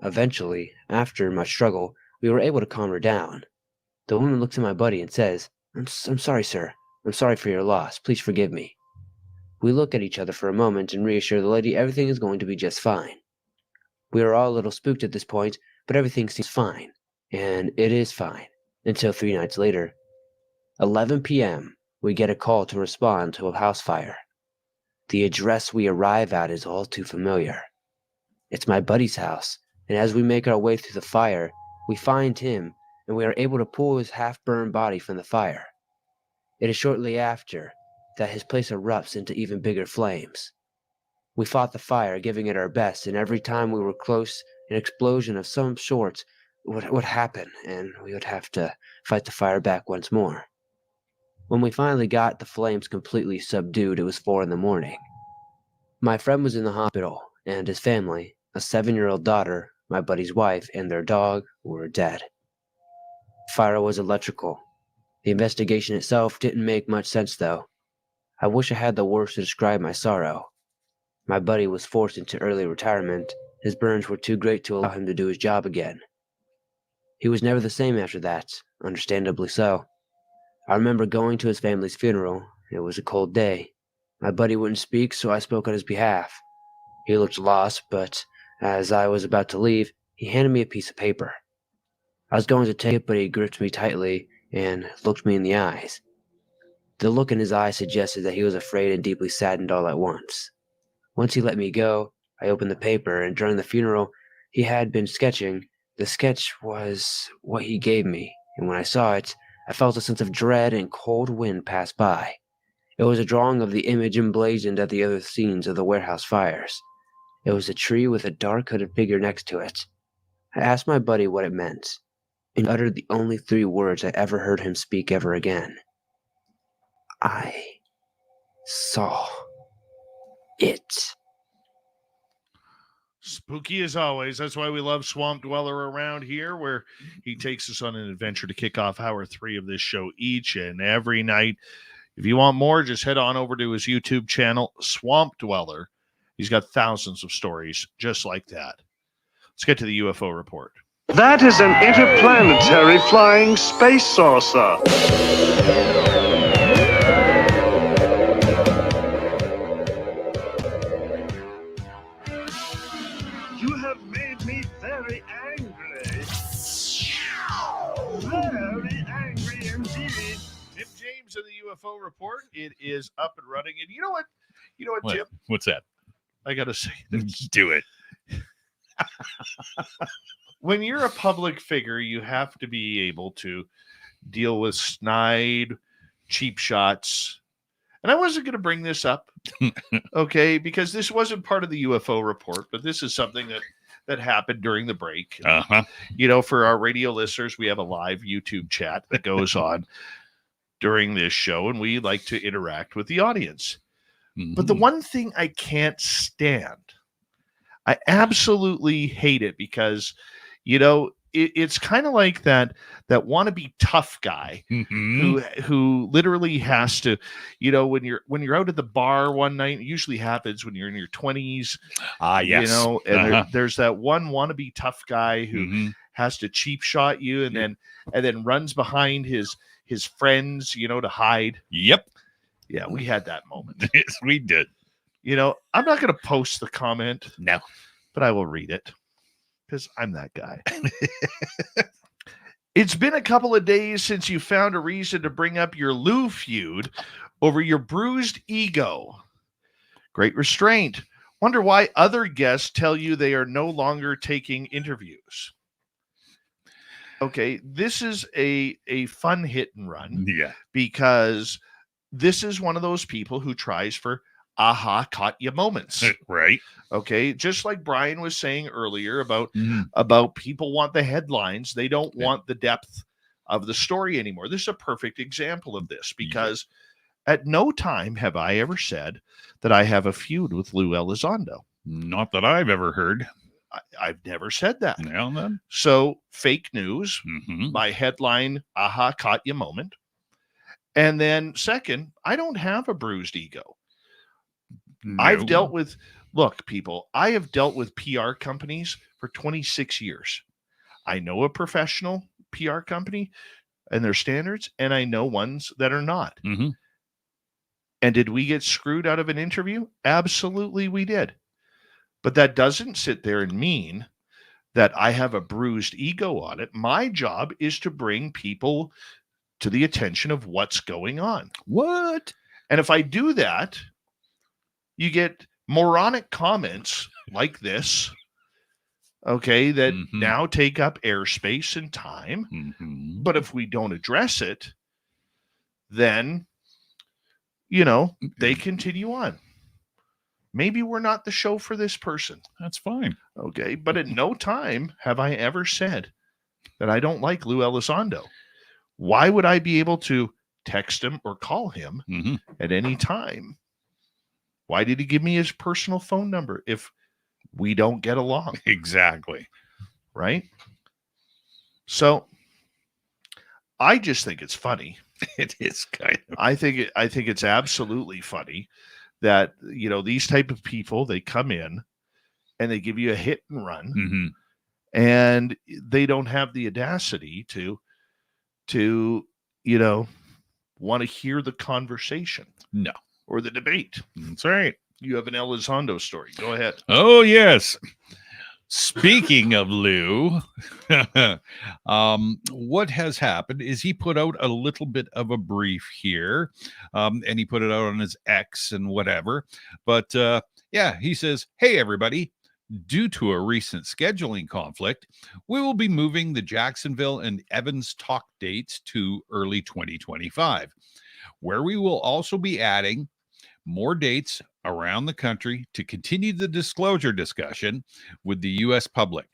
Eventually, after much struggle, we were able to calm her down. The woman looks at my buddy and says, I'm sorry, sir. I'm sorry for your loss. Please forgive me." We look at each other for a moment and reassure the lady everything is going to be just fine. We are all a little spooked at this point, but everything seems fine. And it is fine, until 3 nights later. 11 p.m., we get a call to respond to a house fire. The address we arrive at is all too familiar. It's my buddy's house, and as we make our way through the fire, we find him, and we are able to pull his half-burned body from the fire. It is shortly after that his place erupts into even bigger flames. We fought the fire, giving it our best, and every time we were close, an explosion of some sort would happen, and we would have to fight the fire back once more. When we finally got the flames completely subdued, it was 4 in the morning. My friend was in the hospital, and his family, a 7-year-old daughter, my buddy's wife, and their dog, were dead. Fire was electrical. The investigation itself didn't make much sense, though. I wish I had the words to describe my sorrow. My buddy was forced into early retirement. His burns were too great to allow him to do his job again. He was never the same after that, understandably so. I remember going to his family's funeral. It was a cold day. My buddy wouldn't speak, so I spoke on his behalf. He looked lost, but as I was about to leave, he handed me a piece of paper. I was going to take it, but he gripped me tightly and looked me in the eyes. The look in his eyes suggested that he was afraid and deeply saddened all at once. Once he let me go, I opened the paper, and during the funeral he had been sketching, the sketch was what he gave me, and when I saw it, I felt a sense of dread and cold wind pass by. It was a drawing of the image emblazoned at the other scenes of the warehouse fires. It was a tree with a dark hooded figure next to it. I asked my buddy what it meant, and uttered the only 3 words I ever heard him speak ever again. I saw it. Spooky as always. That's why we love Swamp Dweller around here, where he takes us on an adventure to kick off hour 3 of this show each and every night. If you want more, just head on over to his YouTube channel, Swamp Dweller. He's got thousands of stories just like that. Let's get to the UFO report. That is an interplanetary flying space saucer. You have made me very angry. Very angry indeed. Tim James of the UFO report. It is up and running. And you know what? What? Tim? What's that? I got to say this. Do it. When you're a public figure, you have to be able to deal with snide, cheap shots. And I wasn't going to bring this up, okay, because this wasn't part of the UFO report, but this is something that happened during the break. Uh-huh. You know, for our radio listeners, we have a live YouTube chat that goes on. during this show, and we like to interact with the audience. But the Mhm. one thing I can't stand, I absolutely hate it because, it's kind of like that wannabe tough guy Mhm. who literally has to, when you're out at the bar one night, it usually happens when you're in your 20s, Yes. and Uh-huh. there's that one wannabe tough guy who Mhm. has to cheap shot you and Yeah. then runs behind his friends, to hide. Yep. Yeah, we had that moment. Yes, we did. I'm not going to post the comment, No. but I will read it because I'm that guy. It's been a couple of days since you found a reason to bring up your Lou feud over your bruised ego. Great restraint. Wonder why other guests tell you they are no longer taking interviews. Okay, this is a fun hit and run Yeah. because this is one of those people who tries for aha caught you moments. Right. Okay, just like Brian was saying earlier Mhm. about people want the headlines, they don't Yeah. want the depth of the story anymore. This is a perfect example of this because at no time have I ever said that I have a feud with Lou Elizondo. Not that I've ever heard. I've never said that. Now then. So fake news, Mhm. my headline, aha, caught you moment. And then second, I don't have a bruised ego. I've No. dealt with, look, people, I have dealt with PR companies for 26 years. I know a professional PR company and their standards, and I know ones that are not. Mhm. And did we get screwed out of an interview? Absolutely, we did. But that doesn't sit there and mean that I have a bruised ego on it. My job is to bring people to the attention of what's going on. What? And if I do that, you get moronic comments like this, okay, that Mhm. now take up airspace and time. Mhm. But if we don't address it, then, they continue on. Maybe we're not the show for this person. That's fine. Okay. But at no time have I ever said that I don't like Lou Elizondo. Why would I be able to text him or call him Mhm. at any time? Why did he give me his personal phone number if we don't get along? Exactly. Right? So I just think it's funny. It is kind of. I think it's absolutely funny that, these type of people, they come in and they give you a hit and run Mhm. and they don't have the audacity to want to hear the conversation. No. Or the debate. That's right. You have an Elizondo story. Go ahead. Oh, yes. Speaking of Lou, what has happened is he put out a little bit of a brief here, and he put it out on his X and whatever. But he says, "Hey, everybody. Due to a recent scheduling conflict, we will be moving the Jacksonville and Evans talk dates to early 2025, where we will also be adding more dates around the country to continue the disclosure discussion with the U.S. public.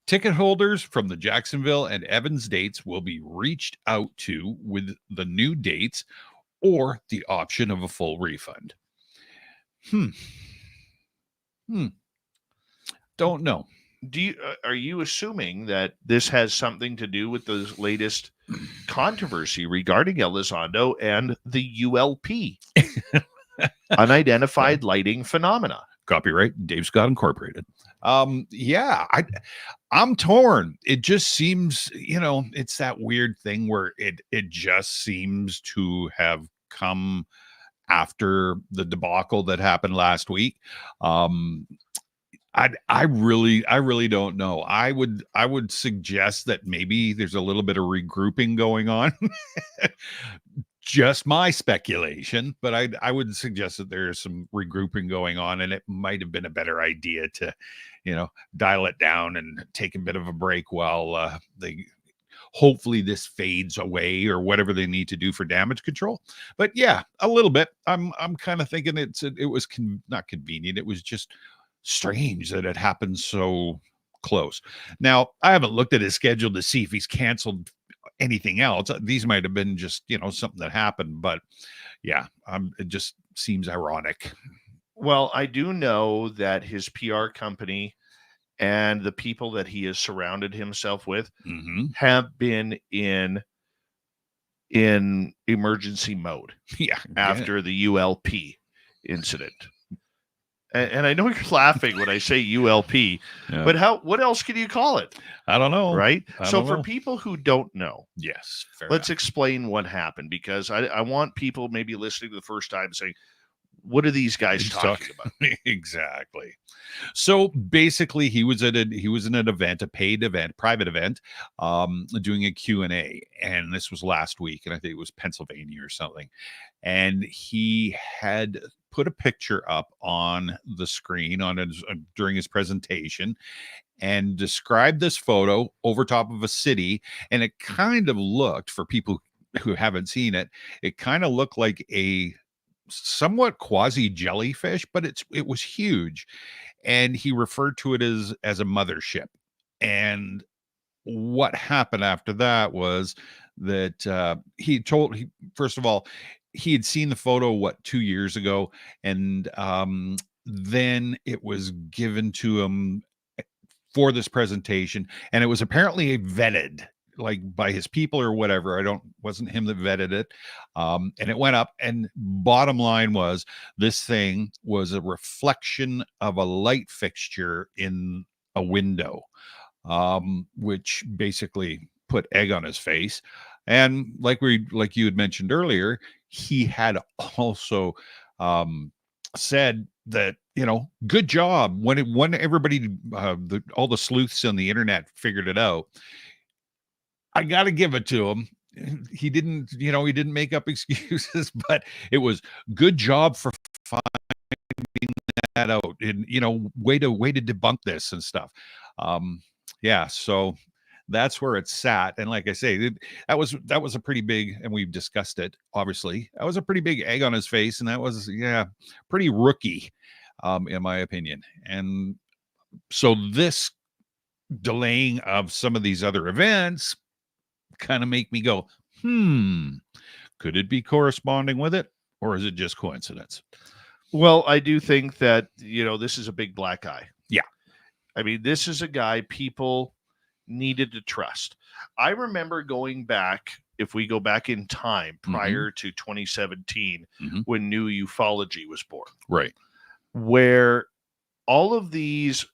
Ticket holders from the Jacksonville and Evans dates will be reached out to with the new dates or the option of a full refund." Don't know. Are you assuming that this has something to do with the latest controversy regarding Elizondo and the ULP, unidentified lighting phenomena? Copyright Dave Scott Incorporated. I'm torn. It just seems, it's that weird thing where it just seems to have come after the debacle that happened last week. I really don't know. I would suggest that maybe there's a little bit of regrouping going on. Just my speculation, but I would suggest that there's some regrouping going on, and it might have been a better idea to, dial it down and take a bit of a break while hopefully this fades away or whatever they need to do for damage control. But yeah, a little bit. I'm kind of thinking it was not convenient. It was just strange that it happened so close. Now, I haven't looked at his schedule to see if he's canceled anything else. These might have been just, something that happened, but yeah, it just seems ironic. Well, I do know that his PR company and the people that he has surrounded himself with have been in emergency mode Yeah. after the ULP incident. And I know you're laughing when I say ULP, but what else can you call it? I don't know. Right? So for know. people who don't know, yes, let's explain what happened, because I want people maybe listening to the first time saying, what are these guys talking about? Exactly. So basically, he was in an event, a paid event, private event, doing a Q&A, and this was last week, and I think it was Pennsylvania or something. And he had put a picture up on the screen during his presentation, and described this photo over top of a city, and it kind of looked, for people who haven't seen it, it kind of looked like a somewhat quasi jellyfish, but it was huge, and he referred to it as a mothership. And what happened after that was that first of all, he had seen the photo 2 years ago, and then it was given to him for this presentation, and it was apparently vetted, like, by his people or whatever. Wasn't him that vetted it. And it went up, and bottom line was, this thing was a reflection of a light fixture in a window, which basically put egg on his face. And like you had mentioned earlier, he had also said that, good job when everybody, all the sleuths on the internet figured it out. I got to give it to him. He didn't make up excuses, but it was good job for finding that out, and way to debunk this and stuff. Yeah, so that's where it sat. And like I say, that was a pretty big, and we've discussed it, obviously, that was a pretty big egg on his face, and that was pretty rookie, in my opinion. And so this delaying of some of these other events kind of make me go, could it be corresponding with it, or is it just coincidence? Well, I do think that, this is a big black eye. Yeah. I mean, this is a guy people needed to trust. I remember going back, if we go back in time prior to 2017, when New Ufology was born. Right. Where all of these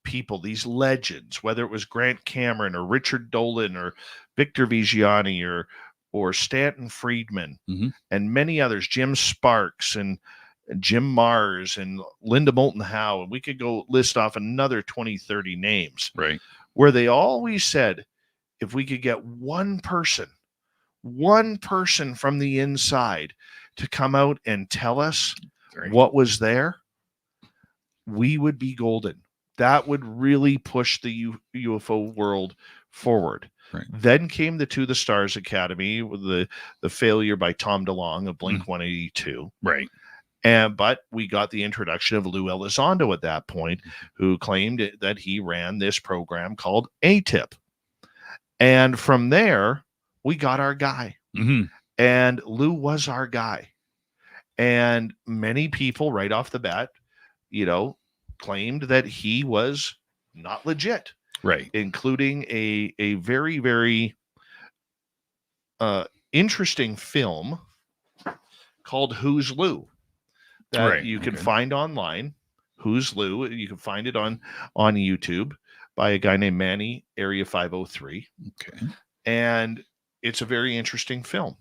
people, these legends, whether it was Grant Cameron or Richard Dolan or Victor Vigiani or Stanton Friedman and many others, Jim Sparks and Jim Mars and Linda Moulton Howe, and we could go list off another 20, 30 names, right, where they always said, if we could get one person from the inside to come out and tell us what was there, we would be golden. That would really push the UFO world forward. Right. Then came the To the Stars Academy with the failure by Tom DeLonge of Blink-182. Right. But we got the introduction of Lou Elizondo at that point, who claimed that he ran this program called ATIP. And from there, we got our guy. And Lou was our guy. And many people right off the bat, claimed that he was not legit. Right. Including a very, very interesting film called Who's Lou? That you can find online. Who's Lou? You can find it on YouTube by a guy named Manny Area 503. Okay. And it's a very interesting film.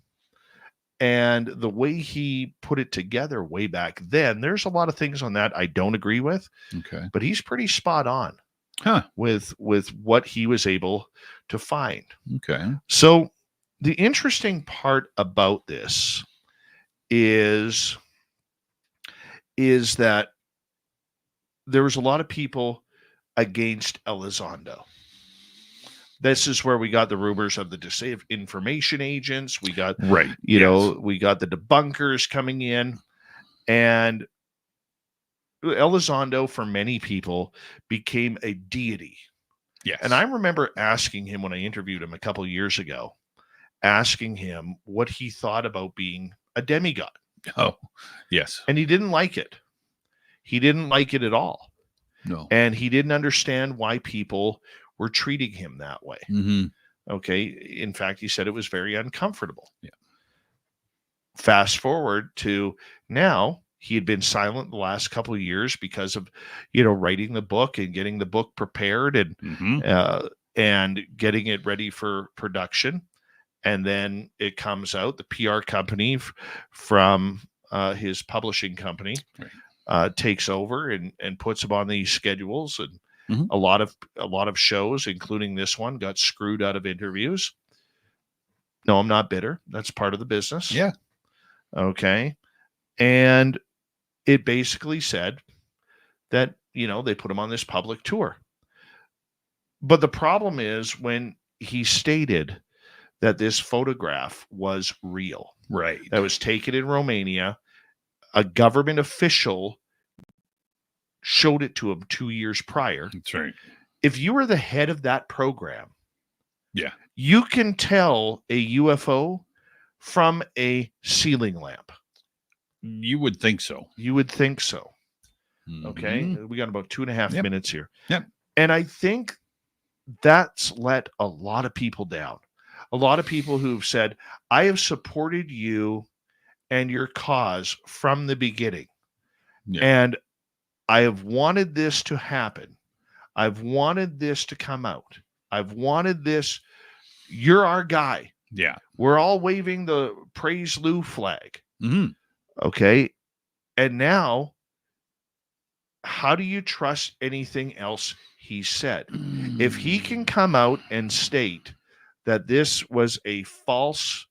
And the way he put it together way back then, there's a lot of things on that I don't agree with. Okay. But he's pretty spot on with what he was able to find. Okay. So the interesting part about this is that there was a lot of people against Elizondo. This is where we got the rumors of the disinformation agents. We got, we got the debunkers coming in, and Elizondo, for many people, became a deity Yes. And I remember asking him when I interviewed him a couple years ago, asking him what he thought about being a demigod. Oh, yes. And he didn't like it. He didn't like it at all. No. And he didn't understand why people were treating him that way. Mm-hmm. Okay. In fact, he said it was very uncomfortable. Yeah. Fast forward to now, he had been silent the last couple of years because of, writing the book and getting the book prepared and getting it ready for production. And then it comes out, the PR company from his publishing company takes over and puts him on these schedules. And a lot of shows, including this one, got screwed out of interviews. No, I'm not bitter. That's part of the business. Yeah. Okay. And it basically said that, they put him on this public tour. But the problem is when he stated that this photograph was real, right, that was taken in Romania, a government official showed it to him 2 years prior. That's right. If you were the head of that program, yeah, you can tell a UFO from a ceiling lamp. You would think so. You would think so. Okay. We got about 2.5 minutes here. Yep. And I think that's let a lot of people down. A lot of people who've said, I have supported you and your cause from the beginning. Yeah. And I have wanted this to happen. I've wanted this to come out. I've wanted this. You're our guy. Yeah. We're all waving the Praise Lou flag. Mm-hmm. Okay. And now, how do you trust anything else he said? If he can come out and state that this was a false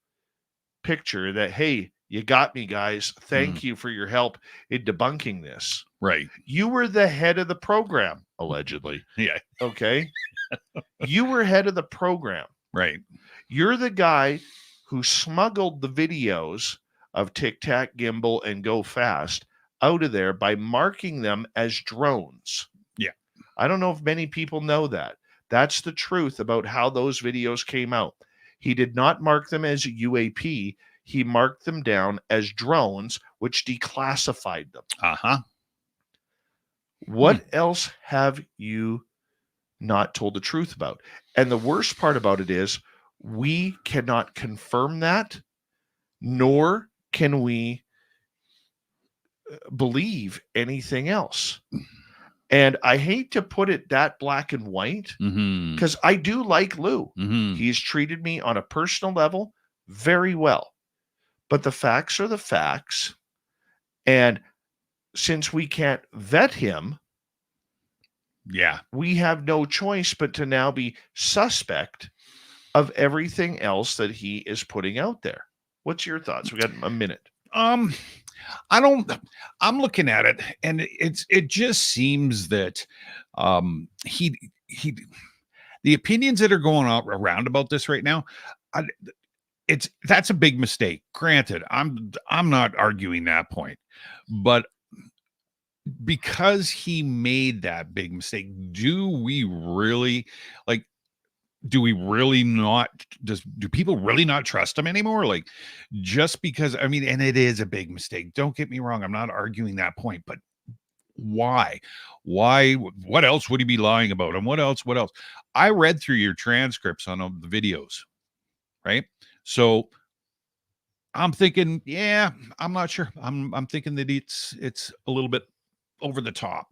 picture, that, hey, you got me, guys. Thank you for your help in debunking this. Right. You were the head of the program, allegedly. Yeah. Okay. You were head of the program. Right. You're the guy who smuggled the videos of Tic Tac, Gimbal, and Go Fast out of there by marking them as drones. Yeah. I don't know if many people know that. That's the truth about how those videos came out. He did not mark them as UAP. He marked them down as drones, which declassified them. Uh-huh. What else have you not told the truth about? And the worst part about it is we cannot confirm that, nor can we believe anything else. And I hate to put it that black and white, because I do like Lou. He's treated me on a personal level very well. But the facts are the facts. And since we can't vet him, we have no choice but to now be suspect of everything else that he is putting out there. What's your thoughts? We got a minute. I'm looking at it, and it just seems that the opinions that are going around about this right now, that's a big mistake. Granted, I'm not arguing that point, but because he made that big mistake, do people really not trust him anymore? Like, just because, I mean, and it is a big mistake. Don't get me wrong. I'm not arguing that point, but why? What else would he be lying about? And what else? I read through your transcripts on the videos, right? So I'm thinking, I'm not sure. I'm thinking that it's a little bit over the top.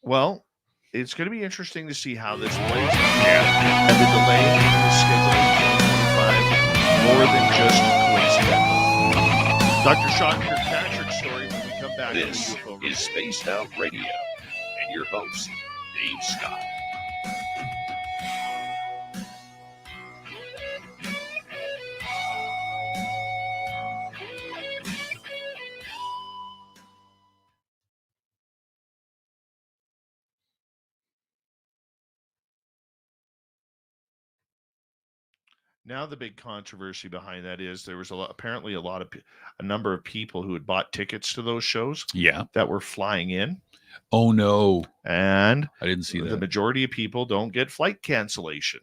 Well, it's going to be interesting to see how this plays out. And the delay in the scheduling in 2025 more than just coincidental. Dr. Sean Kirkpatrick's story when we come back. This is Spaced Out Radio and your host, Dave Scott. Now the big controversy behind that is there was a number of people who had bought tickets to those shows. Yeah. That were flying in. Oh no, And I didn't see the that. majority of people don't get flight cancellation,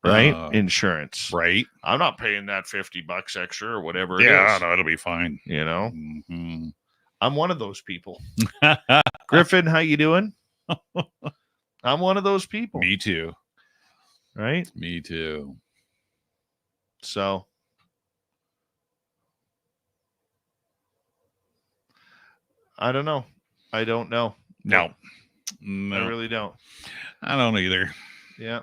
right? Insurance. Right. I'm not paying that $50 extra or whatever it Yeah, is. no, it'll be fine. You know, Mhm. I'm one of those people. Griffin, how you doing? I'm one of those people. Me too. Right? Me too. So I don't know. I don't know. No. I really don't. I don't either. Yeah.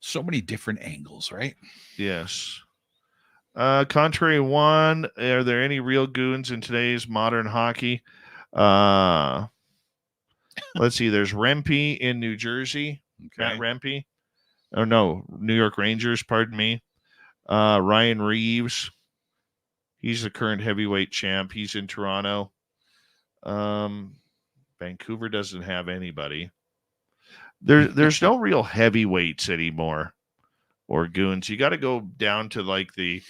So many different angles, right? Yes. Contrary one, are there any real goons in today's modern hockey? Let's see. There's Rempe in New Jersey. Matt Rempe. Oh, no. New York Rangers, pardon me. Ryan Reeves. He's the current heavyweight champ. He's in Toronto. Vancouver doesn't have anybody. There's no real heavyweights anymore or goons. You got to go down to like the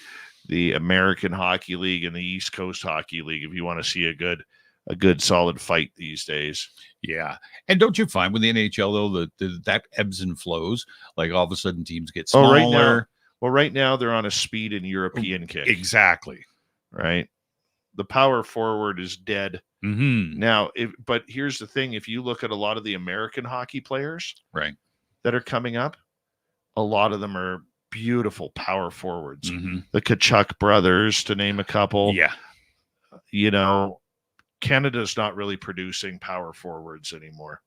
American Hockey League and the East Coast Hockey League if you want to see a good solid fight these days. Yeah. And don't you find with the NHL though that ebbs and flows, like all of a sudden teams get smaller. Right now they're on a speed and European kick. Exactly. Right. The power forward is dead. Mm-hmm. Now, but here's the thing. If you look at a lot of the American hockey players that are coming up, a lot of them are beautiful power forwards. Mm-hmm. The Tkachuk brothers, to name a couple. Yeah. You know, Canada's not really producing power forwards anymore.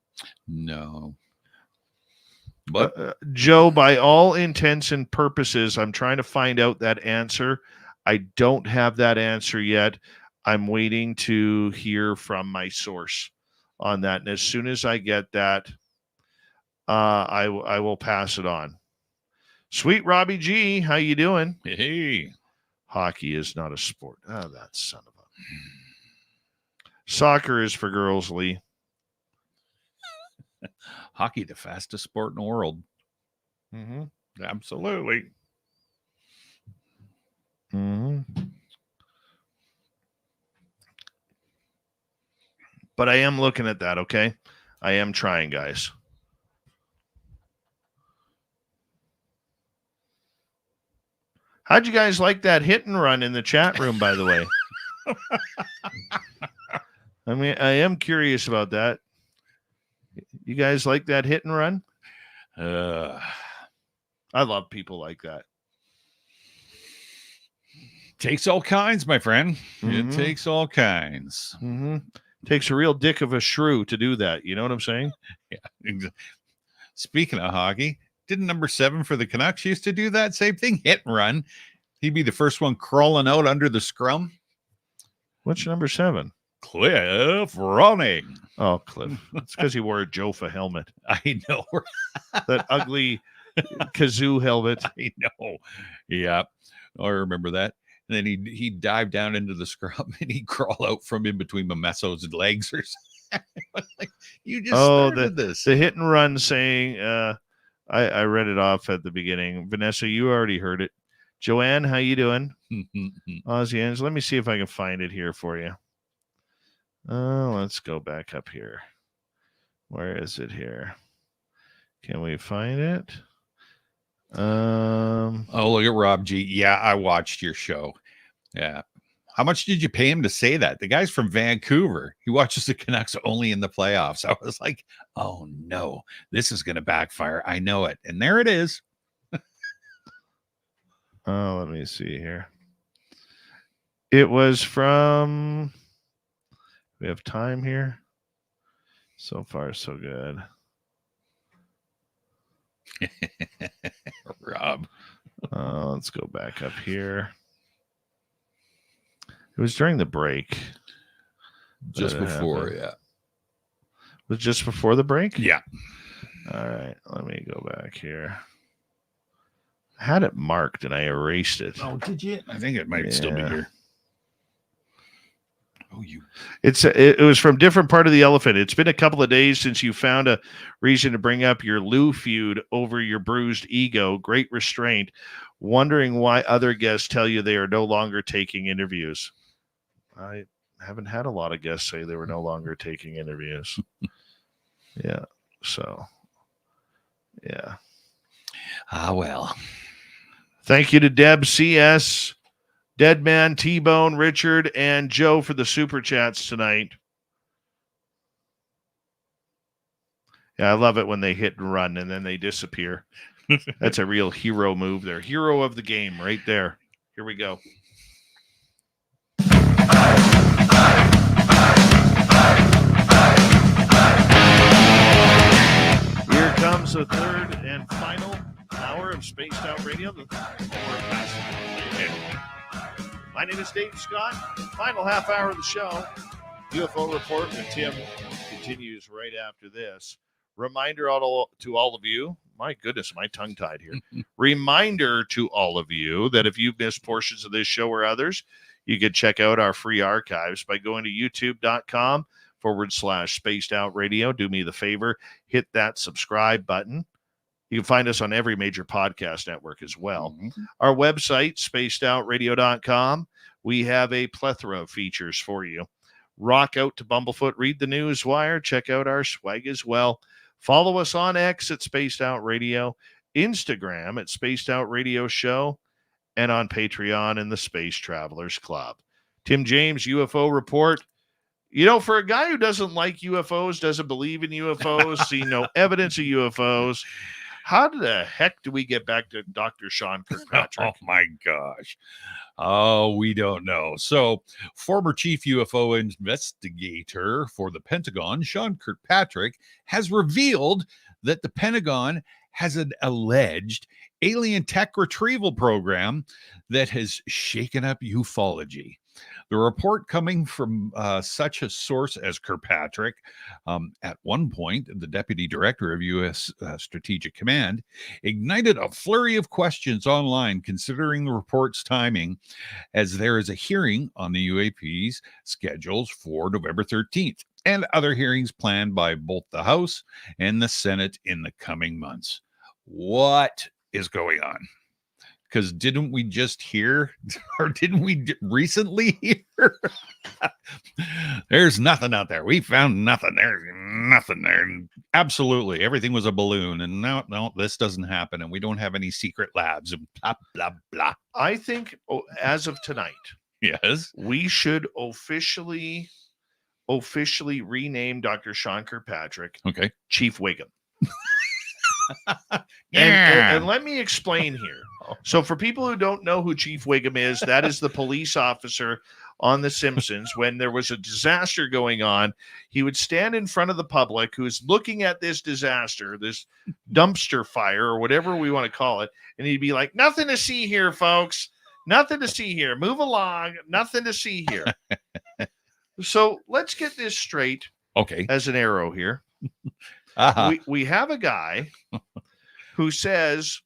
No. But Joe, by all intents and purposes, I'm trying to find out that answer. I don't have that answer yet. I'm waiting to hear from my source on that. And as soon as I get that, I will pass it on. Sweet Robbie G, how you doing? Hey. Hockey is not a sport. Oh, that son of a... Soccer is for girls, Lee. Hockey, the fastest sport in the world. Mm-hmm. Absolutely. Mm-hmm. But I am looking at that, okay? I am trying, guys. How'd you guys like that hit and run in the chat room, by the way? I mean, I am curious about that. You guys like that hit and run? I love people like that. Takes all kinds, my friend. Mm-hmm. It takes all kinds. Mm-hmm. Takes a real dick of a shrew to do that. You know what I'm saying? Yeah. Speaking of hockey, didn't number 7 for the Canucks used to do that same thing? Hit and run. He'd be the first one crawling out under the scrum. What's number 7? Cliff Running. Oh, Cliff. It's because he wore a Jofa helmet. I know. That ugly kazoo helmet. I know. Yeah. I remember that. And then he'd dive down into the scrum and he'd crawl out from in between Mamesso's legs or something. Like, you just started this. The hit and run saying, I read it off at the beginning. Vanessa, you already heard it. Joanne, how you doing? Aussie, let me see if I can find it here for you. Let's go back up here. Where is it here? Can we find it? Oh, look at Rob G. Yeah, I watched your show. Yeah. How much did you pay him to say that? The guy's from Vancouver. He watches the Canucks only in the playoffs. I was like, oh no, this is going to backfire. I know it. And there it is. Oh, let me see here. It was from... We have time here. So far, so good. Rob. Let's go back up here. It was during the break. Just before, yeah. Was it just before the break? Yeah. All right. Let me go back here. I had it marked and I erased it. Oh, did you? I think it might still be here. Oh, it was from different part of the elephant. It's been a couple of days since you found a reason to bring up your Lou feud over your bruised ego. Great restraint. Wondering why other guests tell you they are no longer taking interviews. I haven't had a lot of guests say they were no longer taking interviews. Yeah. So, yeah. Well. Thank you to Deb, CS, Deadman, T-Bone, Richard, and Joe for the super chats tonight. Yeah, I love it when they hit and run and then they disappear. That's a real hero move there. Hero of the game right there. Here we go. Here comes the third and final hour of Spaced Out Radio. My name is Dave Scott. Final half hour of the show. UFO Report with Tim continues right after this. Reminder to all of you, my goodness, my tongue-tied here. Reminder to all of you that if you've missed portions of this show or others, you can check out our free archives by going to youtube.com/Spaced Out Radio. Do me the favor, hit that subscribe button. You can find us on every major podcast network as well. Mm-hmm. Our website, spacedoutradio.com. We have a plethora of features for you. Rock out to Bumblefoot, read the news wire, check out our swag as well. Follow us on X at Spaced Out Radio, Instagram at Spaced Out Radio Show, and on Patreon in the Space Travelers Club. Tim James, UFO Report. You know, for a guy who doesn't like UFOs, doesn't believe in UFOs, see no evidence of UFOs, how the heck do we get back to Dr. Sean Kirkpatrick? Oh, my gosh. Oh, we don't know. So, former chief UFO investigator for the Pentagon, Sean Kirkpatrick, has revealed that the Pentagon has an alleged alien tech retrieval program that has shaken up ufology. The report coming from such a source as Kirkpatrick, at one point, the deputy director of U.S. Strategic Command, ignited a flurry of questions online considering the report's timing, as there is a hearing on the UAP's schedules for November 13th and other hearings planned by both the House and the Senate in the coming months. What is going on? Because didn't we just hear, or didn't we recently hear? There's nothing out there. We found nothing. There's nothing there. Absolutely. Everything was a balloon. And no, this doesn't happen. And we don't have any secret labs and blah, blah, blah. I think as of tonight, yes, we should officially rename Dr. Sean Kirkpatrick Chief Wiggum. And let me explain here. So for people who don't know who Chief Wiggum is, that is the police officer on The Simpsons. When there was a disaster going on, he would stand in front of the public who's looking at this disaster, this dumpster fire or whatever we want to call it, and he'd be like, nothing to see here, folks. Nothing to see here. Move along. Nothing to see here. So let's get this straight. Okay. As an arrow here. Uh-huh. We have a guy who says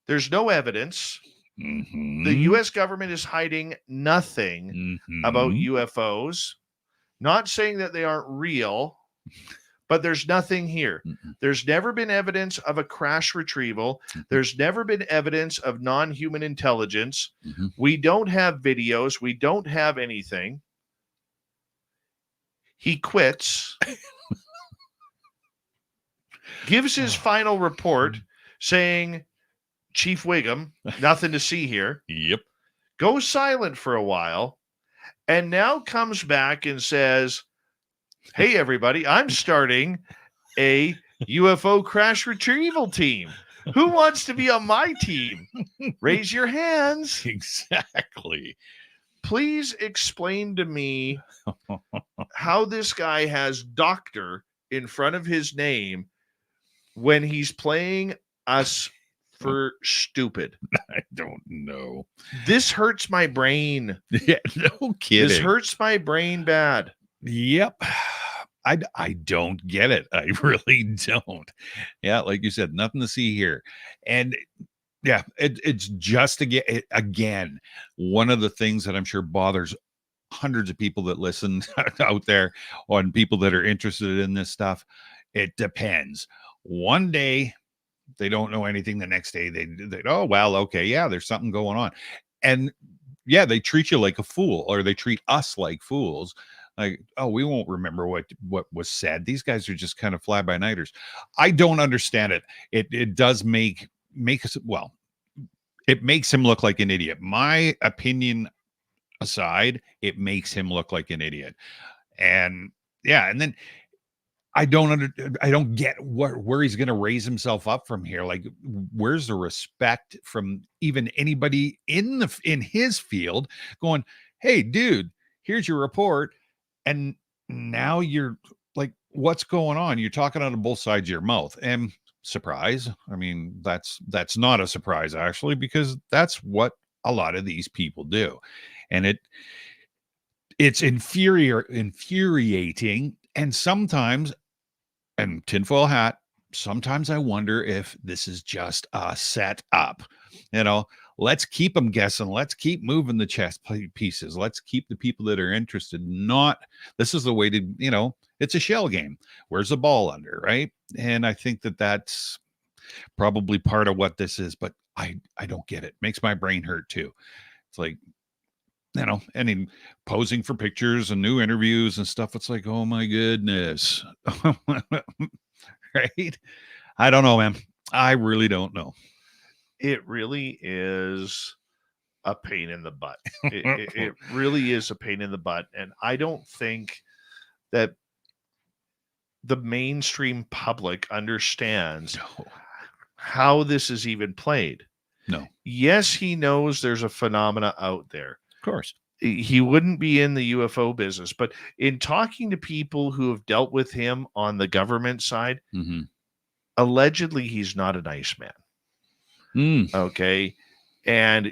there's no evidence. Mm-hmm. The U.S. government is hiding nothing about UFOs, not saying that they aren't real, but there's nothing here. There's never been evidence of a crash retrieval. There's never been evidence of non-human intelligence. We don't have videos. We don't have anything. He quits. Gives his final report saying, Chief Wiggum, nothing to see here. Yep. Goes silent for a while, and now comes back and says, hey, everybody, I'm starting a UFO crash retrieval team. Who wants to be on my team? Raise your hands. Exactly. Please explain to me how this guy has doctor in front of his name when he's playing us for stupid. I don't know. This hurts my brain. Yeah, no kidding. This hurts my brain bad. Yep. I don't get it. I really don't. Yeah, like you said, nothing to see here. And yeah, it's just again, one of the things that I'm sure bothers hundreds of people that listen out there, on people that are interested in this stuff. It depends. One day they don't know anything. The next day they oh, well, okay, yeah, there's something going on. And yeah, they treat you like a fool, or they treat us like fools Like, oh, we won't remember what was said. These guys are just kind of fly-by-nighters. I don't understand it. It does make us, well, it makes him look like an idiot. My opinion aside, it makes him look like an idiot. And yeah, and then I don't get where he's going to raise himself up from here. Like, where's the respect from even anybody in his field going, hey, dude, here's your report. And now you're like, what's going on? You're talking out of both sides of your mouth. And surprise. I mean, that's not a surprise, actually, because that's what a lot of these people do. And it's infuriating. And sometimes, and tinfoil hat, sometimes I wonder if this is just a set up. Let's keep them guessing. Let's keep moving the chess pieces. Let's keep the people that are interested. This is the way to, it's a shell game. Where's the ball under, right? And I think that's probably part of what this is, but I don't get it. Makes my brain hurt too. It's like, and in posing for pictures and new interviews and stuff, it's like, oh my goodness. Right? I don't know, man. I really don't know. It really is a pain in the butt. It really is a pain in the butt. And I don't think that the mainstream public understands how this is even played. No. Yes, he knows there's a phenomena out there. Of course. He wouldn't be in the UFO business, but in talking to people who have dealt with him on the government side, allegedly he's not a nice man. Okay. And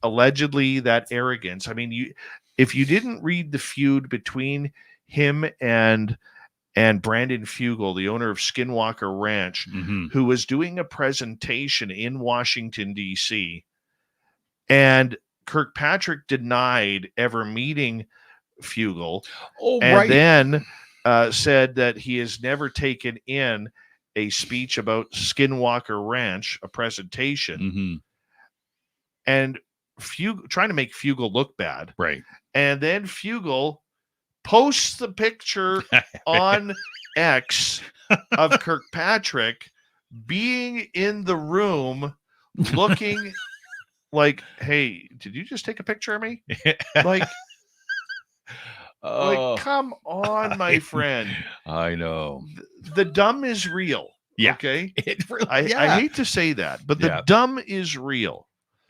allegedly that arrogance. I mean, if you didn't read the feud between him and Brandon Fugel, the owner of Skinwalker Ranch, who was doing a presentation in Washington, D.C., and Kirkpatrick denied ever meeting Fugel, then said that he has never taken in a speech about Skinwalker Ranch, a presentation, and trying to make Fugel look bad. Right. And then Fugel posts the picture on X of Kirkpatrick being in the room looking like, hey, did you just take a picture of me? Like, come on, my friend. I know. The dumb is real. Yeah. Okay. It really, I hate to say that, but the dumb is real.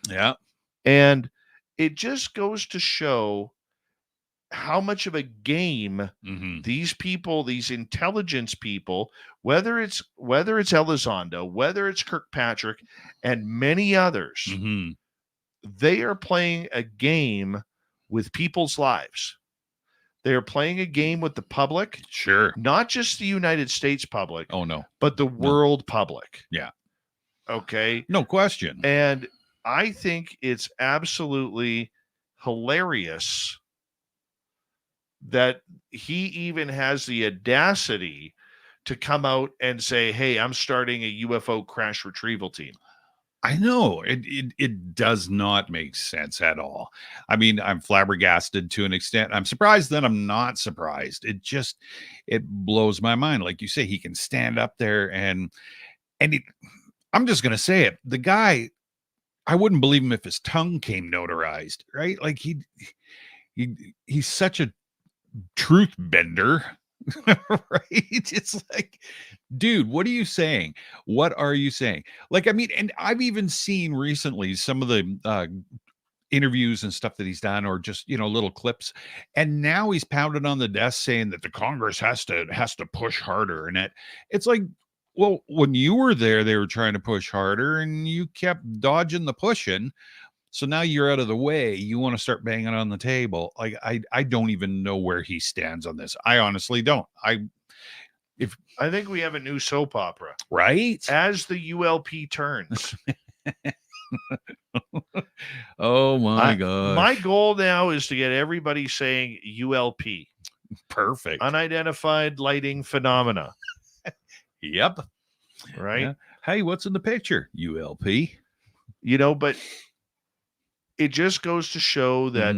Yeah. And it just goes to show how much of a game these people, these intelligence people, whether it's Elizondo, whether it's Kirkpatrick, and many others, they are playing a game with people's lives. They are playing a game with the public. Sure. Not just the United States public. Oh, no. But the world public. Yeah. Okay. No question. And I think it's absolutely hilarious that he even has the audacity to come out and say, hey, I'm starting a UFO crash retrieval team. I know it does not make sense at all. I mean, I'm flabbergasted to an extent. I'm surprised that I'm not surprised. It blows my mind. Like you say, he can stand up there and I'm just going to say it. The guy, I wouldn't believe him if his tongue came notarized, right? Like he's such a truth bender. Right? It's like, dude, what are you saying? What are you saying? Like, I mean, and I've even seen recently some of the interviews and stuff that he's done, or just, little clips. And now he's pounded on the desk saying that the Congress has to push harder. And it's like, well, when you were there, they were trying to push harder and you kept dodging the pushing. So now you're out of the way. You want to start banging on the table. Like, I don't even know where he stands on this. I honestly don't. I think we have a new soap opera. Right? As the ULP turns. Oh my God. My goal now is to get everybody saying ULP. Perfect. Unidentified lighting phenomena. Yep. Right? Yeah. Hey, what's in the picture? ULP. But it just goes to show that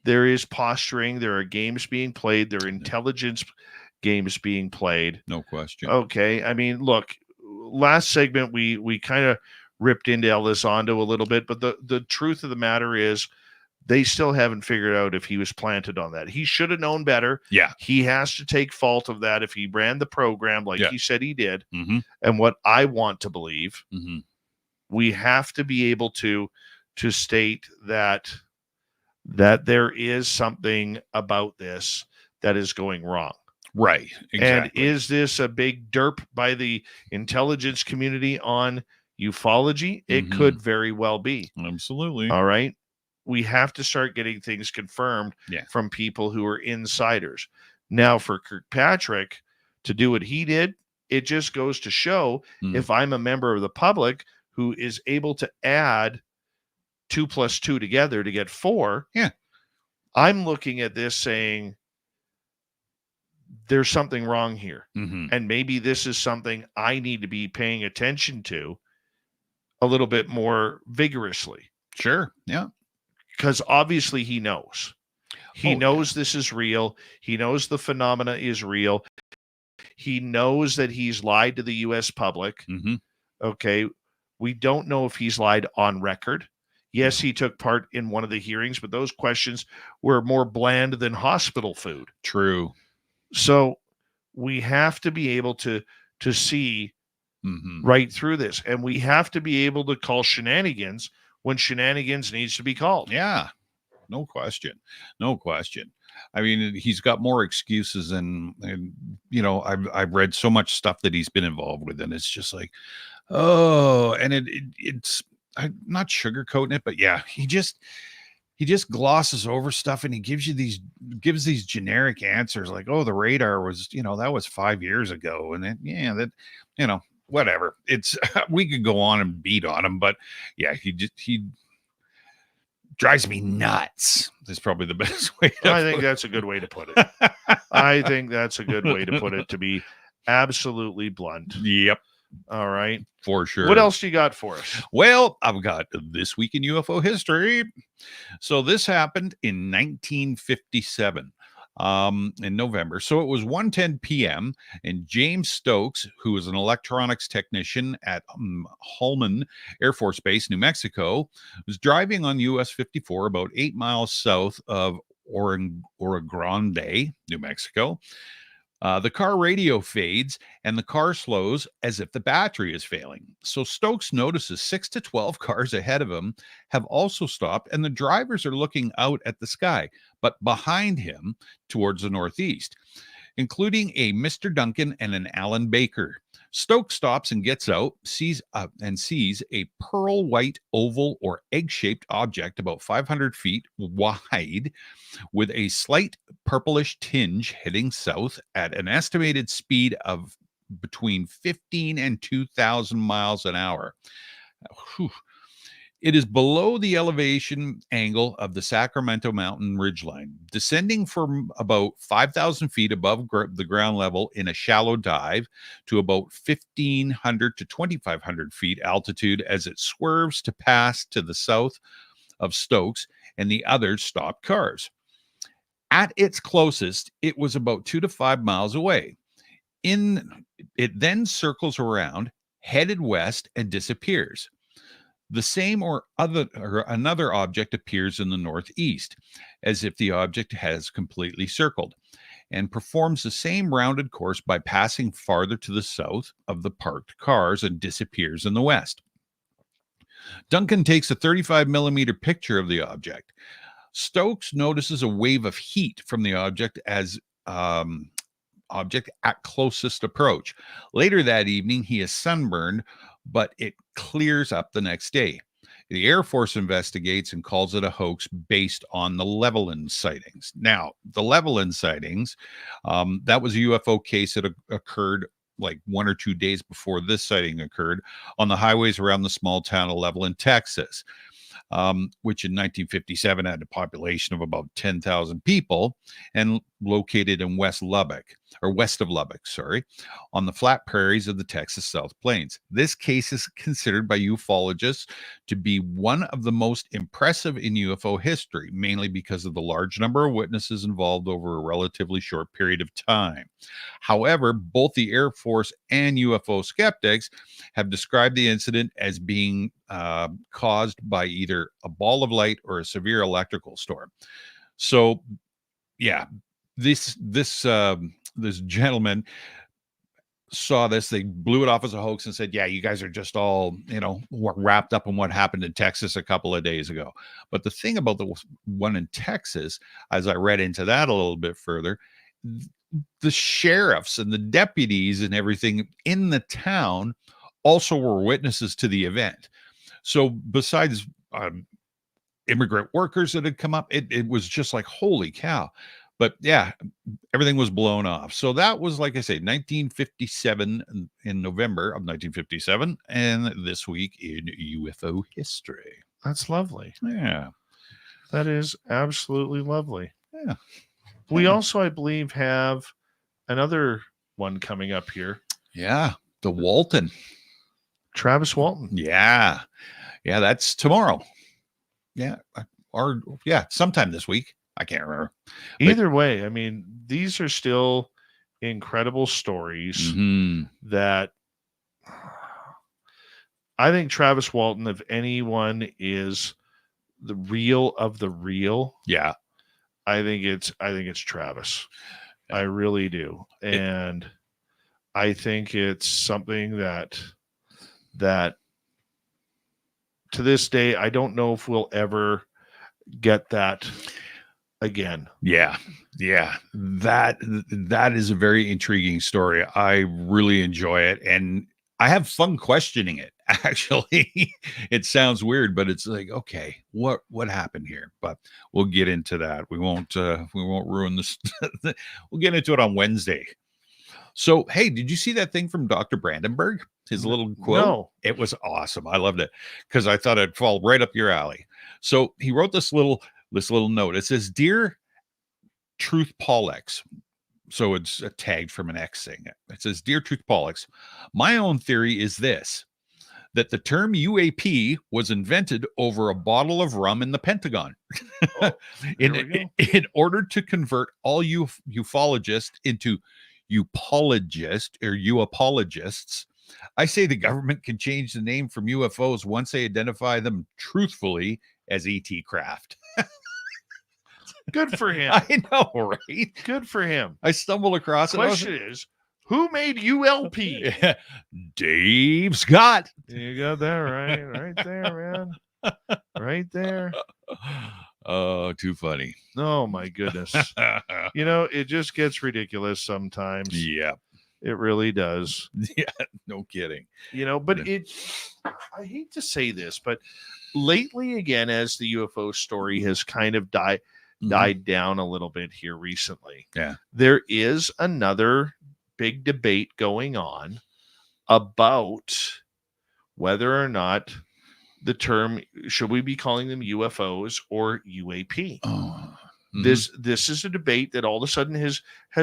there is posturing. There are games being played. There are intelligence games being played. No question. Okay. I mean, look, last segment, we kind of ripped into Elizondo a little bit, but the truth of the matter is they still haven't figured out if he was planted on that. He should have known better. Yeah. He has to take fault of that if he ran the program like he said he did. Mm-hmm. And what I want to believe, mm-hmm. we have to be able to state that there is something about this that is going wrong. Right. Exactly. And is this a big derp by the intelligence community on ufology? It Mhm. could very well be. Absolutely. All right. We have to start getting things confirmed from people who are insiders. Now, for Kirkpatrick to do what he did, it just goes to show if I'm a member of the public who is able to add 2 + 2 together to get 4, I'm looking at this saying there's something wrong here. Mm-hmm. And maybe this is something I need to be paying attention to a little bit more vigorously. Sure. Yeah. Because obviously he knows. He knows this is real. He knows the phenomena is real. He knows that he's lied to the U.S. public. Mm-hmm. Okay. We don't know if he's lied on record. Yes, he took part in one of the hearings, but those questions were more bland than hospital food. True. So we have to be able to see right through this. And we have to be able to call shenanigans when shenanigans needs to be called. Yeah. No question. No question. I mean, he's got more excuses and you know, I've read so much stuff that he's been involved with, and it's just like, oh, and it's I'm not sugarcoating it, but yeah, he just glosses over stuff, and he gives these generic answers like, oh, the radar was, you know, that was 5 years ago, and then that, you know, whatever. It's we could go on and beat on him, but yeah, he drives me nuts. That's probably the best way to I think that's a good way to put it. I think that's a good way to put it, to be absolutely blunt. Yep. All right. For sure. What else do you got for us? Well, I've got This Week in UFO History. So this happened in 1957. In November. So it was 1:10 p.m. and James Stokes, who was an electronics technician at Holman Air Force Base, New Mexico, was driving on US 54 about 8 miles south of Oro Grande, New Mexico. The car radio fades and the car slows as if the battery is failing. So Stokes notices 6 to 12 cars ahead of him have also stopped, and the drivers are looking out at the sky, but behind him towards the northeast, including a Mr. Duncan and an Alan Baker. Stokes stops and gets out, sees a pearl white oval or egg-shaped object about 500 feet wide with a slight purplish tinge heading south at an estimated speed of between 15 and 2,000 miles an hour. Whew. It is below the elevation angle of the Sacramento Mountain ridgeline, descending from about 5,000 feet above the ground level in a shallow dive to about 1,500 to 2,500 feet altitude as it swerves to pass to the south of Stokes and the other stopped cars. At its closest, it was about 2 to 5 miles away. It then circles around, headed west, and disappears. The same or another object appears in the northeast, as if the object has completely circled, and performs the same rounded course by passing farther to the south of the parked cars and disappears in the west. Duncan takes a 35 millimeter picture of the object. Stokes notices a wave of heat from the object as object at closest approach. Later that evening, he is sunburned, but it clears up the next day. The Air Force investigates and calls it a hoax based on the Levelland sightings. Now, the Levelland sightings, that was a UFO case that occurred like 1 or 2 days before this sighting occurred on the highways around the small town of Levelland, Texas, which in 1957 had a population of about 10,000 people. And located in west of Lubbock, sorry, on the flat prairies of the Texas South Plains. This case is considered by ufologists to be one of the most impressive in UFO history, mainly because of the large number of witnesses involved over a relatively short period of time. However, both the Air Force and UFO skeptics have described the incident as being caused by either a ball of light or a severe electrical storm. So, yeah, this gentleman saw this. They blew it off as a hoax and said, yeah, you guys are just all, wrapped up in what happened in Texas a couple of days ago. But the thing about the one in Texas, as I read into that a little bit further, the sheriffs and the deputies and everything in the town also were witnesses to the event. So besides immigrant workers that had come up, it was just like, holy cow. But yeah, everything was blown off. So that was, like I say, 1957, in November of 1957, and this week in UFO history. That's lovely. Yeah. That is absolutely lovely. Yeah. We also, I believe, have another one coming up here. Yeah. The Walton. Travis Walton. Yeah. Yeah, that's tomorrow. Yeah. Or, yeah, sometime this week. I can't remember. Either way, I mean, these are still incredible stories that I think Travis Walton, if anyone is the real of the real, yeah, I think it's Travis. Yeah. I really do. And I think it's something that to this day, I don't know if we'll ever get that again. Yeah. That is a very intriguing story. I really enjoy it, and I have fun questioning it. Actually, it sounds weird, but it's like, okay, what happened here? But we'll get into that. We won't ruin this. We'll get into it on Wednesday. So, hey, did you see that thing from Dr. Brandenburg? His little quote? No. It was awesome. I loved it because I thought it'd fall right up your alley. So he wrote this little note. It says, "Dear Truth Pollux." So it's tagged from an X thing. It says, "Dear Truth Pollux, my own theory is this, that the term UAP was invented over a bottle of rum in the Pentagon in order to convert all ufologists into uapologists. I say the government can change the name from UFOs once they identify them truthfully as ET craft." Good for him. I know, right? Good for him. I stumbled across it. The question is, who made ULP? Dave Scott. You got that right. Right there, man. Right there. Oh, too funny. Oh, my goodness. It just gets ridiculous sometimes. Yeah. It really does. Yeah, no kidding. But I hate to say this, but lately, again, as the UFO story has kind of died down a little bit here recently. Yeah. There is another big debate going on about whether or not the term, should we be calling them UFOs or UAP? Oh. This is a debate that all of a sudden has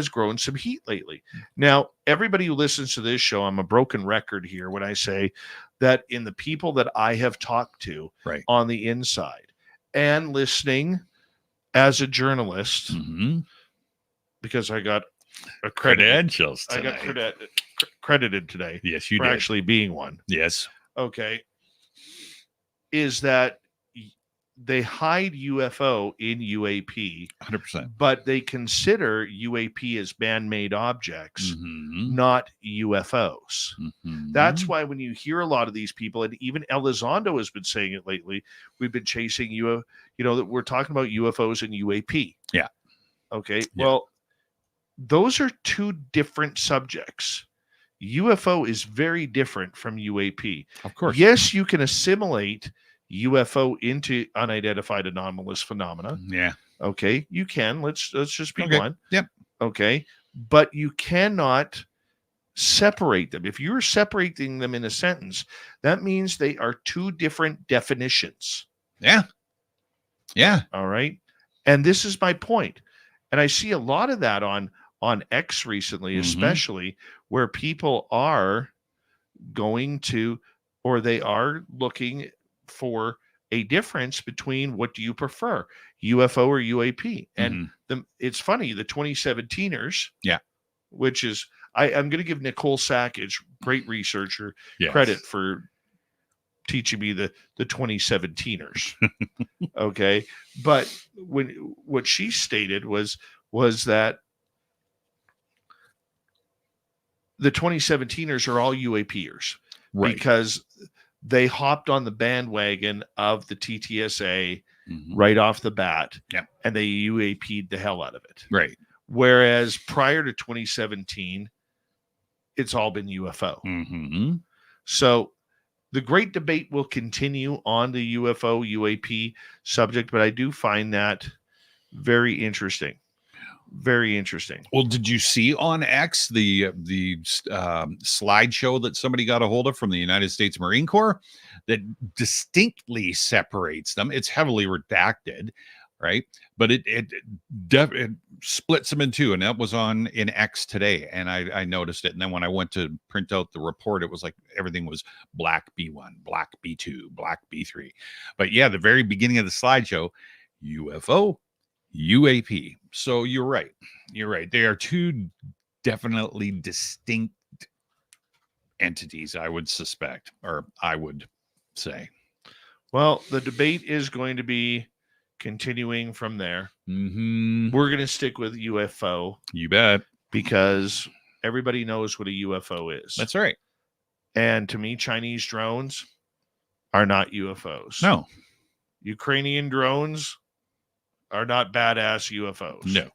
grown some heat lately. Now, everybody who listens to this show, I'm a broken record here when I say that in the people that I have talked to on the inside and listening as a journalist, because I got credentials tonight. I got credited today. Yes, you for did. Actually being one. Yes. Okay. Is that they hide UFO in UAP 100%, but they consider UAP as man-made objects, not UFOs. That's why when you hear a lot of these people, and even Elizondo has been saying it lately, we've been chasing that we're talking about UFOs and UAP. Yeah. Okay. Yeah. Well, those are two different subjects. UFO is very different from UAP. Of course. Yes, you can assimilate UFO into unidentified anomalous phenomena. Yeah. Okay, you can. Let's just be one. Yep. Okay, but you cannot separate them. If you're separating them in a sentence, that means they are two different definitions. Yeah. Yeah. All right. And this is my point. And I see a lot of that on X recently, especially where people are going to, or they are looking for a difference between what do you prefer, UFO or UAP. And it's funny, the 2017ers, which is, I'm going to give Nicole Sackage, great researcher, credit for teaching me the 2017ers. Okay. But what she stated was that the 2017ers are all UAPers, because they hopped on the bandwagon of the TTSA right off the bat, and they UAP'd the hell out of it. Right. Whereas prior to 2017, it's all been UFO. So the great debate will continue on the UFO UAP subject, but I do find that very interesting. Very interesting. Well, did you see on X the slideshow that somebody got a hold of from the United States Marine Corps that distinctly separates them? It's heavily redacted, right? But it splits them in two, and that was in X today, and I noticed it. And then when I went to print out the report, it was like everything was black B1, black B2, black B3. But yeah, the very beginning of the slideshow, UFO, UAP. So you're right. They are two definitely distinct entities, I would suspect, or I would say. Well, the debate is going to be continuing from there. We're going to stick with UFO. You bet. Because everybody knows what a UFO is. That's right. And to me, Chinese drones are not UFOs. No. Ukrainian drones are not badass UFOs. No.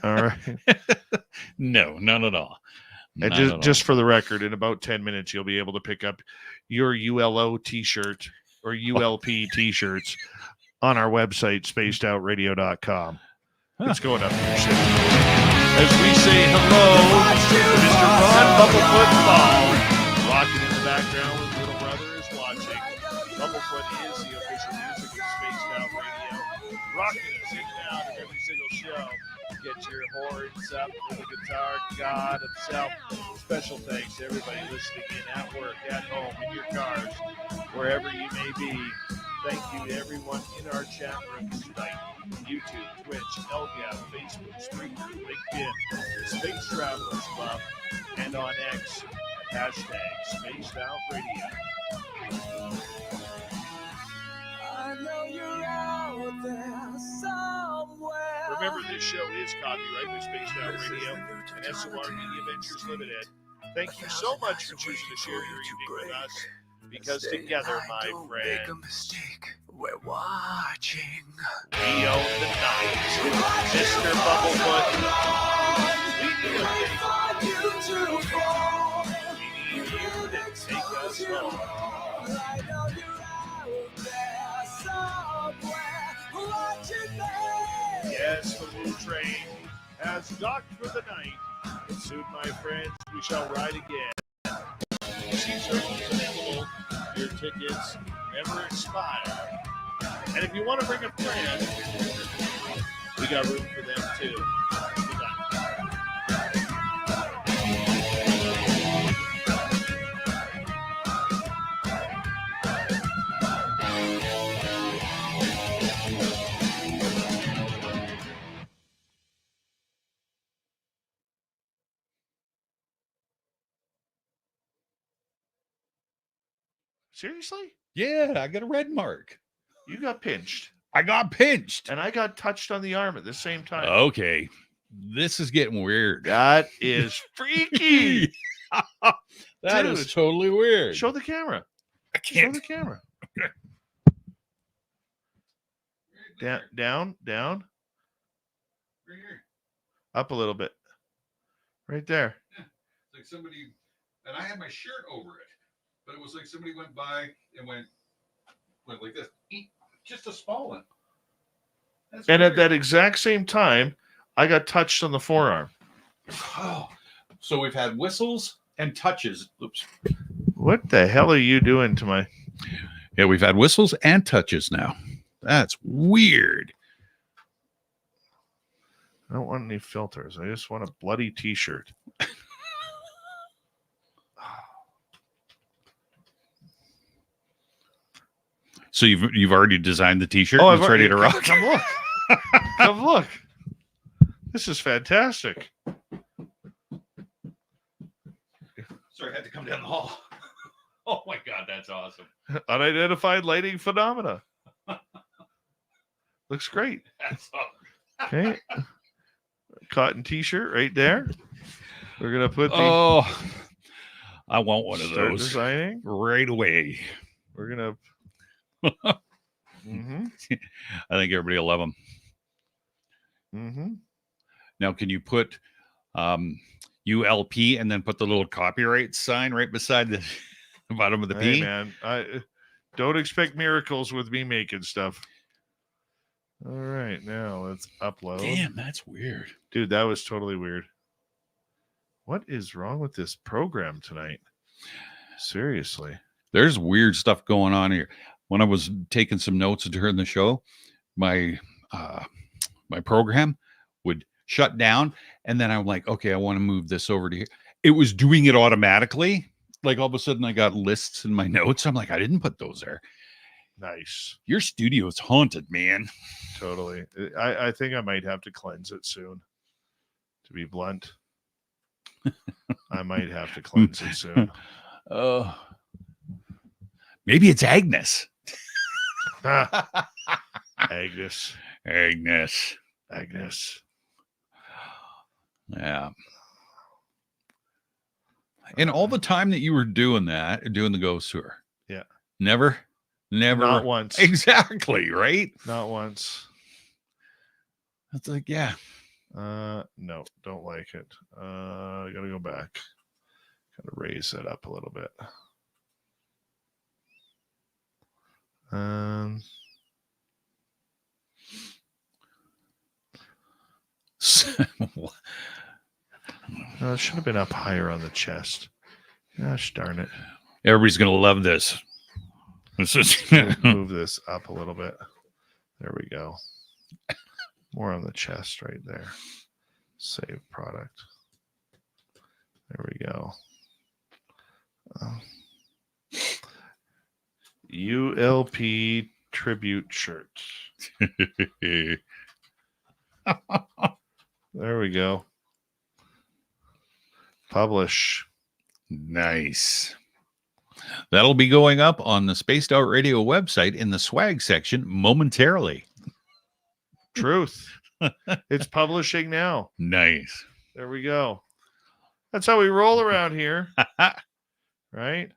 All right. No, none at all. And just for the record, in about 10 minutes, you'll be able to pick up your ULO t-shirt or ULP t-shirts on our website, spacedoutradio.com. It's going up here soon. As we say hello to Mr. Ron Bubblefoot Ball, rocking in the background with Little Brother is watching. Bubblefoot is the official music of Spaced Out Radio, rocking us in and out of every single show. Get your horns up for the guitar god himself. Special thanks to everybody listening in at work, at home, in your cars, wherever you may be. Thank you to everyone in our chat rooms tonight. YouTube, Twitch, LGAP, Facebook, Spreaker, LinkedIn, the Space Travelers Club, and on X at #SpacedOutRadio. I know you're out there somewhere. Remember, this show is copyright by Spaced Out Radio and SOR Media Ventures Limited. Thank you so much for choosing to share your evening with us. Because together, my friend, we're watching. We own the night. Mr. Bubblefoot. We need you to take us home. I know you're out there somewhere watching me. Yes, the Blue Train has docked for the night. And soon, my friends, we shall ride again. Seats are always available. Your tickets never expire. And if you want to bring a friend, we got room for them too. Good night. Seriously? Yeah, I got a red mark. You got pinched. I got pinched. And I got touched on the arm at the same time. Okay. This is getting weird. That is freaky. That is totally weird. Show the camera. I can't. Show the camera. Down. Right here. Up a little bit. Right there. Yeah. It's like somebody, and I had my shirt over it. But it was like somebody went by and went like this. Just a small one. That's and weird. at that exact same time, I got touched on the forearm. Oh. So we've had whistles and touches. Oops. What the hell are you doing to my... Yeah, we've had whistles and touches now. That's weird. I don't want any filters. I just want a bloody t-shirt. So you've already designed the t-shirt Oh, and it's ready to rock. Come look. Come look. This is fantastic. Sorry, I had to come down the hall. Oh my God, that's awesome. Unidentified lighting phenomena. Looks great. That's awesome. Okay. Cotton t-shirt right there. We're going to put the... Oh, I want one of start those designing. right away. We're going to... Mm-hmm. I think everybody will love them. Mm-hmm. Now, can you put ULP and then put the little copyright sign right beside the bottom of the Hey, P? man. I don't expect miracles with me making stuff. All right, now let's upload. Damn, that's weird. Dude, that was totally weird. What is wrong with this program tonight? Seriously. There's weird stuff going on here. When I was taking some notes during the show, my my program would shut down, and then I'm like, okay, I want to move this over to here. It was doing it automatically. Like all of a sudden I got lists in my notes. I'm like, I didn't put those there. Nice. Your studio is haunted, man. Totally. I think I might have to cleanse it soon. To be blunt. I might have to cleanse it soon. Maybe it's Agnes. Agnes. Agnes. Agnes. Yeah. And all the time that you were doing that, doing the ghost tour. Yeah. Never. Not once. Exactly, right? Not once. It's like, yeah. No, don't like it. I gotta go back. Gotta raise that up a little bit. It should have been up higher on the chest. Gosh darn it. Everybody's gonna love this. Move this up a little bit. There we go. More on the chest right there. Save product. There we go. ULP tribute shirt. There we go. Publish. Nice. That'll be going up on the Spaced Out Radio website in the swag section momentarily. Truth. It's publishing now. Nice. There we go. That's how we roll around here. Right?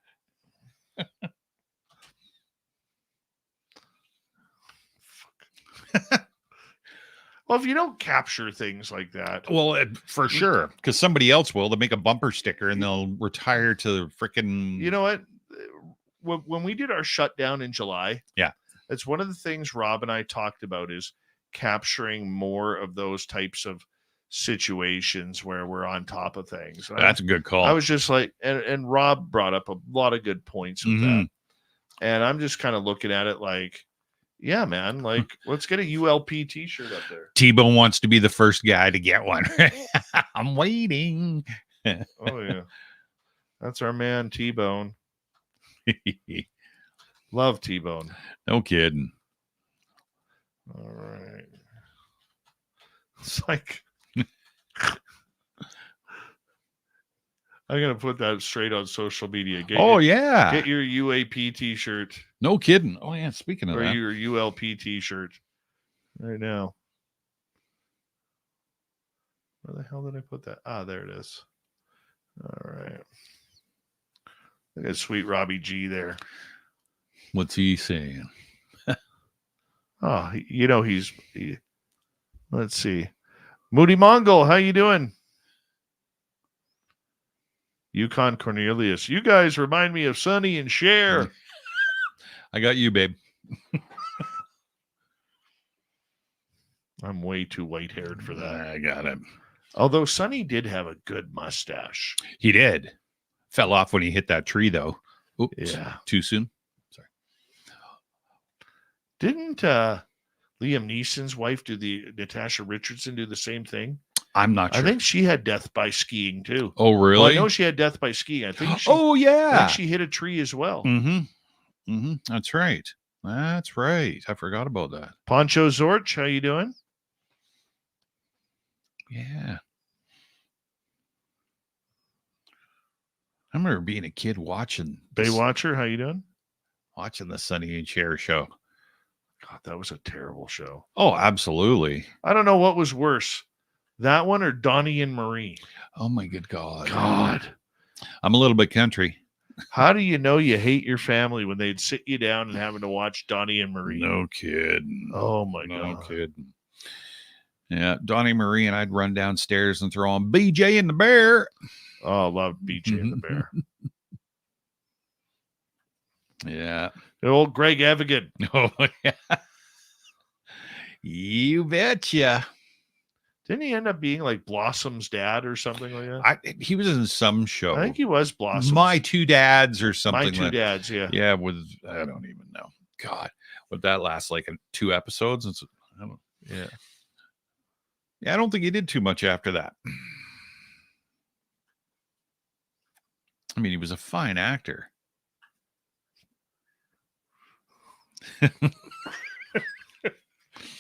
Well, if you don't capture things like that. Well, for sure. Because somebody else will. They'll make a bumper sticker and they'll retire to freaking... You know what? When we did our shutdown in July, yeah, that's one of the things Rob and I talked about is capturing more of those types of situations where we're on top of things. That's a good call. I was just like, and Rob brought up a lot of good points with that. And I'm just kind of looking at it like, yeah, man, like let's get a ULP t-shirt up there. T-Bone wants to be the first guy to get one. I'm waiting. Oh, yeah. That's our man, T-Bone. Love T-Bone. No kidding. All right. It's like I'm gonna put that straight on social media. Get your UAP t-shirt. No kidding. Oh yeah, speaking of or that. your ULP t-shirt right now. Where the hell did I put that? Ah, there it is. All right. Look at sweet Robbie G there. What's he saying? Oh, he's let's see. Moody Mongol, how you doing? Yukon Cornelius. You guys remind me of Sonny and Cher. I got you, babe. I'm way too white-haired for that. I got him. Although Sonny did have a good mustache. He did. Fell off when he hit that tree, though. Oops. Yeah. Too soon. Sorry. Didn't Liam Neeson's wife Natasha Richardson do the same thing? I'm not I sure. think she had death by skiing too. Oh, really? Well, I know she had death by skiing. I think she. Oh, I yeah. think she hit a tree as well. That's right. That's right. I forgot about that. Poncho Zorch, how you doing? Yeah. I remember being a kid watching Baywatcher, how you doing? Watching the Sonny and Cher show. God, that was a terrible show. Oh, absolutely. I don't know what was worse, that one or Donnie and Marie. Oh my good God. God. I'm a little bit country. How do you know you hate your family when they'd sit you down and having to watch Donnie and Marie? No kidding. Oh my God. No kidding. Yeah, Donnie Marie and I'd run downstairs and throw on BJ and the Bear. Oh, I love BJ and the Bear. Yeah. The old Greg Evigan. Oh, yeah. You betcha. Didn't he end up being like Blossom's dad or something like that? He was in some show. I think he was Blossom. My Two Dads or something. My Two Dads, yeah. Yeah, I don't even know. God, would that last like 2 episodes? Yeah. Yeah, I don't think he did too much after that. I mean, he was a fine actor.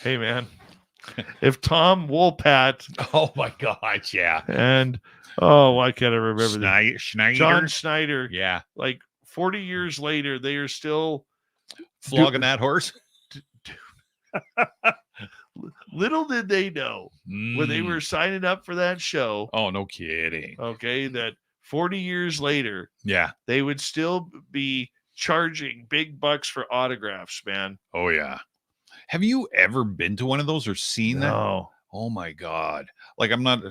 Hey, man. If Tom Woolpat. Oh, my gosh, yeah. And, why can't I remember Schneider. John Schneider. Yeah. Like 40 years later, they are still flogging that horse. Little did they know when they were signing up for that show. Oh, no kidding. Okay, that 40 years later, yeah, they would still be charging big bucks for autographs, man. Oh, yeah. Have you ever been to one of those or seen that? No. Oh, my God. Like, I'm not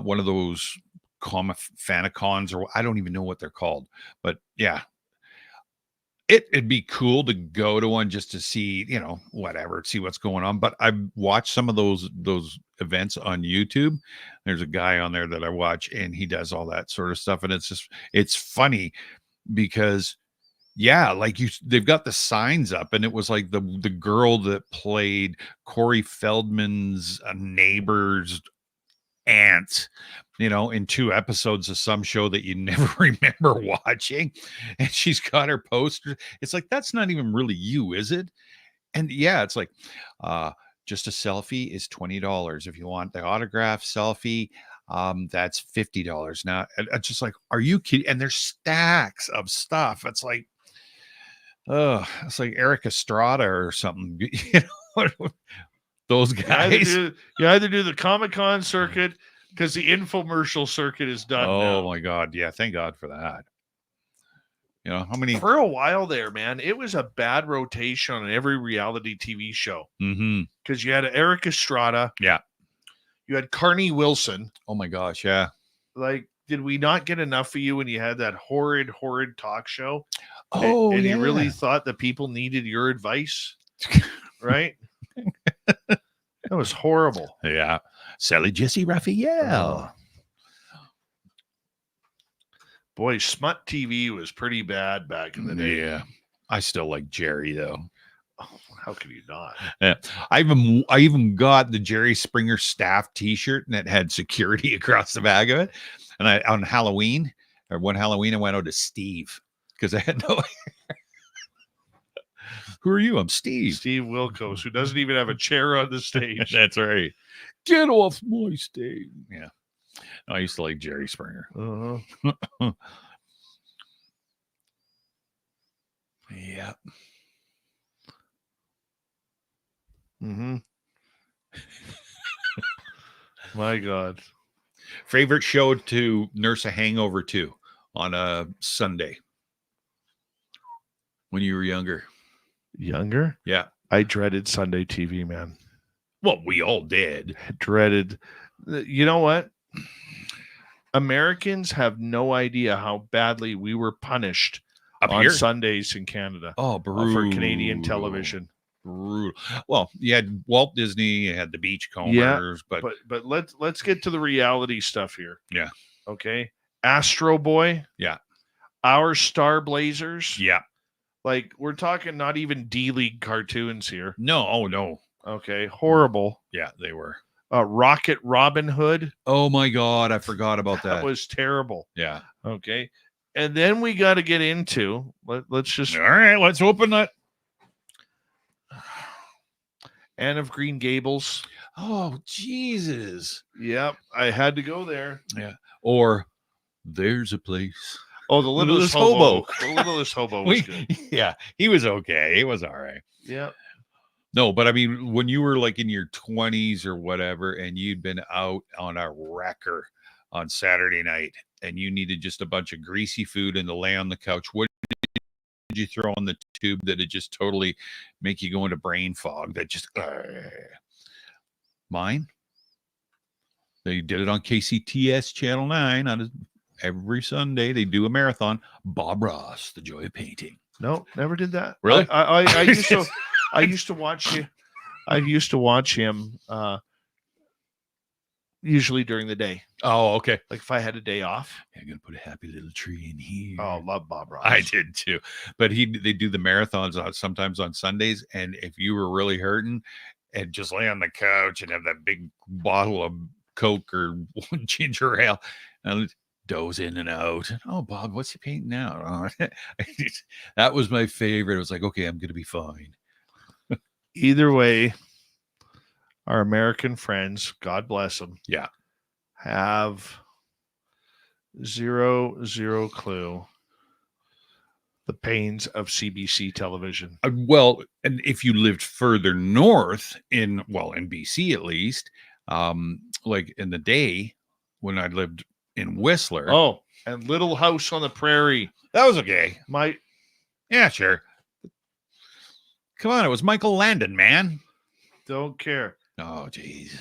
one of those fanicons, or I don't even know what they're called. But, yeah. It'd be cool to go to one just to see, whatever, see what's going on. But I've watched some of those events on YouTube. There's a guy on there that I watch, and he does all that sort of stuff. And it's funny because, yeah, like they've got the signs up, and it was like the girl that played Corey Feldman's neighbor's aunt, in 2 episodes of some show that you never remember watching, and she's got her poster. It's like, that's not even really you, is it? And yeah, it's like, just a selfie is $20. If you want the autograph selfie, that's $50. Now, it's just like, are you kidding? And there's stacks of stuff. It's like, it's like Eric Estrada or something. Those guys. You either do the Comic-Con circuit, because the infomercial circuit is done. Oh now. My God. Yeah. Thank God for that. How many? For a while there, man, it was a bad rotation on every reality TV show. Because you had Eric Estrada. Yeah. You had Carney Wilson. Oh my gosh. Yeah. Like, did we not get enough of you when you had that horrid talk show? Oh, and yeah. you really thought that people needed your advice, right? That was horrible. Yeah. Sally Jesse Raphael. Boy, Smut TV was pretty bad back in the day. Yeah. I still like Jerry, though. Oh, how could you not? Yeah. I even got the Jerry Springer staff t-shirt, and it had security across the back of it. And on Halloween, one Halloween, I went out to Steve because I had no Who are you? I'm Steve. Steve Wilkos, who doesn't even have a chair on the stage. That's right. Get off my stage. Yeah. No, I used to like Jerry Springer. Uh-huh. Yeah. Mm-hmm. My God. Favorite show to nurse a hangover to on a Sunday when you were younger? Younger? Yeah. I dreaded Sunday TV, man. Well, we all did. Dreaded. You know what? Americans have no idea how badly we were punished Up on here? Sundays in Canada. Oh, brutal. For Canadian television. Brutal. Well, you had Walt Disney, you had the Beachcombers, but let's get to the reality stuff here. Yeah. Okay. Astro Boy. Yeah. Our Star Blazers. Yeah. Like, we're talking not even D-League cartoons here. No. Oh, no. Okay, horrible. Yeah, they were. Rocket Robin Hood. Oh my God, I forgot about That that. was terrible. Yeah. Okay. And then we got to get into, let's just. All right, let's open that. Anne of Green Gables. Oh, Jesus. Yep, I had to go there. Yeah. Or There's a Place. Oh, the Littlest Hobo. The Littlest Hobo was good. Yeah, he was okay. He was all right. Yeah. No, but I mean, when you were like in your 20s or whatever, and you'd been out on a wrecker on Saturday night, and you needed just a bunch of greasy food and to lay on the couch, what did you throw in the tube that it just totally make you go into brain fog? That just mine. They did it on KCTS Channel 9 on every Sunday. They do a marathon. Bob Ross, The Joy of Painting. No, never did that. Really? I used to watch him. I used to watch him usually during the day. Oh, okay. Like if I had a day off. I'm gonna put a happy little tree in here. Oh, love Bob Ross. I did too. But they do the marathons sometimes on Sundays, and if you were really hurting, and just lay on the couch and have that big bottle of Coke or ginger ale and doze in and out. Oh, Bob, what's he painting now? Oh, that was my favorite. It was like, okay, I'm gonna be fine. Either way, our American friends, God bless them, yeah, have zero clue the pains of CBC television. Well, and if you lived further north in BC at least, like in the day when I lived in Whistler. Oh, and Little House on the Prairie. That was okay. Yeah, sure. Come on, it was Michael Landon, man. Don't care. Oh, geez.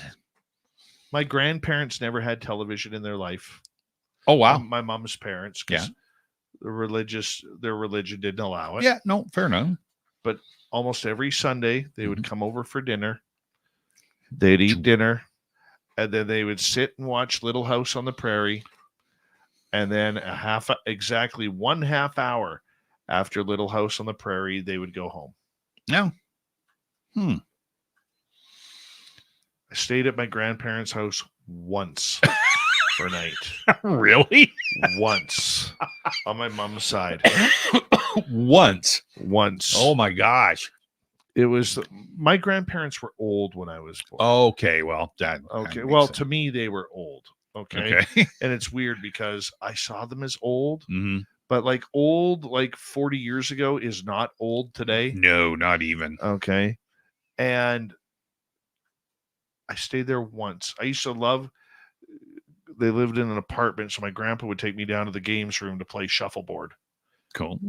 My grandparents never had television in their life. Oh, wow. My mom's parents, because their religion didn't allow it. Yeah, no, fair enough. But almost every Sunday, they would come over for dinner. They'd eat dinner, and then they would sit and watch Little House on the Prairie. And then exactly 1/2 hour after Little House on the Prairie, they would go home. No. I stayed at my grandparents' house once per night. Really? Once. On my mom's side. Once. Oh my gosh. It was my grandparents were old when I was born. Okay, well, that okay. Well, to me, they were old. Okay. Okay. And it's weird because I saw them as old, Mm-hmm. but like old, like 40 years ago is not old today. No, not even. Okay. And I stayed there once. I used to love, they lived in an apartment, so my grandpa would take me down to the games room to play shuffleboard. Cool.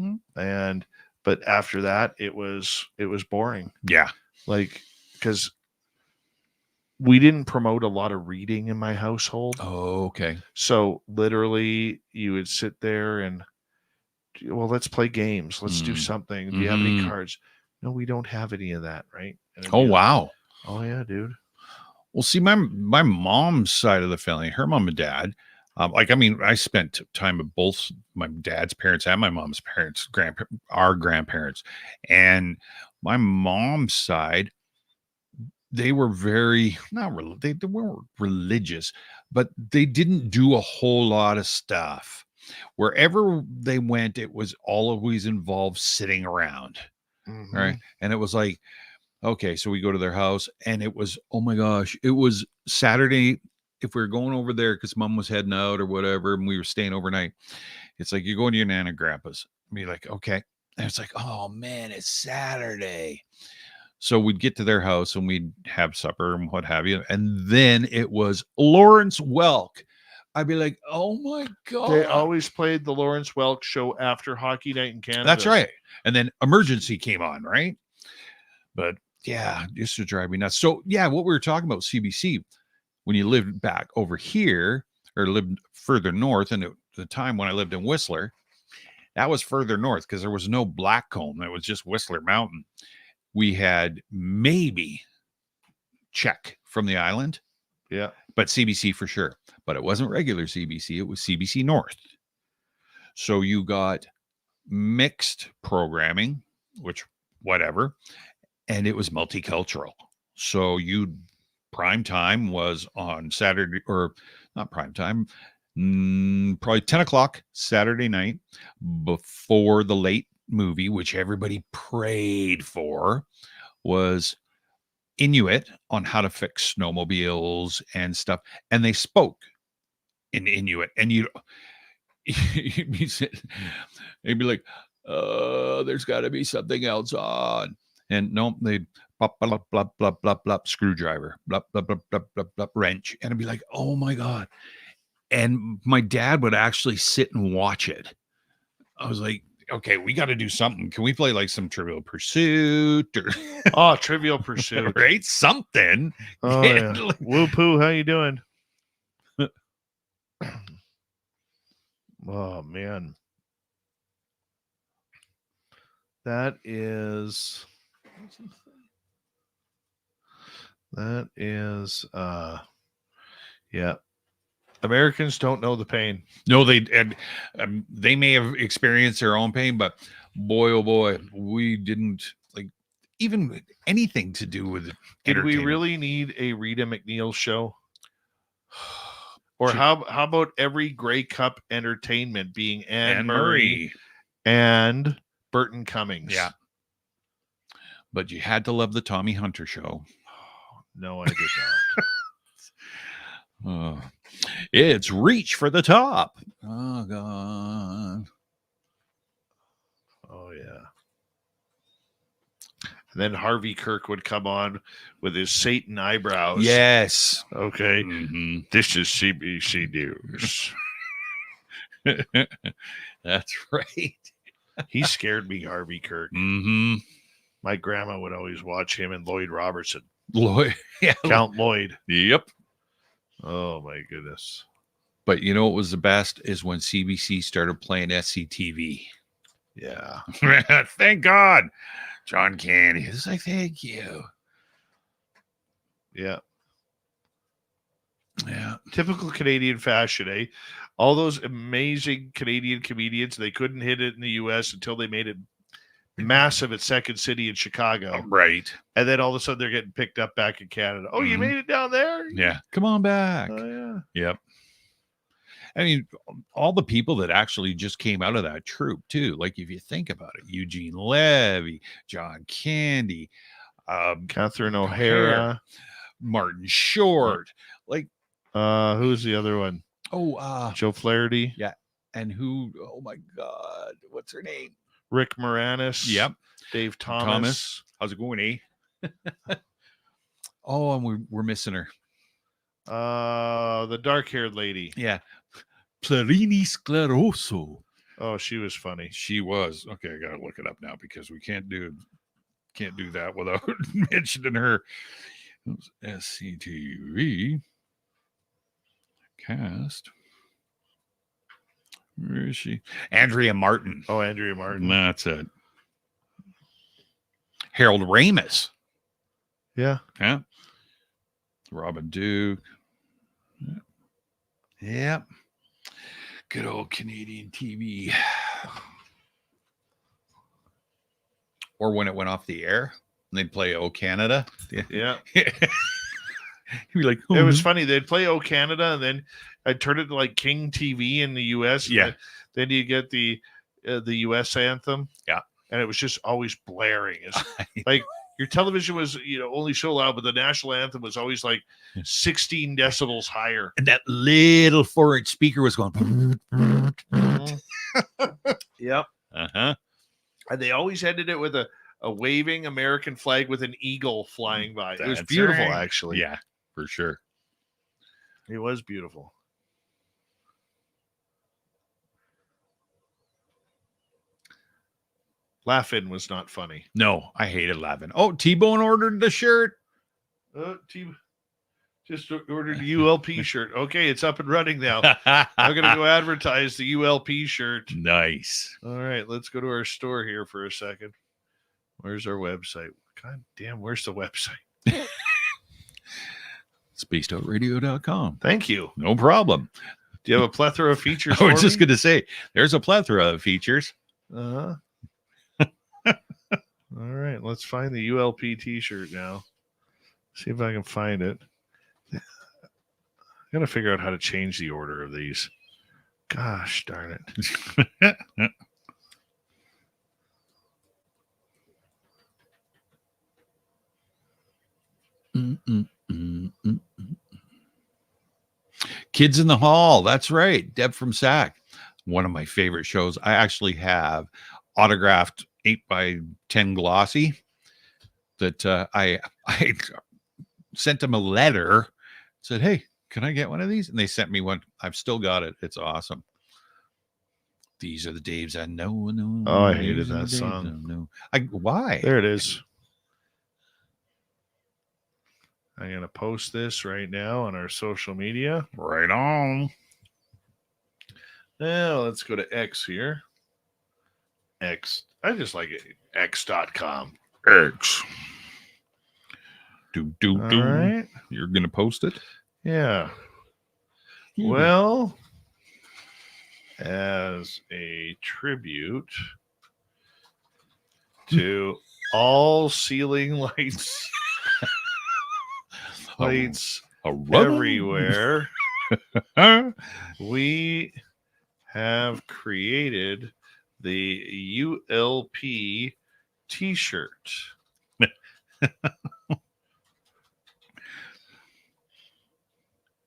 But after that, it was boring. Yeah. Like, because we didn't promote a lot of reading in my household. Oh, okay. So literally you would sit there and, well, let's play games. Let's do something. Do you have any cards? No, we don't have any of that. Right. Oh, wow. Oh yeah, dude. Well, see, my mom's side of the family, her mom and dad, I spent time with both my dad's parents and my mom's parents, our grandparents, and my mom's side, they were they weren't religious, but they didn't do a whole lot of stuff. Wherever they went, it was always involved sitting around, right? And it was like, okay, so we go to their house, and it was, oh my gosh, it was Saturday. If we were going over there because mom was heading out or whatever, and we were staying overnight, it's like, you're going to your Nana and Grandpa's. And be like, okay. And it's like, oh man, it's Saturday. So we'd get to their house and we'd have supper and what have you. And then it was Lawrence Welk. I'd be like, oh my God. They always played the Lawrence Welk show after Hockey Night in Canada. That's right. And then Emergency came on, right? But yeah, used to drive me nuts. So yeah, what we were talking about, CBC, when you lived back over here or lived further north, and at the time when I lived in Whistler, that was further north because there was no Blackcomb. It was just Whistler Mountain. We had maybe Czech from the island. Yeah. But CBC for sure. But it wasn't regular CBC. It was CBC North. So you got mixed programming, which whatever. And it was multicultural. So prime time was on Saturday, or not prime time, probably 10 o'clock Saturday night before the late movie, which everybody prayed for, was Inuit on how to fix snowmobiles and stuff. And they spoke in Inuit. And you'd be like, there's got to be something else on. And no, they'd blah, blah, blah, blah, blah, blah, screwdriver, blah, blah, blah, blah, blah, blah, wrench. And I'd be like, oh my God. And my dad would actually sit and watch it. I was like, okay, we got to do something. Can we play like some Trivial Pursuit? Or Trivial Pursuit. Right? Something. Oh, yeah. Whoop-hoo, how you doing? Oh, man. That is, yeah. Americans don't know the pain. No, they may have experienced their own pain, but boy, oh boy, we didn't like even anything to do with it. Did we really need a Rita McNeil show? Or how about every Grey Cup entertainment being Anne Murray and Burton Cummings? Yeah. But you had to love the Tommy Hunter show. No, I did not. It's Reach for the Top. Oh, God. Oh, yeah. And then Harvey Kirk would come on with his Satan eyebrows. Yes. Okay. Mm-hmm. This is CBC News. That's right. He scared me, Harvey Kirk. Mm-hmm. My grandma would always watch him and Lloyd Robertson. Lloyd. Yeah. Count Lloyd. Yep. Oh, my goodness. But you know what was the best is when CBC started playing SCTV. Yeah. Thank God. John Candy. It's like, thank you. Yeah. Yeah. Typical Canadian fashion, eh? All those amazing Canadian comedians, they couldn't hit it in the U.S. until they made it massive at Second City in Chicago. Right. And then all of a sudden they're getting picked up back in Canada. Oh, you made it down there? Yeah. Come on back. Oh, yeah. Yep. I mean, all the people that actually just came out of that troupe, too. Like, if you think about it, Eugene Levy, John Candy, Catherine O'Hara, Martin Short. Like, who's the other one? Oh, Joe Flaherty. Yeah. And who, oh my God, what's her name? Rick Moranis. Yep. Dave Thomas. How's it going, eh? Oh, and we're missing her. The dark-haired lady. Yeah. Plerini Scleroso. Oh, she was funny. She was. Okay, I gotta look it up now because we can't do that without mentioning her. SCTV cast. Where is she? Andrea Martin. Oh, Andrea Martin. That's it. Harold Ramis. Yeah. Yeah. Robin Duke. Yeah. Good old Canadian TV. Or when it went off the air, and they'd play "Oh Canada." Yeah. You'd be like, it was funny. They'd play "Oh Canada," and then I'd turn it to like King TV in the U.S. Yeah. Then you get the U.S. anthem. Yeah. And it was just always blaring. It's like your television was, only so loud, but the national anthem was always like 16 decibels higher. And that little 4-inch speaker was going. Yep. Uh-huh. And they always ended it with a waving American flag with an eagle flying by. It was beautiful, right. actually. Yeah, for sure. It was beautiful. Laugh-In was not funny. No, I hated Laugh-In. Oh, T-Bone ordered the shirt. Just ordered a ULP shirt. Okay, it's up and running now. I'm going to go advertise the ULP shirt. Nice. All right, let's go to our store here for a second. Where's our website? God damn, where's the website? SpacedOutRadio.com. Thank you. No problem. Do you have a plethora of features? I was just going to say, there's a plethora of features. Uh-huh. All right, let's find the ULP t-shirt now. See if I can find it. I got to figure out how to change the order of these. Gosh darn it. Kids in the Hall. That's right. Deb from SAC. One of my favorite shows. I actually have autographed 8x10 glossy that I sent them a letter, said, hey, can I get one of these? And they sent me one. I've still got it. It's awesome. These are the Daves I know. Oh, I hated that song. Why? There it is. I'm going to post this right now on our social media. Right on. Now let's go to X here. X. I just like it. X.com. X. All right. You're going to post it? Yeah. Well, as a tribute to all ceiling lights, everywhere, we have created the ULP t-shirt.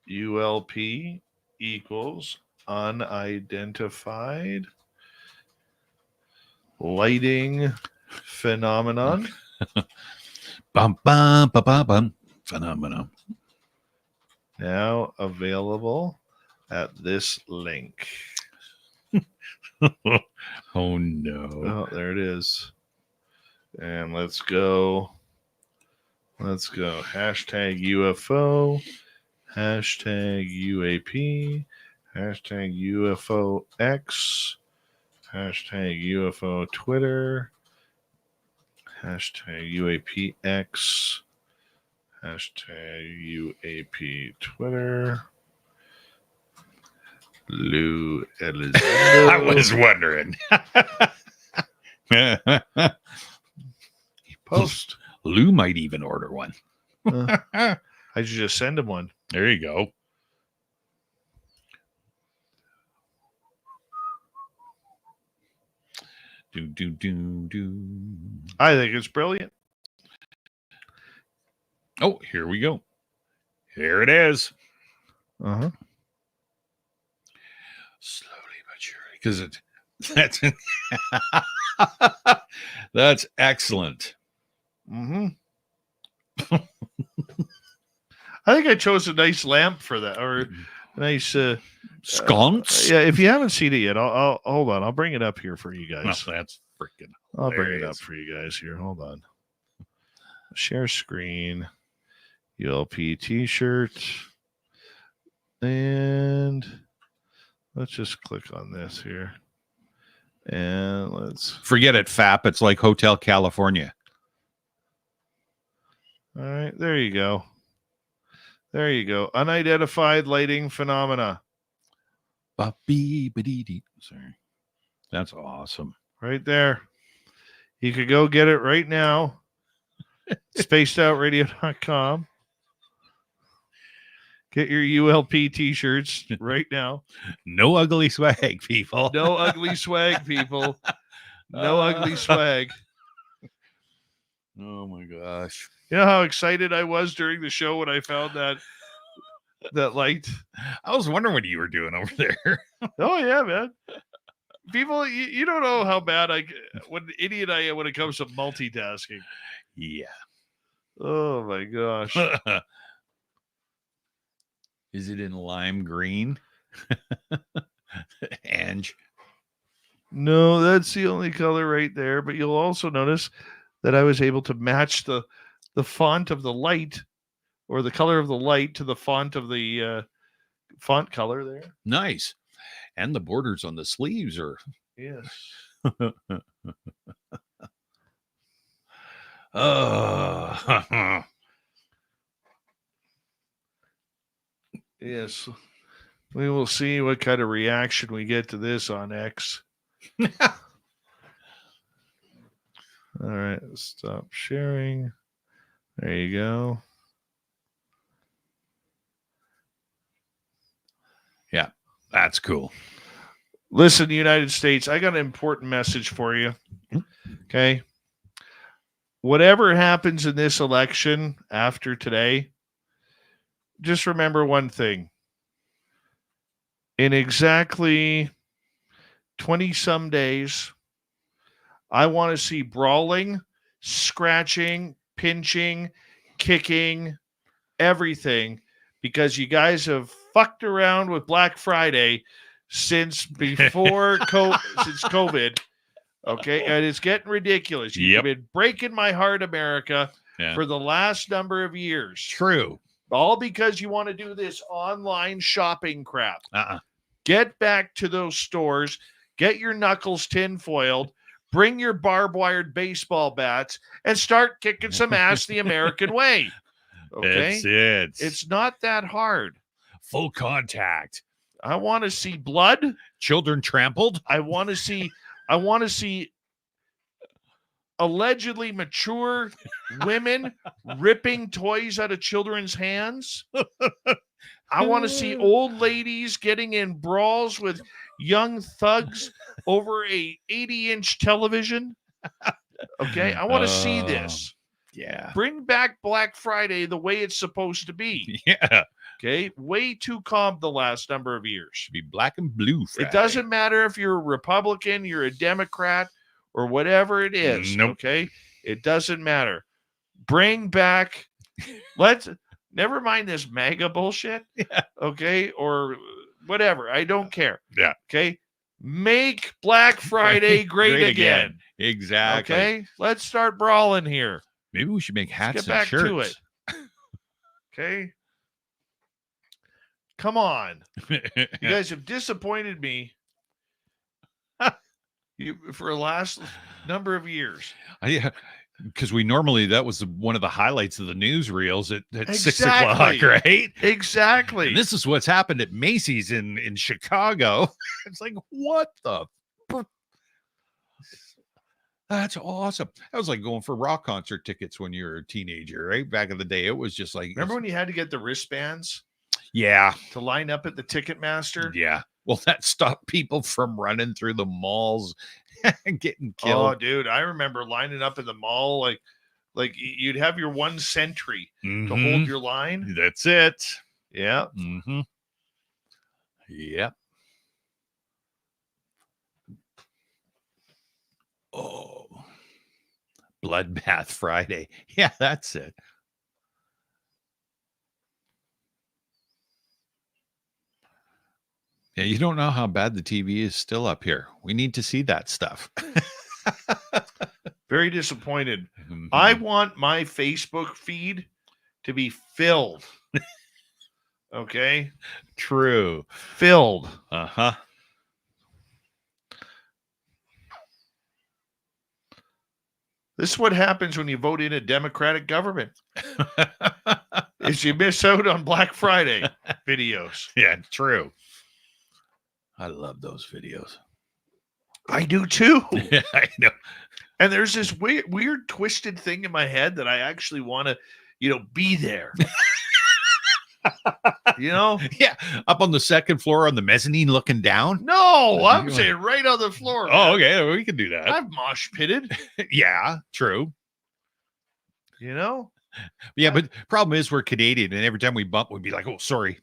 ULP equals unidentified lighting phenomenon. Bum, bum, bum, bum, bum. Phenomenon. Now available at this link. Oh no. Oh, there it is. And let's go. Hashtag UFO. Hashtag UAP. Hashtag UFOX. Hashtag UFO Twitter. Hashtag UAPX. Hashtag UAP Twitter. Lou Elizabeth. I was wondering. Post. Lou might even order one. I should just send him one. There you go. Do. I think it's brilliant. Oh, here we go. Here it is. Uh-huh. Slowly but surely, because that's excellent. Mm-hmm. I think I chose a nice lamp for that, or a nice sconce. Yeah, if you haven't seen it yet, I'll hold on. I'll bring it up here for you guys. Oh, that's freaking. I'll bring it up for you guys here. Hold on. Share screen. ULP t-shirt. And let's just click on this here. And let's forget it, FAP. It's like Hotel California. All right, there you go. There you go. Unidentified lighting phenomena. Sorry. That's awesome. Right there. You could go get it right now. Spacedoutradio.com. Get your ULP t-shirts right now. No ugly swag, people. No ugly swag, people. No ugly swag. Oh my gosh. You know how excited I was during the show when I found that light? I was wondering what you were doing over there. Oh yeah, man. People, you don't know how bad what an idiot I am when it comes to multitasking. Yeah. Oh my gosh. Is it in lime green? Ange. No, that's the only color right there. But you'll also notice that I was able to match the font of the light, or the color of the light, to the font of the font color there. Nice. And the borders on the sleeves are. Yes. Yes. We will see what kind of reaction we get to this on X. All right. Stop sharing. There you go. Yeah, that's cool. Listen, United States, I got an important message for you. Okay. Whatever happens in this election after today, just remember one thing. In exactly 20-some days, I want to see brawling, scratching, pinching, kicking, everything, because you guys have fucked around with Black Friday since before since COVID. Okay, and it's getting ridiculous. You've been breaking my heart, America, for the last number of years. True. All because you want to do this online shopping crap. Get back to those stores. Get your knuckles tinfoiled. Bring your barbed-wired baseball bats and start kicking some ass the American way. Okay? That's it. It's not that hard. Full contact. I want to see blood. Children trampled. I want to see allegedly mature women ripping toys out of children's hands. I want to see old ladies getting in brawls with young thugs over a 80-inch television. Okay, I want to see this. Yeah. Bring back Black Friday the way it's supposed to be. Yeah. Okay, way too calm the last number of years. Should be black and blue Friday. It doesn't matter if you're a Republican, you're a Democrat, or whatever it is. Nope. Okay, it doesn't matter. Bring back. Never mind this MAGA bullshit. Yeah. Okay, or whatever. I don't care. Yeah. Okay, make Black Friday great again. Exactly. Okay, let's start brawling here. Maybe we should make hats Let's get back and shirts. to it. Okay. Come on. You guys have disappointed me for the last number of years. Yeah, because that was one of the highlights of the newsreels at 6 o'clock, right? Exactly. And this is what's happened at Macy's in Chicago. It's like, what the? That's awesome. That was like going for rock concert tickets when you were a teenager, right? Back in the day, it was just like. Remember when you had to get the wristbands? Yeah. To line up at the Ticketmaster? Yeah. Well, that stopped people from running through the malls and getting killed. Oh, dude, I remember lining up in the mall like you'd have your one sentry to hold your line. That's it. Yeah. Mm-hmm. Yep. Oh, Bloodbath Friday. Yeah, that's it. Yeah, you don't know how bad the TV is still up here. We need to see that stuff. Very disappointed. Mm-hmm. I want my Facebook feed to be filled. Okay? True. Filled. Uh-huh. This is what happens when you vote in a Democratic government. Is you miss out on Black Friday videos. Yeah, true. I love those videos. I do too. Yeah, I know. And there's this weird twisted thing in my head that I actually want to, be there. Yeah, up on the second floor on the mezzanine looking down. No, I'm saying right on the floor. Oh, okay, we can do that. I've mosh pitted. Yeah, true. Yeah, but problem is we're Canadian, and every time we bump, we'd be like, "Oh, sorry."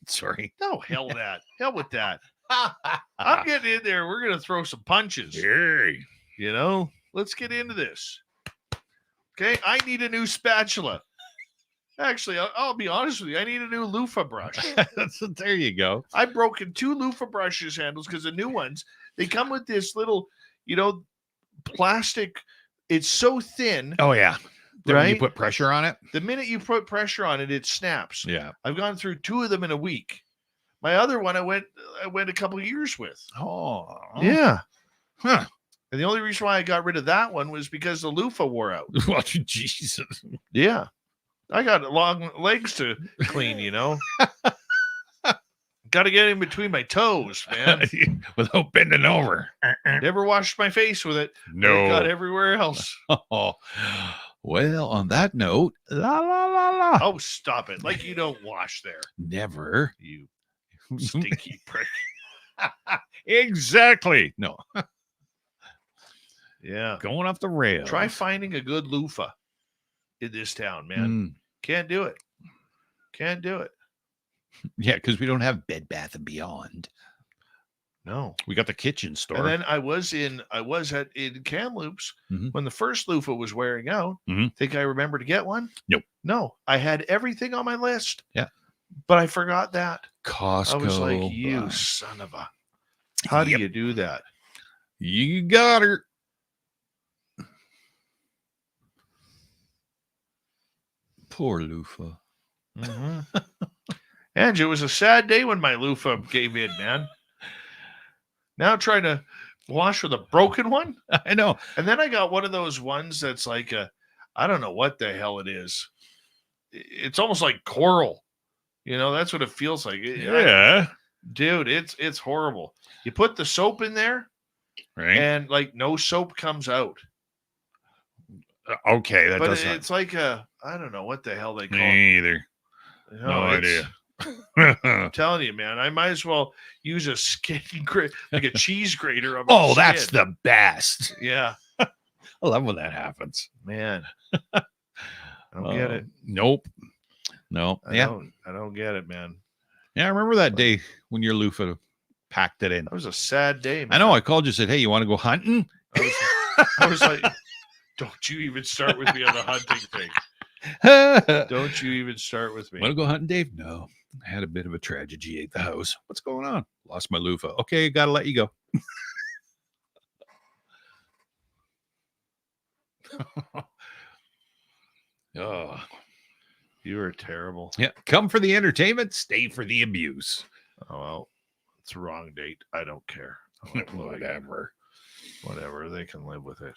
No, hell with that. I'm getting in there. We're gonna throw some punches. Hey. Let's get into this. Okay, I need a new spatula. Actually, I'll be honest with you. I need a new loofah brush. There you go. I've broken 2 loofah brushes handles because the new ones, they come with this little, plastic. It's so thin. Oh, yeah. Then when right? you put pressure on it? The minute you put pressure on it, it snaps. Yeah. I've gone through 2 of them in a week. My other one, I went a couple of years with. Oh. Yeah. Huh. And the only reason why I got rid of that one was because the loofah wore out. Well, Jesus. Yeah. I got long legs to clean, Got to get in between my toes, man. Without bending over. Never washed my face with it. No. It got everywhere else. Oh. Well, on that note, la la la la. Oh, stop it. Like you don't wash there. Never. You stinky prick. Exactly. No, Yeah. going off the rails. Try finding a good loofah in this town, man. Mm. Can't do it. Can't do it. Yeah, because we don't have Bed Bath and Beyond. No. We got the kitchen store. And then I was in Kamloops Mhm. when the first loofah was wearing out. Mhm. Think I remember to get one? Nope. No. I had everything on my list. Yeah. But I forgot that. Costco. I was like, you blah. son of a. How do Yep. you do that? You got her. Poor loofah. Mm-hmm. Angie, it was a sad day when my loofah gave in, man. Now trying to wash with a broken one. I know. And then I got one of those ones that's like I don't know what the hell it is. It's almost like coral. That's what it feels like. Dude, it's horrible. You put the soap in there, Right. and like no soap comes out. Okay. That But does it's like I don't know what the hell they call it. Me either. No idea. I'm telling you, man, I might as well use a skin like a cheese grater on my Oh, that's skin. the best. Yeah, I love when that happens. man. I don't get it. Nope. No. I don't get it, man. Yeah, I remember that day when your loofah packed it in. That was a sad day, man. I know. I called you, said, "Hey, you want to go hunting?" I was like, don't you even start with me on the hunting thing. Don't you even start with me. Want to go hunting, Dave? No. I had a bit of a tragedy at the house. What's going on? Lost my loofah. Okay, gotta let you go. Oh, You are terrible. yeah. Come for the entertainment, stay for the abuse. Oh, well, it's a wrong date. I don't care. Whatever. Whatever. They can live with it.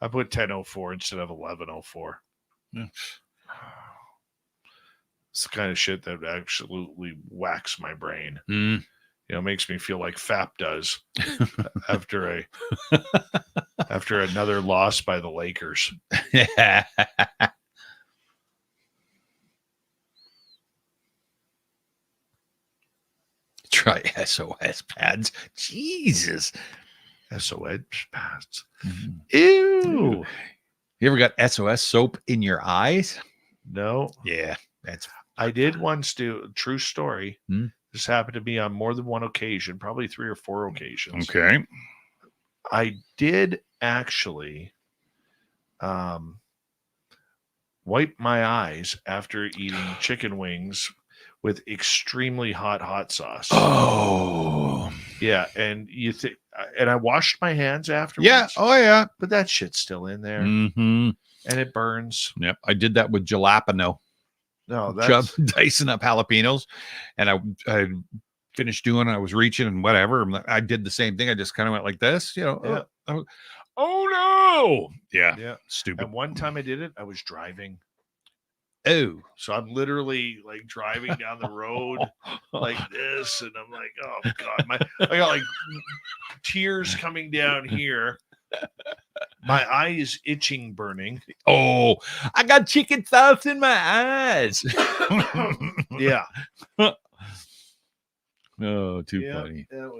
I put 10:04 instead of 11:04. Yeah. It's the kind of shit that absolutely whacks my brain. Mm. Makes me feel like FAP does after another loss by the Lakers. Try SOS pads. Jesus. SOS pads. Mhm. Ew. You ever got SOS soap in your eyes? No. Yeah, that's I did once do true story. Hmm. This happened to me on more than one occasion, probably 3 or 4 occasions. okay. I did actually wipe my eyes after eating chicken wings with extremely hot sauce. Oh, Yeah, and and I washed my hands afterwards. yeah. Oh, yeah. But that shit's still in there, Mm-hmm. and it burns. Yep. I did that with jalapeno. No, that's Dicing up jalapenos, and I finished doing. I was reaching and whatever. I did the same thing. I just kind of went like this, Yeah. Oh no! Yeah, yeah. stupid. And one time I did it, I was driving. Oh, So I'm literally like driving down the road like this, and I'm like, oh god, I got like tears coming down here. My eye is itching, burning. oh, I got chicken sauce in my eyes. Yeah. Oh, too Yeah, funny. that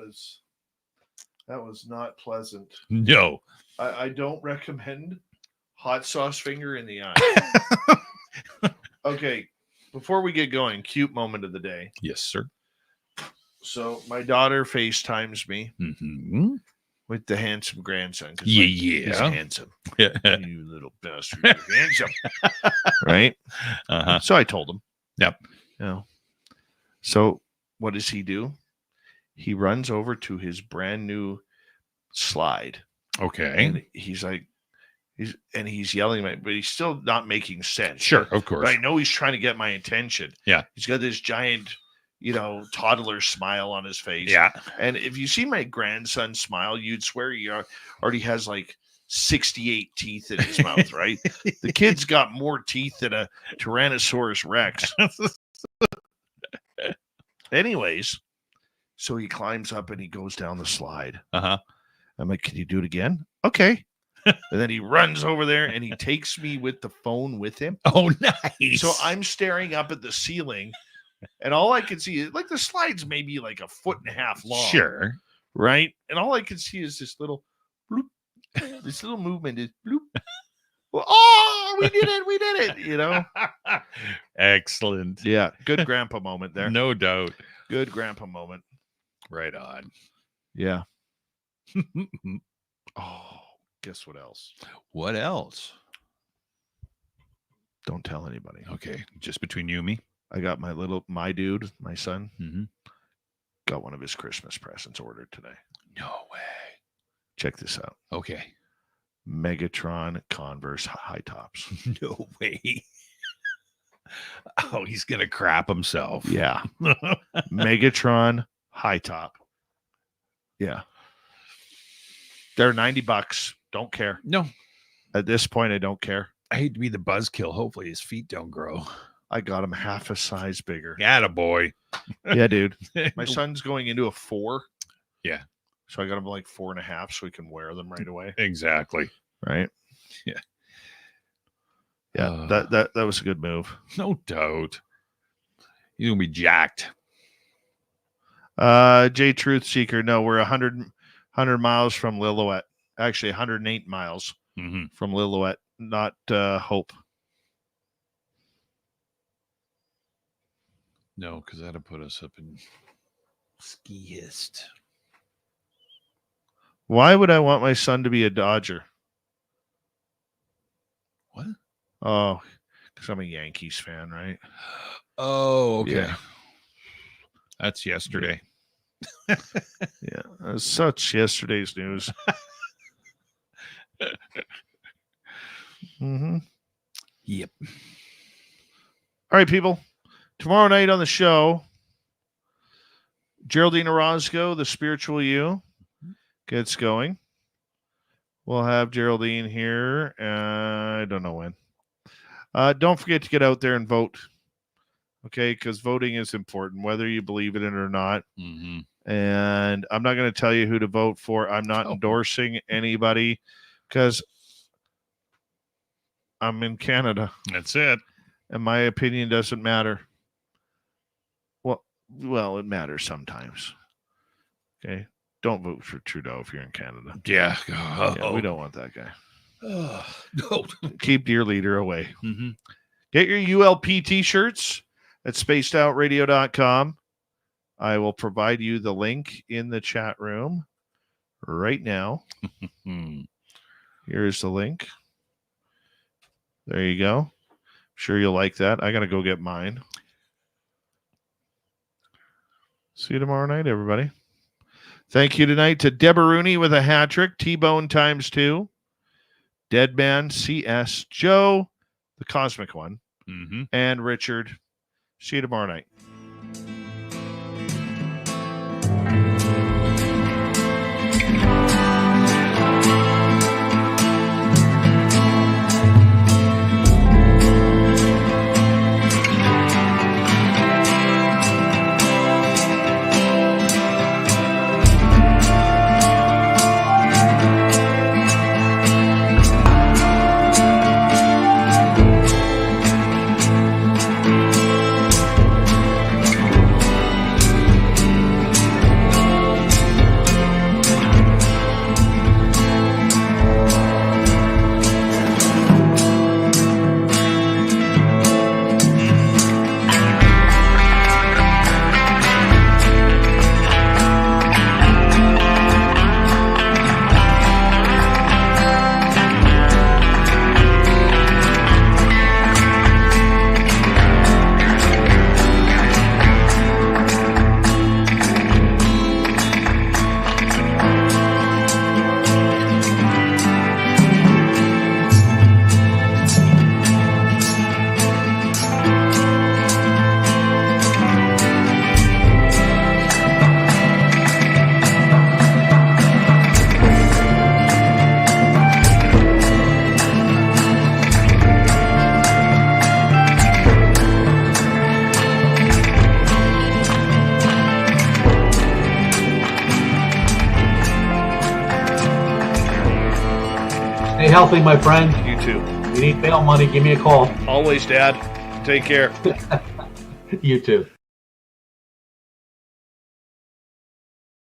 was not pleasant. No. I don't recommend hot sauce finger in the eye. Okay, before we get going, cute moment of the day. Yes, sir. So my daughter FaceTimes me Mm-hmm. with the handsome grandson. 'Cause, Yeah, like, he's yeah. handsome. Yeah. You little bastard. You're handsome. Right? Uh-huh. So I told him. Yep. So what does he do? He runs over to his brand new slide. Okay. And he's like, he's yelling at me, but he's still not making sense. Sure, But of course. I know he's trying to get my attention. Yeah. He's got this giant, toddler smile on his face. Yeah. And if you see my grandson smile, you'd swear he already has like 68 teeth in his mouth, right? The kid's got more teeth than a Tyrannosaurus Rex. Anyways, so he climbs up and he goes down the slide. Uh-huh. I'm like, can you do it again? Okay. And then he runs over there and he takes me with the phone with him. Oh, nice. So I'm staring up at the ceiling and all I can see is like the slide's maybe like 1.5 feet long. Sure. right? And all I can see is this little bloop. This little movement is bloop. Well, oh, we did it, you know? Excellent. Yeah, good grandpa moment there. No doubt. Good grandpa moment. Right on. Yeah. Oh, guess what else? What else? Don't tell anybody. Okay, just between you and me. I got my dude, my son, Mm-hmm. got one of his Christmas presents ordered today. No way. Check this out. Okay. Megatron Converse high tops. No way. Oh, he's gonna crap himself. Yeah. Megatron high top. Yeah. They're $90. Don't care. No. At this point, I don't care. I hate to be the buzzkill. Hopefully his feet don't grow. I got him half a size bigger. Attaboy. Yeah, dude. My son's going into a 4. Yeah. So I got him like 4.5 so he can wear them right away. Exactly. Right? Yeah. Yeah. That was a good move. No doubt. You're gonna be jacked. J Truth Seeker. No, we're 100 miles from Lillooet. Actually, 108 miles from Lillooet, not Hope. No, because that'd put us up in skiist. Why would I want my son to be a Dodger? What? Oh, because I'm a Yankees fan, right? Oh, okay. Yeah. That's yesterday. Yeah, that's such yesterday's news. Yep. All right, people. Tomorrow night on the show, Geraldine Orozco, The Spiritual You, gets going. We'll have Geraldine here. I don't know when. Don't forget to get out there and vote. Okay, because voting is important, whether you believe in it or not. Mm-hmm. And I'm not going to tell you who to vote for. I'm not endorsing anybody because I'm in Canada. That's it. And my opinion doesn't matter. Well, it matters sometimes. Okay. Don't vote for Trudeau if you're in Canada. Yeah. Yeah, we don't want that guy. No. Keep your leader away. Mm-hmm. Get your ULP t-shirts at spacedoutradio.com. I will provide you the link in the chat room right now. Here's the link. There you go. Sure you'll like that. I got to go get mine. See you tomorrow night, everybody. Thank you tonight to Deborah Rooney with a hat trick. T-Bone ×2. Deadman, CS, Joe, the Cosmic One, and Richard. See you tomorrow night. Stay healthy, my friend. You too. If you need bail money, give me a call. Always, Dad. Take care. You too.